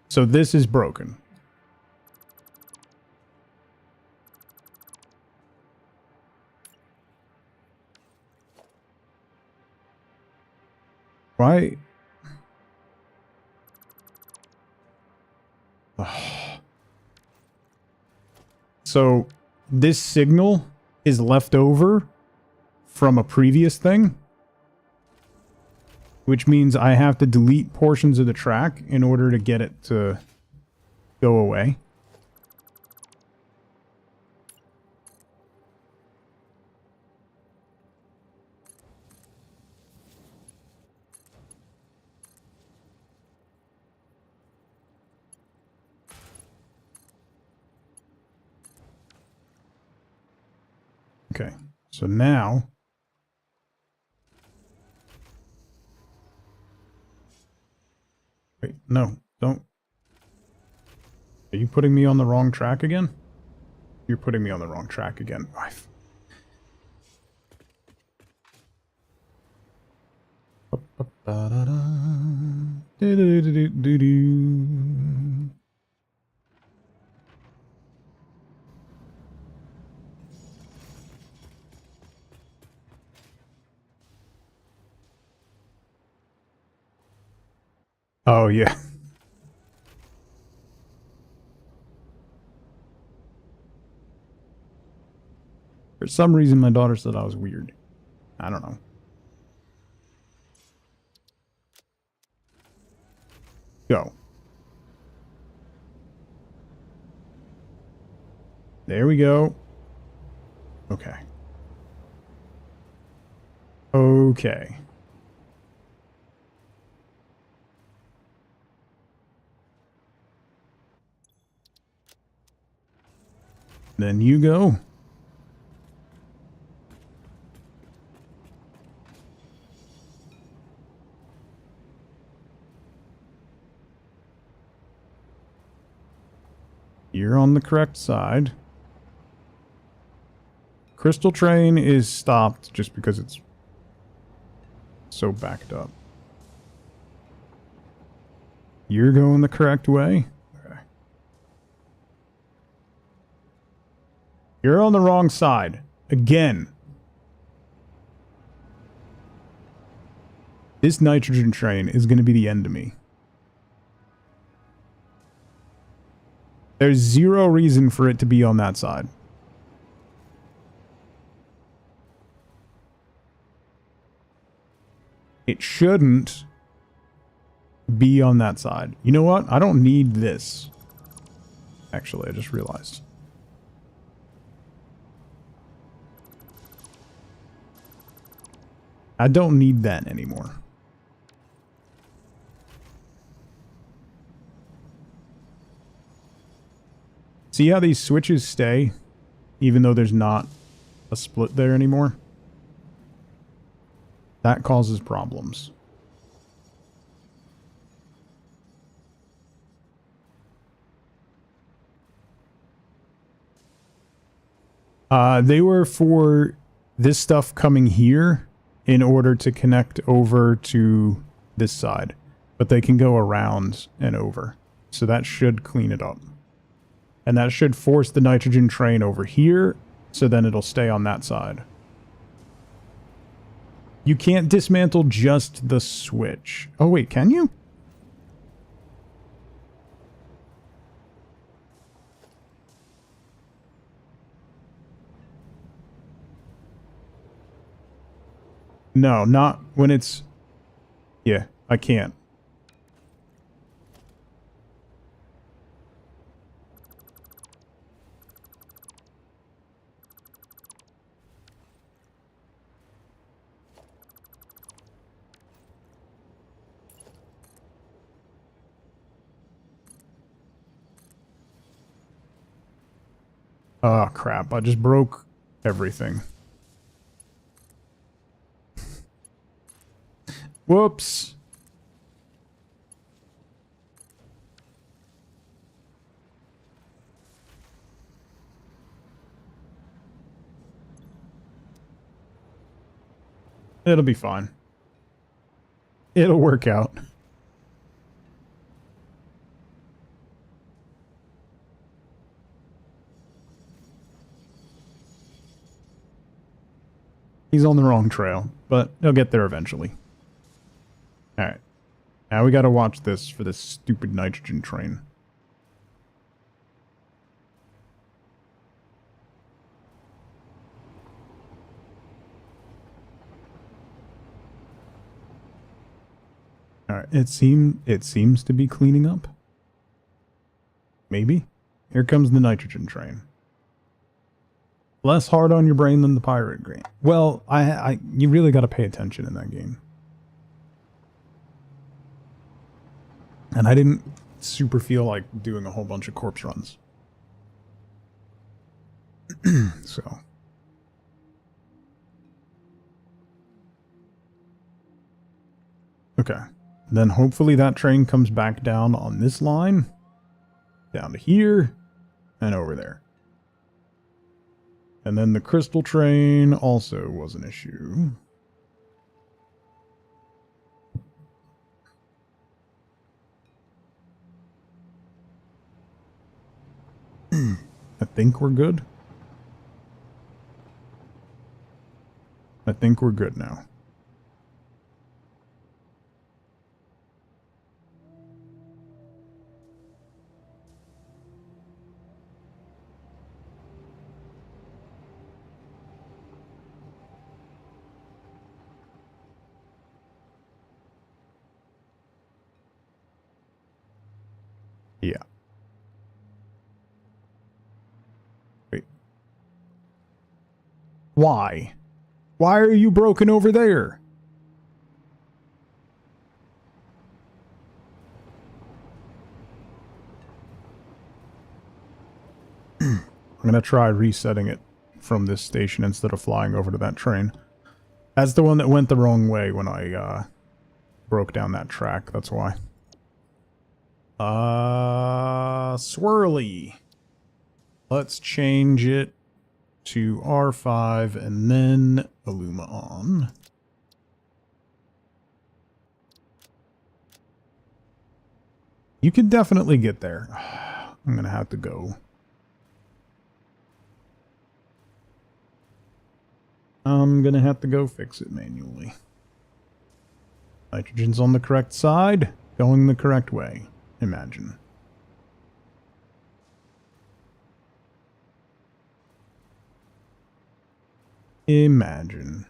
So this is broken. Why? So this signal is left over from a previous thing, which means I have to delete portions of the track in order to get it to go away. Okay, so now wait, no, don't. Are you putting me on the wrong track again? You're putting me on the wrong track again. Do-do-do-do-do-do. Oh, yeah. For some reason, my daughter said I was weird. I don't know. Go. There we go. Okay. Okay. Then you go. You're on the correct side. Crystal train is stopped just because it's so backed up. You're going the correct way? Okay. You're on the wrong side. Again. This nitrogen train is going to be the end of me. There's zero reason for it to be on that side. It shouldn't be on that side. You know what? I don't need this. Actually, I just realized. I don't need that anymore. See how these switches stay, even though there's not a split there anymore? That causes problems. They were for this stuff coming here in order to connect over to this side. But they can go around and over. So that should clean it up. And that should force the nitrogen train over here, so then it'll stay on that side. You can't dismantle just the switch. Oh wait, can you? No, not when it's... Yeah, I can't. Oh, crap. I just broke everything. Whoops. It'll be fine. It'll work out. He's on the wrong trail, but he'll get there eventually. Alright. Now we gotta watch this for this stupid nitrogen train. Alright, it seems to be cleaning up. Maybe. Here comes the nitrogen train. Less hard on your brain than the pirate grain. Well, you really got to pay attention in that game. And I didn't super feel like doing a whole bunch of corpse runs. So. Okay. Then hopefully that train comes back down on this line. Down to here. And over there. And then the crystal train also was an issue. I think we're good. I think we're good now. Yeah. Wait. Why? Why are you broken over there? I'm gonna try resetting it from this station instead of flying over to that train. That's the one that went the wrong way when I broke down that track, that's why. Swirly. Let's change it to R5 and then Illuma on. You could definitely get there. I'm gonna have to go. I'm gonna have to go fix it manually. Nitrogen's on the correct side, going the correct way. Imagine. Imagine.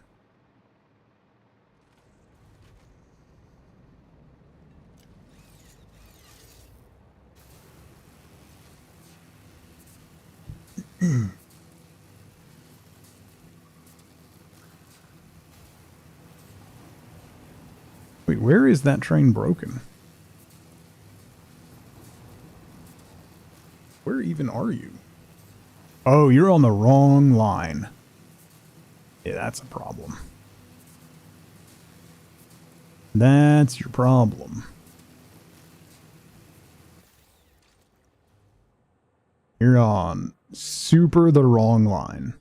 Wait, where is that train broken? Where even are you? Oh, you're on the wrong line. Yeah, that's a problem. That's your problem. You're on super the wrong line.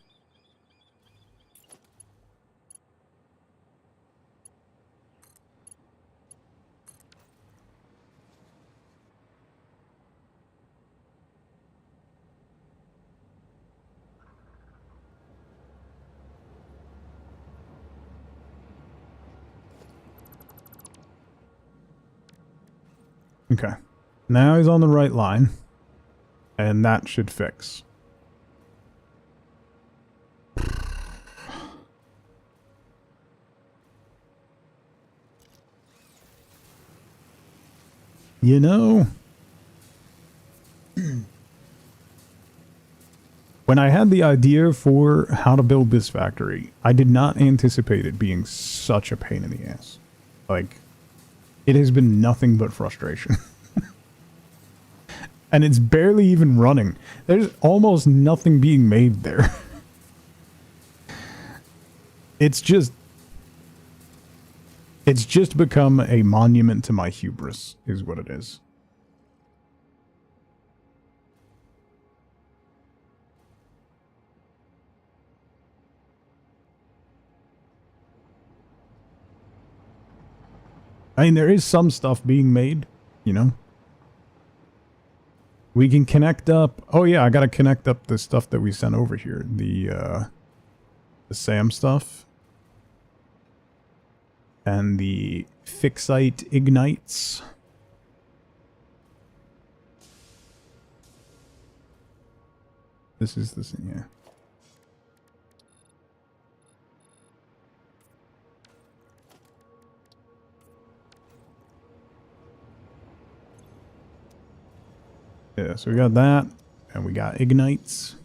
Okay. Now he's on the right line. And that should fix. You know, when I had the idea for how to build this factory, I did not anticipate it being such a pain in the ass. Like, it has been nothing but frustration. And it's barely even running. There's almost nothing being made there. It's just become a monument to my hubris, is what it is. I mean, there is some stuff being made, you know? We can connect up... Oh yeah, I gotta connect up the stuff that we sent over here. The SAM stuff. And the Fixite Ignites. This is this, yeah. Yeah, so we got that, and we got Ignites.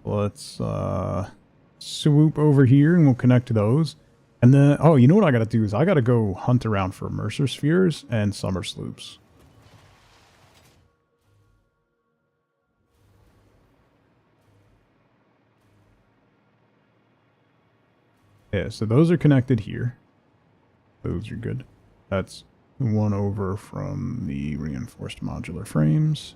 Let's swoop over here, and we'll connect to those. And then, oh, you know what I gotta do is I gotta go hunt around for Mercer Spheres and Summer Sloops. Yeah, so those are connected here. Those are good. That's one over from the reinforced modular frames.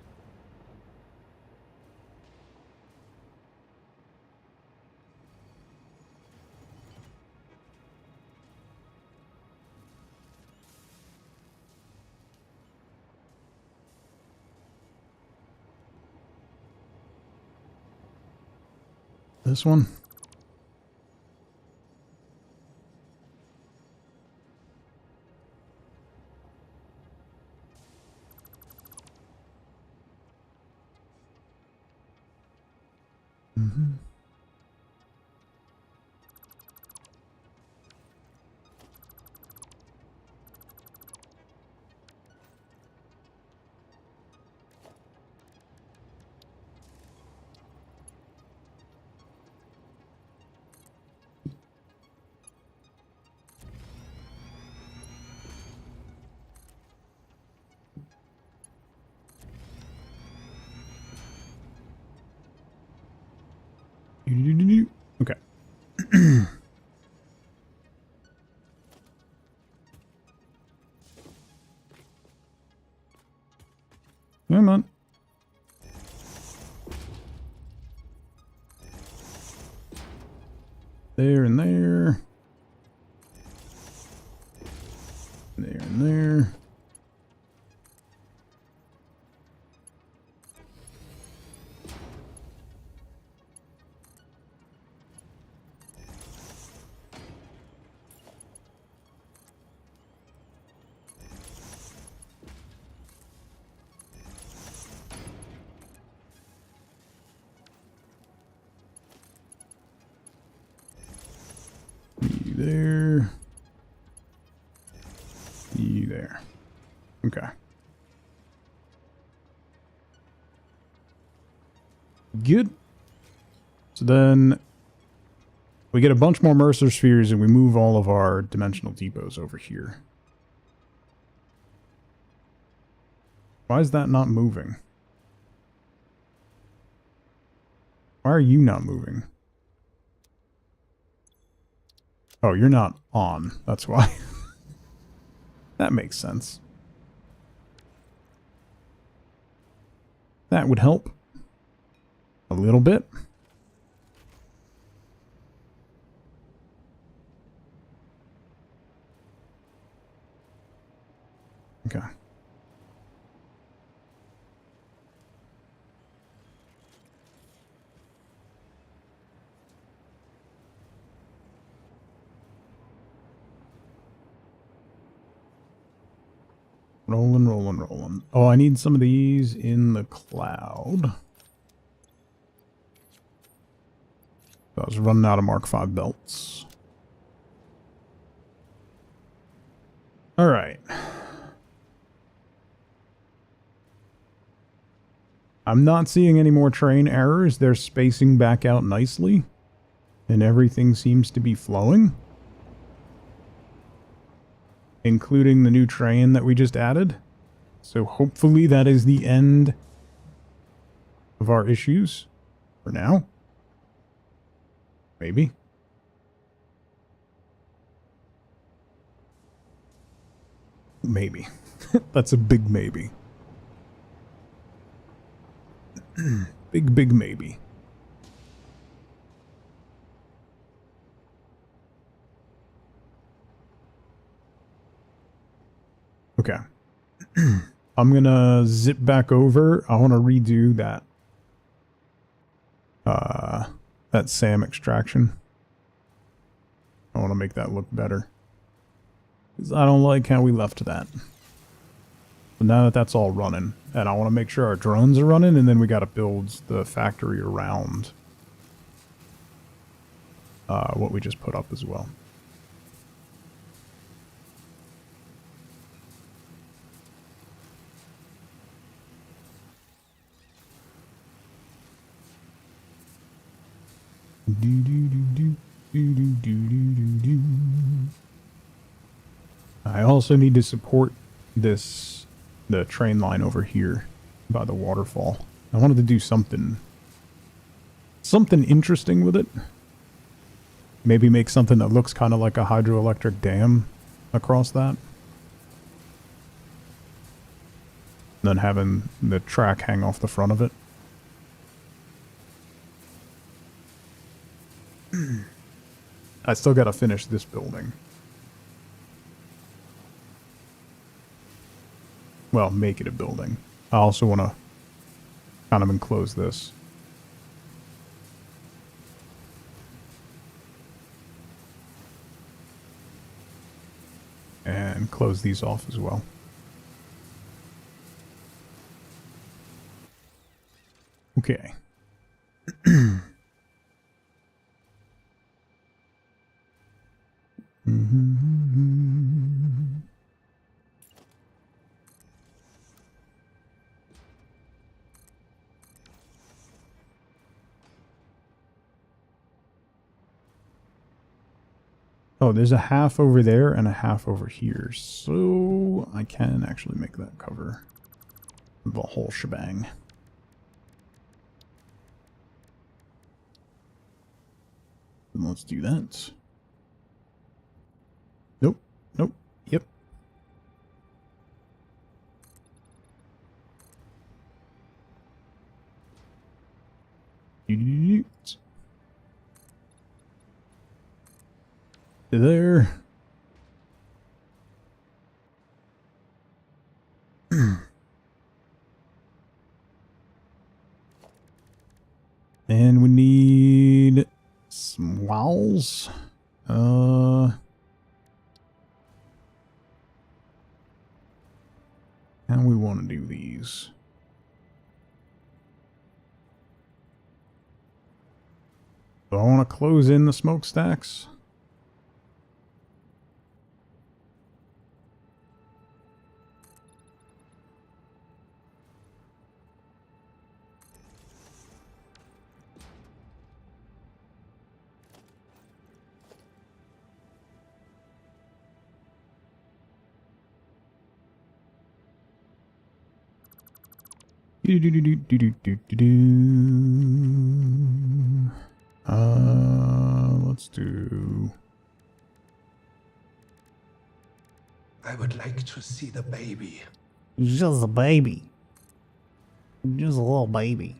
This one? Mm-hmm. Okay. Come on. There and there. There and there. You there. You there. Okay. Good. So then we get a bunch more Mercer spheres and we move all of our dimensional depots over here. Why is that not moving? Why are you not moving? Oh, you're not on. That's why. That makes sense. That would help. A little bit. Okay. Rolling, rolling, rolling. Oh, I need some of these in the cloud. So I was running out of Mark V belts. Alright. I'm not seeing any more train errors. They're spacing back out nicely. And everything seems to be flowing. Including the new train that we just added. So hopefully that is the end of our issues. For now. Maybe. Maybe. That's a big maybe. Big, big maybe. Okay. I'm gonna zip back over. I want to redo that. That SAM extraction. I want to make that look better. Because I don't like how we left that. But now that that's all running, and I want to make sure our drones are running, and then we got to build the factory around what we just put up as well. I also need to support the train line over here by the waterfall. I wanted to do something interesting with it. Maybe make something that looks kind of like a hydroelectric dam across that. Then having the track hang off the front of it. I still gotta finish this building. Well, make it a building. I also want to kind of enclose this. and close these off as well. Okay. Oh, there's a half over there and a half over here, so I can actually make that cover the whole shebang. Let's do that. Nope. Nope. Yep. There. And we need some walls. How we want to do these? Do I want to close in the smokestacks? Let's do. I would like to see the baby. Just a baby. Just a little baby.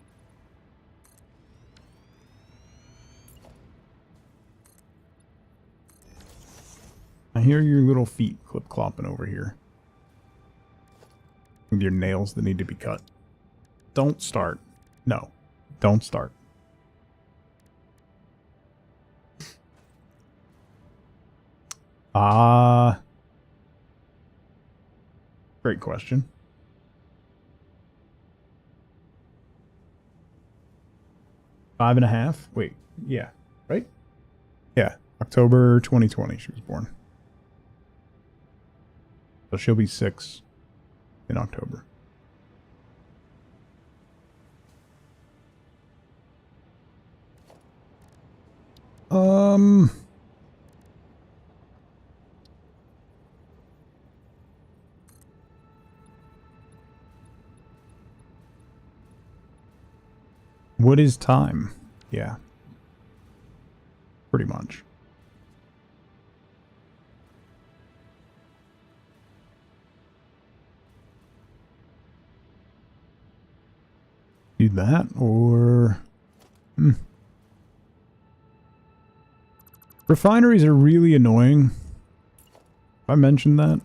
I hear your little feet clip-clopping over here. With your nails that need to be cut. Don't start. No. Don't start. Great question. Five and a half? Wait, yeah, right? Yeah, October 2020 she was born. So she'll be 6 in October. What is time? Yeah. Pretty much. Do that or... Refineries are really annoying. Have I mentioned that?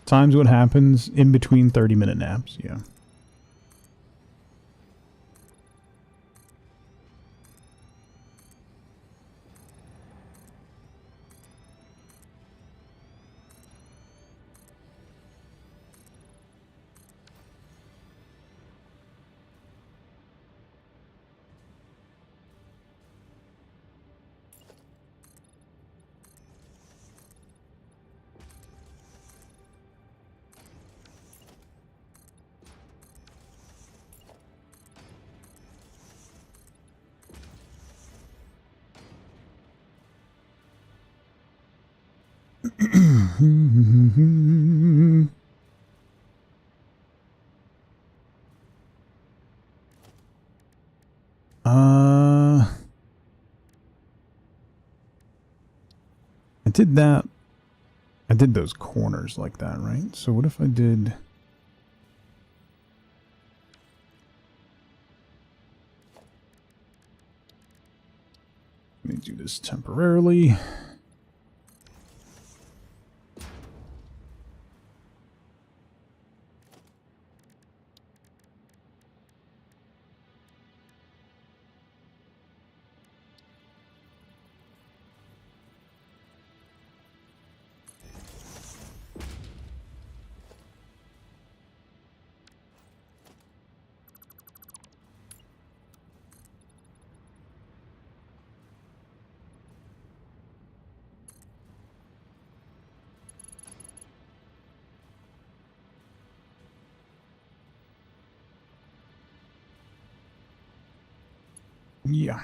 Times what happens in between 30-minute naps, yeah. I did that. I did those corners like that, right? So what if I did... Let me do this temporarily. Yeah.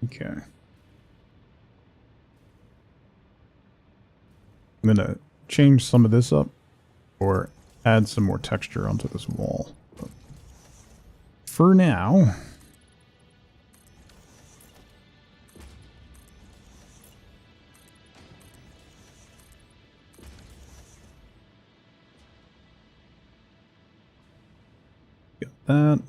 Okay. I'm gonna change some of this up or add some more texture onto this wall. But for now, get that.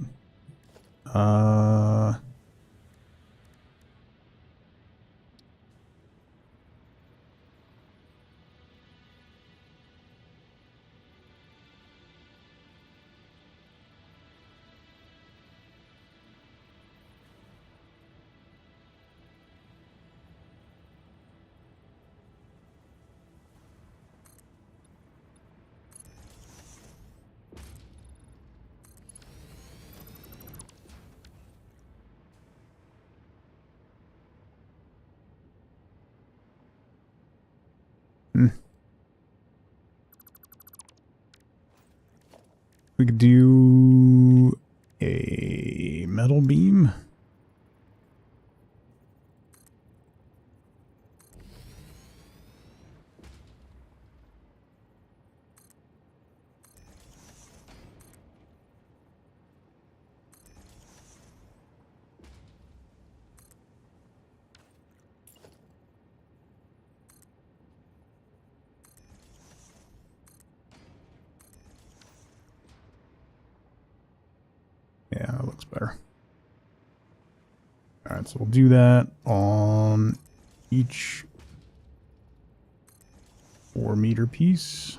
We could do a metal beam. Yeah, that looks better. All right, so we'll do that on each 4-meter piece.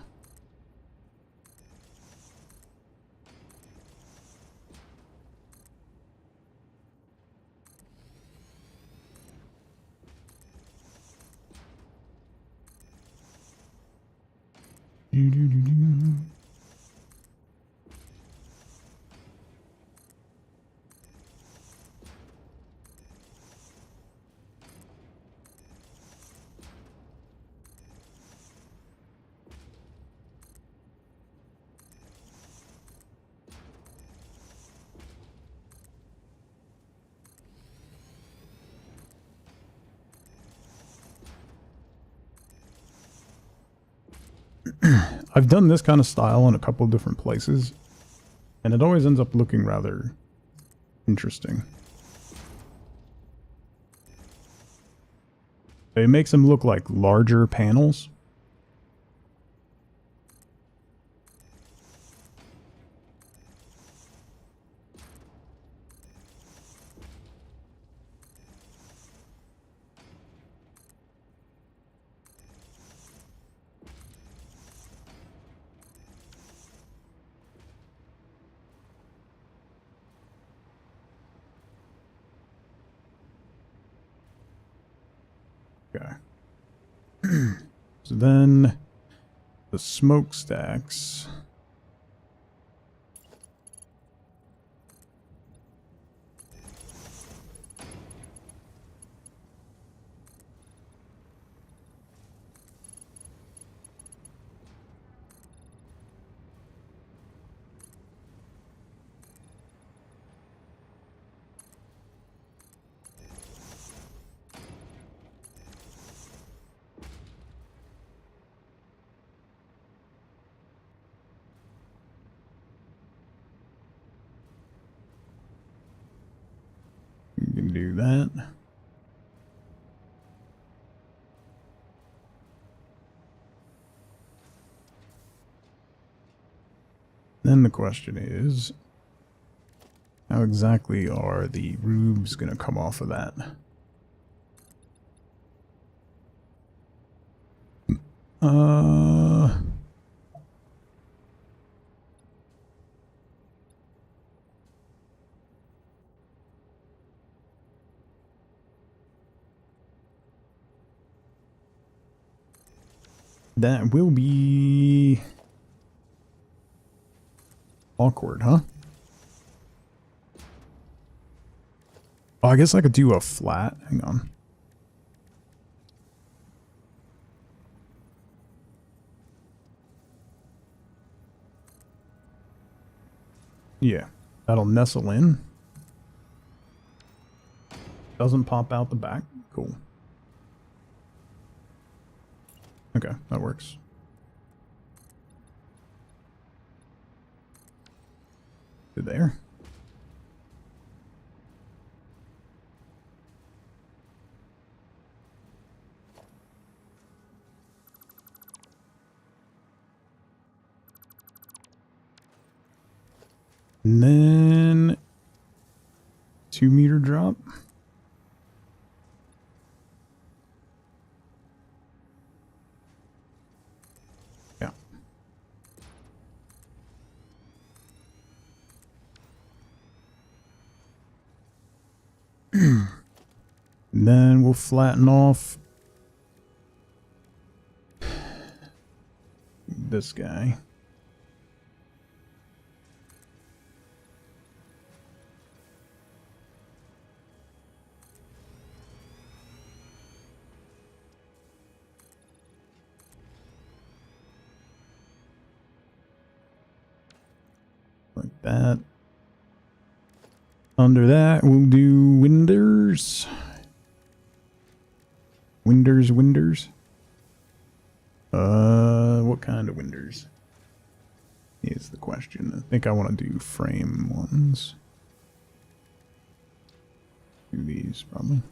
Do. I've done this kind of style in a couple of different places, and it always ends up looking rather interesting. It makes them look like larger panels. Okay. So then the smokestacks. You can do that. Then the question is, how exactly are the roofs going to come off of that? That will be awkward, huh? Oh, I guess I could do a flat. Hang on. Yeah, that'll nestle in. Doesn't pop out the back. Cool. Okay, that works. To there. And then 2-meter drop. Yeah. And then we'll flatten off this guy. Like that. Under that, we'll do winders. Winders. What kind of winders? Is the question. I think I want to do frame ones. Do these, probably.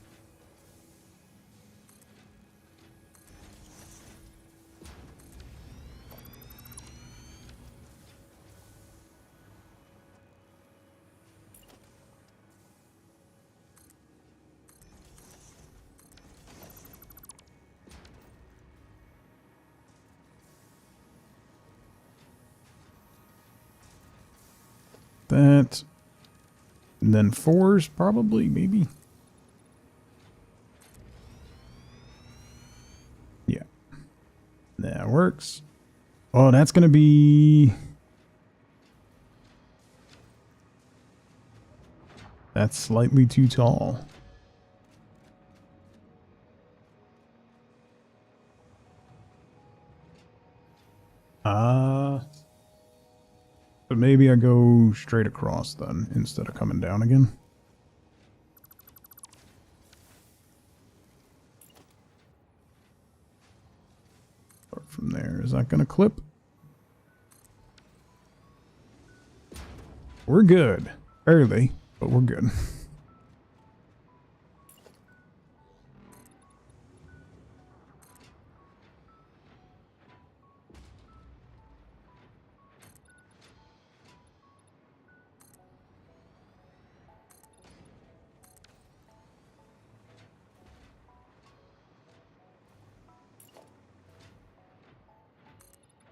That. And then 4s, probably, maybe. Yeah. That works. Oh, that's going to be... That's slightly too tall. But maybe I go straight across then, instead of coming down again. Start from there. Is that going to clip? We're good. Barely, but we're good.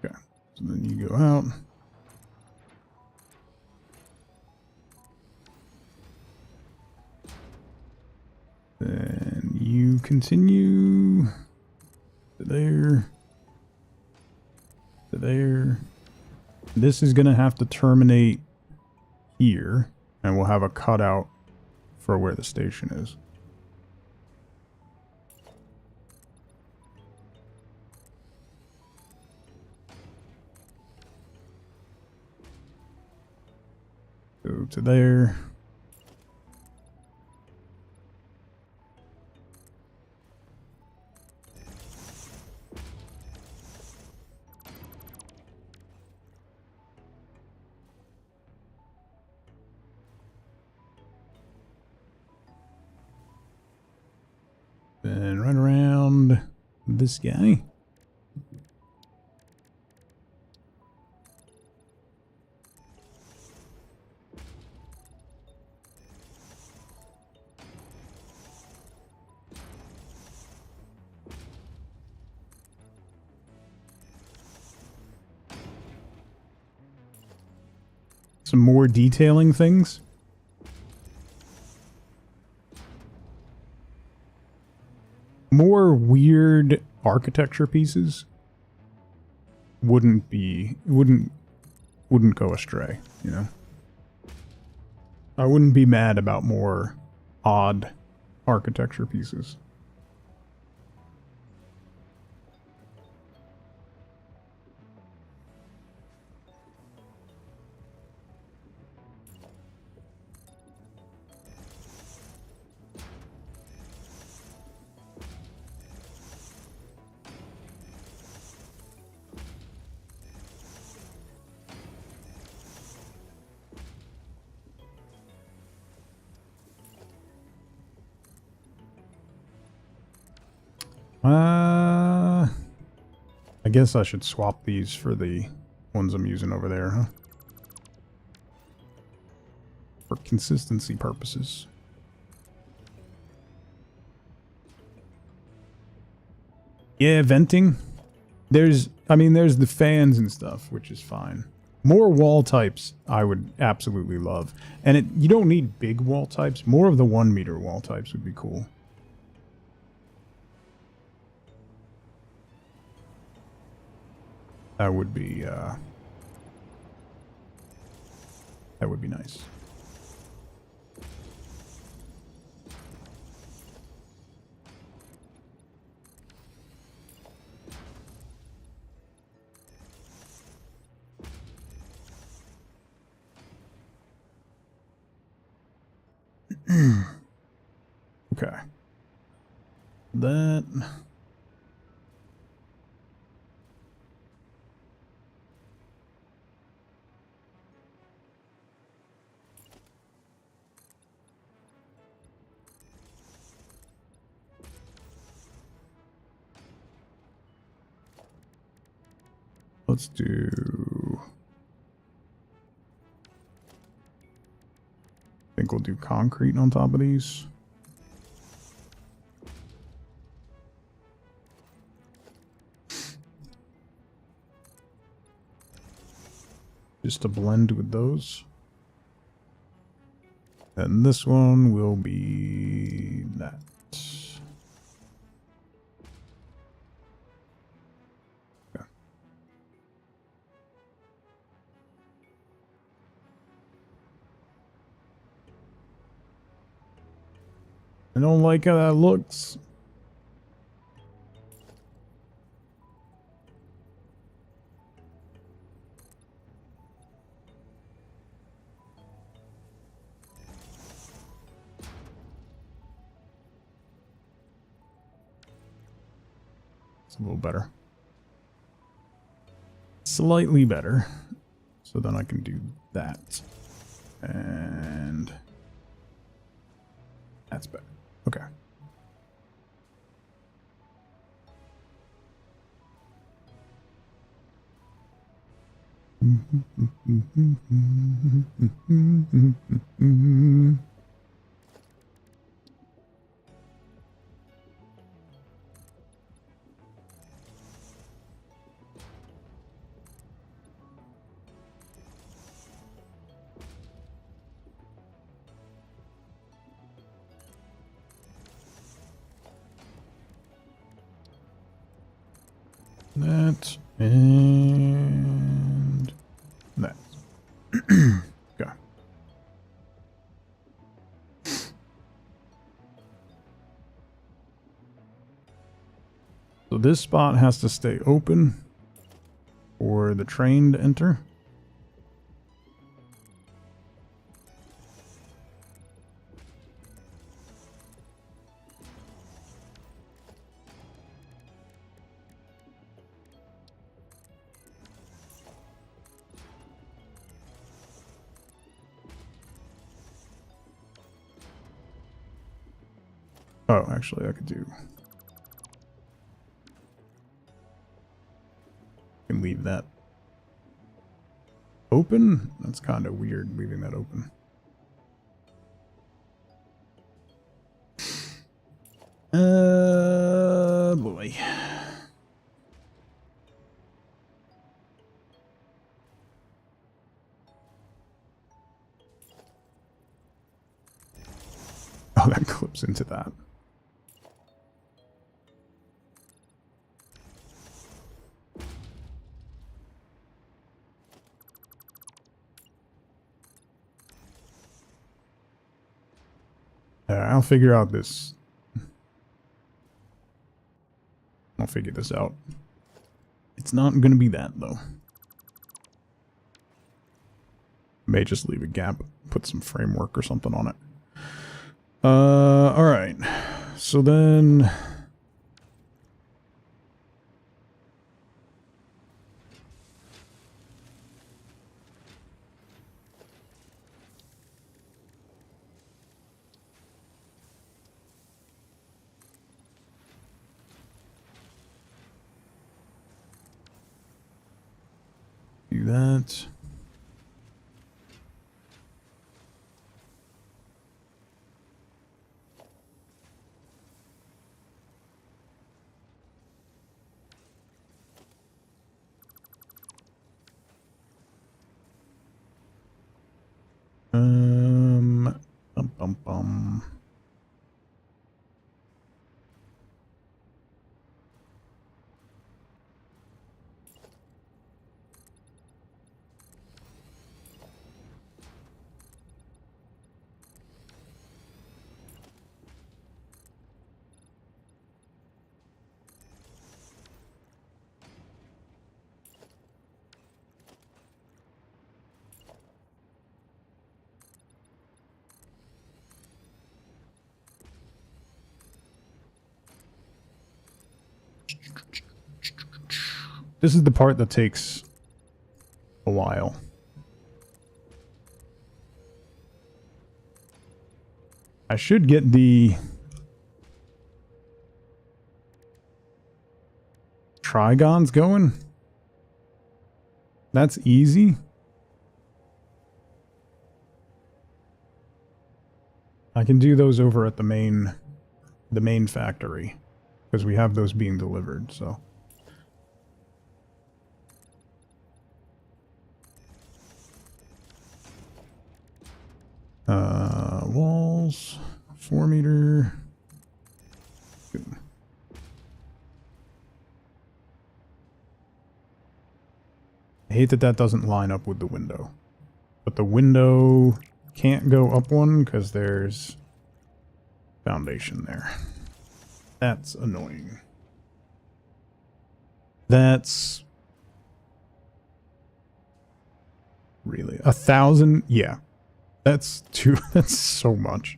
Okay, so then you go out. Then you continue to there, to there. This is going to have to terminate here, and we'll have a cutout for where the station is. Go to there. Then right around this guy. Some more detailing things. More weird architecture pieces. wouldn't go astray, you know. I wouldn't be mad about more odd architecture pieces. I guess I should swap these for the ones I'm using over there, huh? For consistency purposes. Yeah, venting. There's the fans and stuff, which is fine. More wall types I would absolutely love. And you don't need big wall types. More of the 1 meter wall types would be cool. That would be nice. Okay. That. Let's do... I think we'll do concrete on top of these. Just to blend with those. And this one will be that. Okay. I don't like how that looks. It's a little better. Slightly better. So then I can do that. And that's better. Okay. That and that. Okay. So this spot has to stay open for the train to enter. Oh, actually, I could do... I can leave that open? That's kind of weird, leaving that open. Boy. Oh, that clips into that. I'll figure out this. I'll figure this out. It's not going to be that, though. May just leave a gap, put some framework or something on it. Alright. So then... do that. Bum, bum, bum. This is the part that takes a while. I should get the trigons going. That's easy. I can do those over at the main factory because we have those being delivered, so. Walls, 4 meter. Boom. I hate that doesn't line up with the window. But the window can't go up one because there's foundation there. That's annoying. That's really 1,000. Yeah, that's too. That's so much.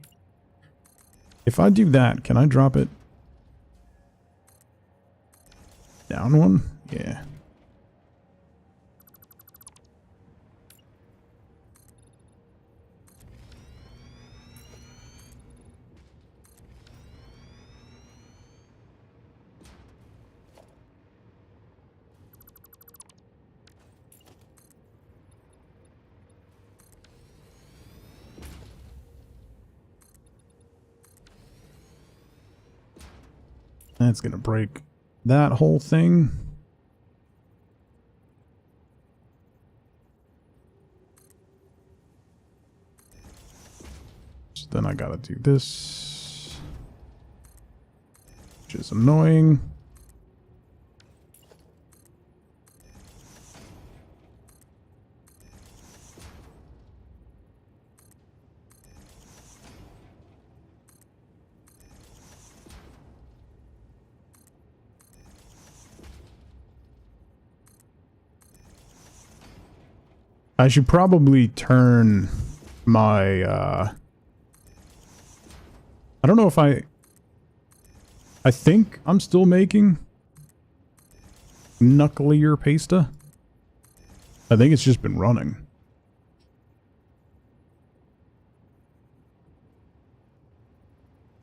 If I do that, can I drop it down one? Yeah. That's gonna break that whole thing. So then I gotta do this, which is annoying. I should probably turn my, I don't know if I think I'm still making knucklier pasta. I think it's just been running.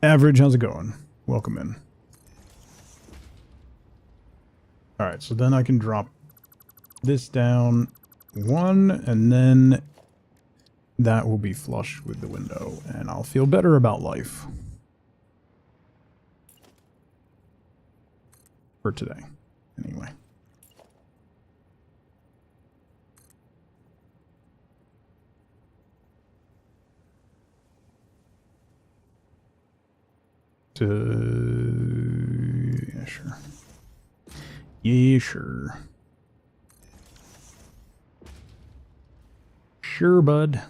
Average, how's it going? Welcome in. Alright, so then I can drop this down one, and then that will be flush with the window, and I'll feel better about life. For today, anyway. Yeah, sure. Yeah, sure. Sure, bud.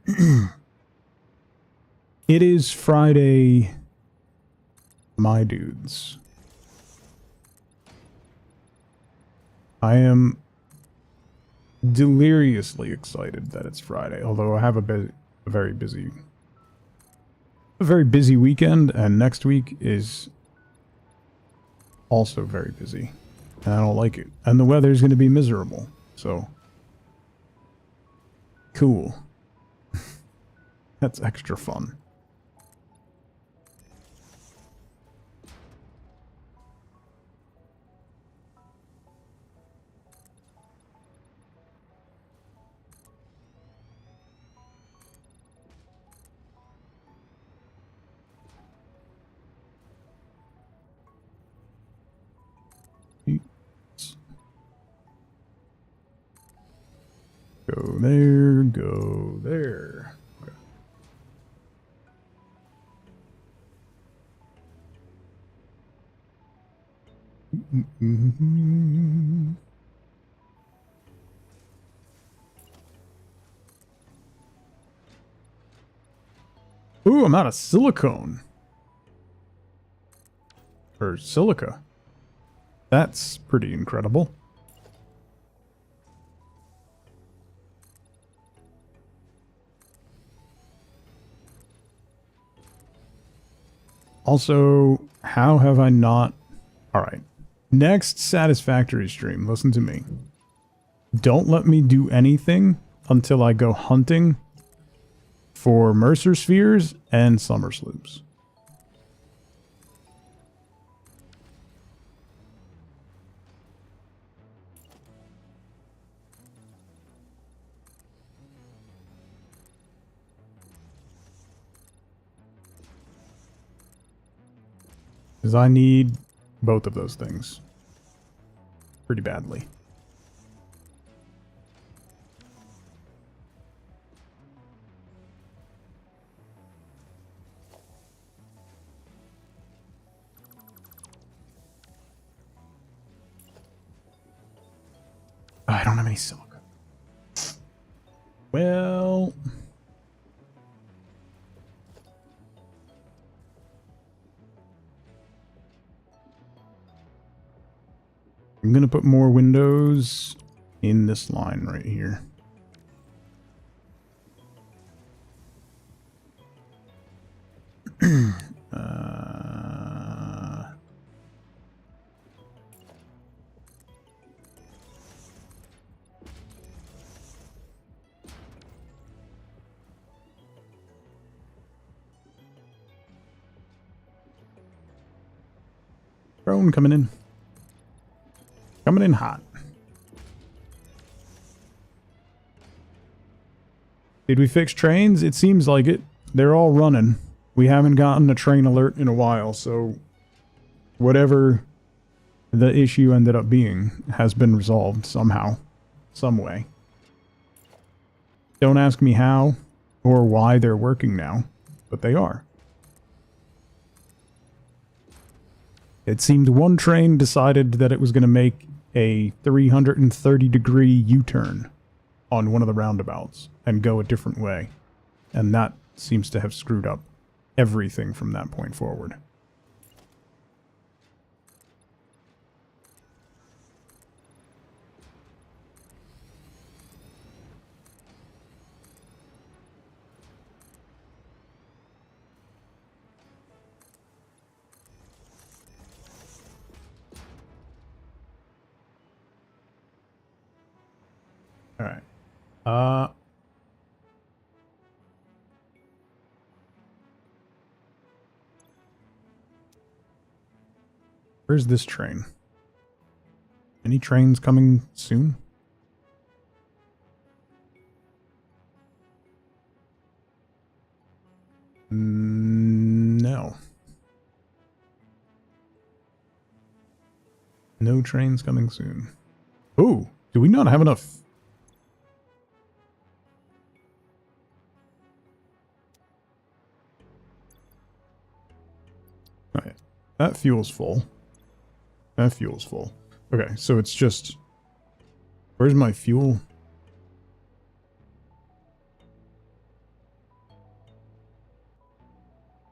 It is Friday, my dudes. I am deliriously excited that it's Friday, although I have a very busy weekend, and next week is also very busy. And I don't like it. And the weather is going to be miserable. So, cool. That's extra fun. Go there, go there. Okay. Ooh, I'm out of silicone. Or silica. That's pretty incredible. Also, how have I not... Alright. Next Satisfactory stream, listen to me. Don't let me do anything until I go hunting for Mercer Spheres and Summer Sloops. Because I need both of those things pretty badly. I don't have any silica. Well... I'm gonna put more windows in this line right here. Drone coming in. Coming in hot. Did we fix trains? It seems like it. They're all running. We haven't gotten a train alert in a while, so whatever the issue ended up being has been resolved somehow, some way. Don't ask me how or why they're working now, but they are. It seemed one train decided that it was going to make a 330-degree U-turn on one of the roundabouts and go a different way. And that seems to have screwed up everything from that point forward. All right. Where's this train? Any trains coming soon? No. No trains coming soon. Ooh, do we not have enough? Oh, yeah. That fuel's full. That fuel's full. Okay, so it's just... Where's my fuel?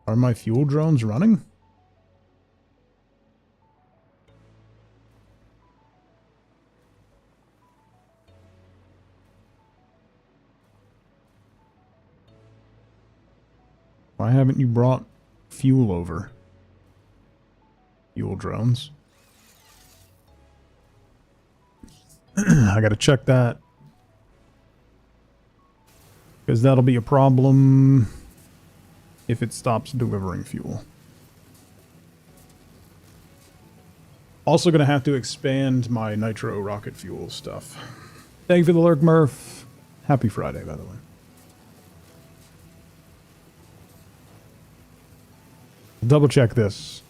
Are my fuel drones running? Why haven't you brought fuel over? Fuel drones. I gotta check that. Because that'll be a problem if it stops delivering fuel. Also gonna have to expand my nitro rocket fuel stuff. Thank you for the lurk, Murph. Happy Friday, by the way. Double check this.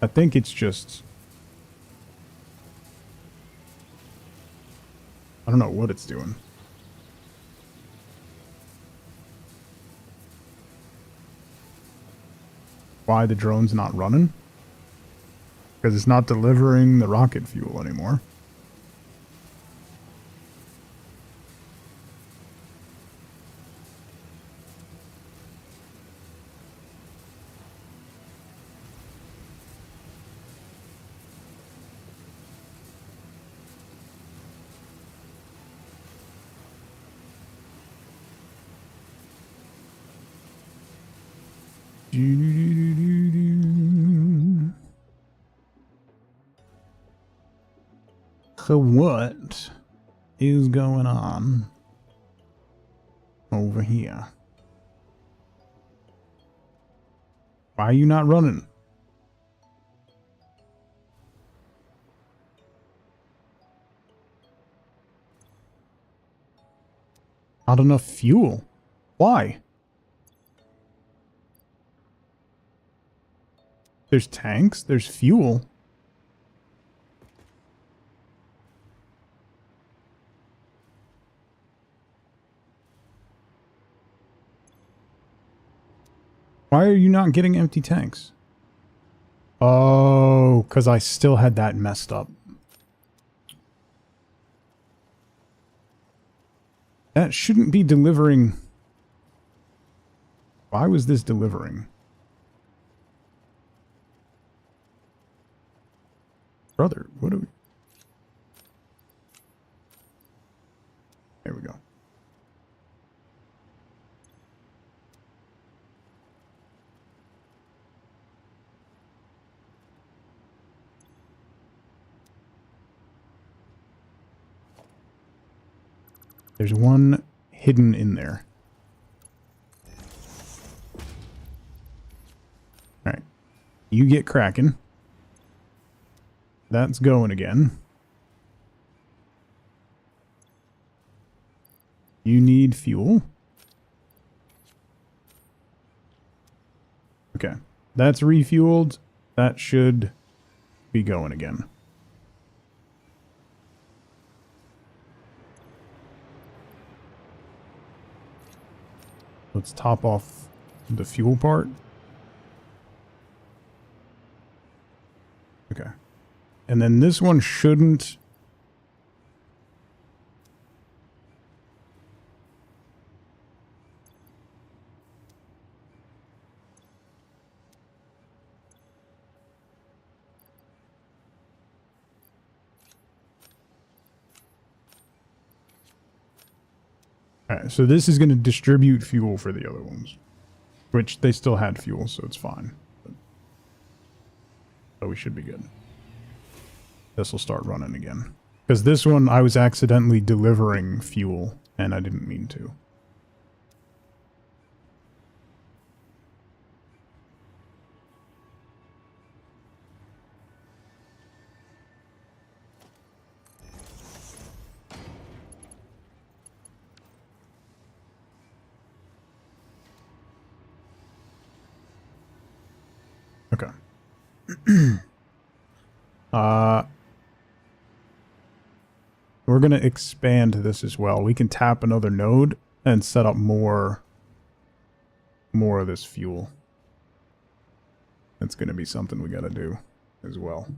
I think it's just... I don't know what it's doing. Why the drone's not running? Because it's not delivering the rocket fuel anymore. So what is going on over here? Why are you not running? Not enough fuel. Why? There's tanks, there's fuel. Why are you not getting empty tanks? Oh, because I still had that messed up. That shouldn't be delivering. Why was this delivering? Brother, what are we... There we go. There's one hidden in there. Alright. You get cracking. That's going again. You need fuel. Okay. That's refueled. That should be going again. Let's top off the fuel part. Okay. And then this one shouldn't... Alright, so this is going to distribute fuel for the other ones. Which they still had fuel, so it's fine. So we should be good. This will start running again. Because this one, I was accidentally delivering fuel, and I didn't mean to. Okay. We're going to expand this as well. We can tap another node and set up more of this fuel. That's going to be something we got to do as well.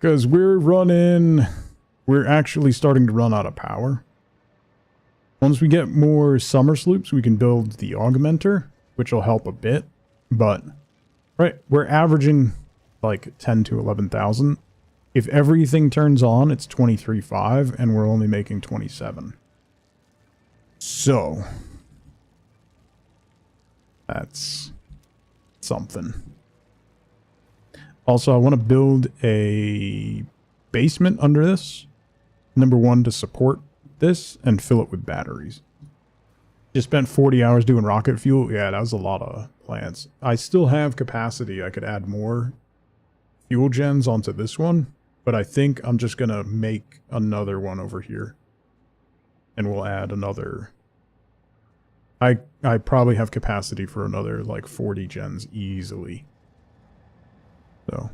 Because we're actually starting to run out of power. Once we get more summer sloops, we can build the augmenter, which will help a bit. But, right, we're averaging like 10 to 11,000. If everything turns on, it's 23.5, and we're only making 27. So, that's something. Also, I want to build a basement under this. Number one, to support this and fill it with batteries. Just spent 40 hours doing rocket fuel. Yeah, that was a lot of plants. I still have capacity. I could add more fuel gens onto this one, but I think I'm just going to make another one over here. And we'll add another. I probably have capacity for another like 40 gens easily. So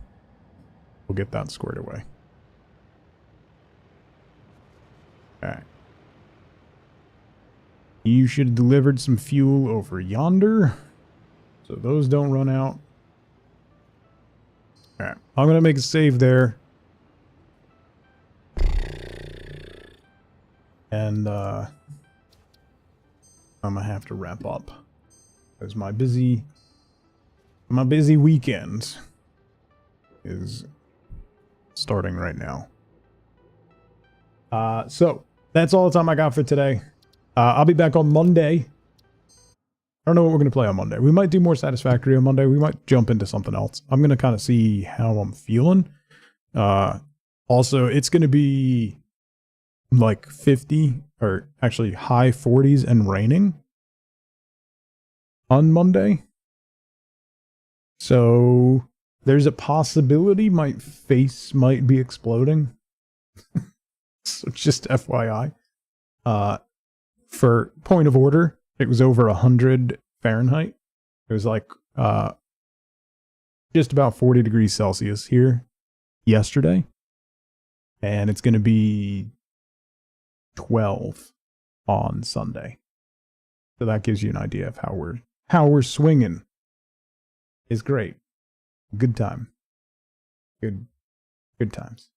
we'll get that squared away. Alright. You should have delivered some fuel over yonder, so those don't run out. Alright, I'm going to make a save there. And, I'm going to have to wrap up. Because my busy weekend is starting right now. So, that's all the time I got for today. I'll be back on Monday. I don't know what we're going to play on Monday. We might do more Satisfactory on Monday. We might jump into something else. I'm going to kind of see how I'm feeling. Also, it's going to be like 50, or actually high 40s and raining on Monday. So, there's a possibility my face might be exploding. So, just FYI. For point of order, it was over 100 Fahrenheit. It was like just about 40 degrees Celsius here yesterday. And it's going to be 12 on Sunday. So that gives you an idea of how we're swinging. It's great. Good time. Good times.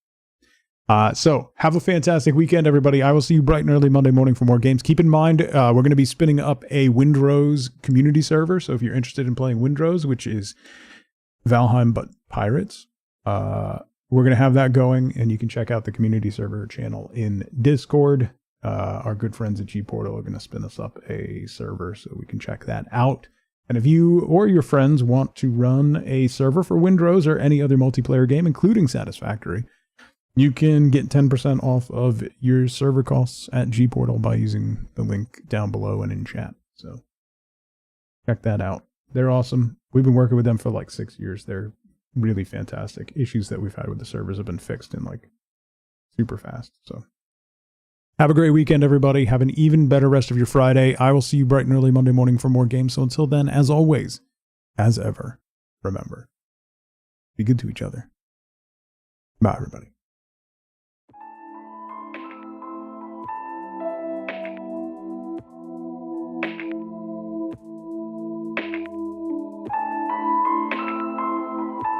So have a fantastic weekend, everybody. I will see you bright and early Monday morning for more games. Keep in mind, we're going to be spinning up a Windrose community server. So if you're interested in playing Windrose, which is Valheim but pirates, we're going to have that going, and you can check out the community server channel in Discord. Our good friends at G-Portal are going to spin us up a server so we can check that out. And if you or your friends want to run a server for Windrose or any other multiplayer game, including Satisfactory, you can get 10% off of your server costs at G-Portal by using the link down below and in chat. So check that out. They're awesome. We've been working with them for like 6 years. They're really fantastic. Issues that we've had with the servers have been fixed in like super fast. So have a great weekend, everybody. Have an even better rest of your Friday. I will see you bright and early Monday morning for more games. So until then, as always, as ever, remember, be good to each other. Bye, everybody.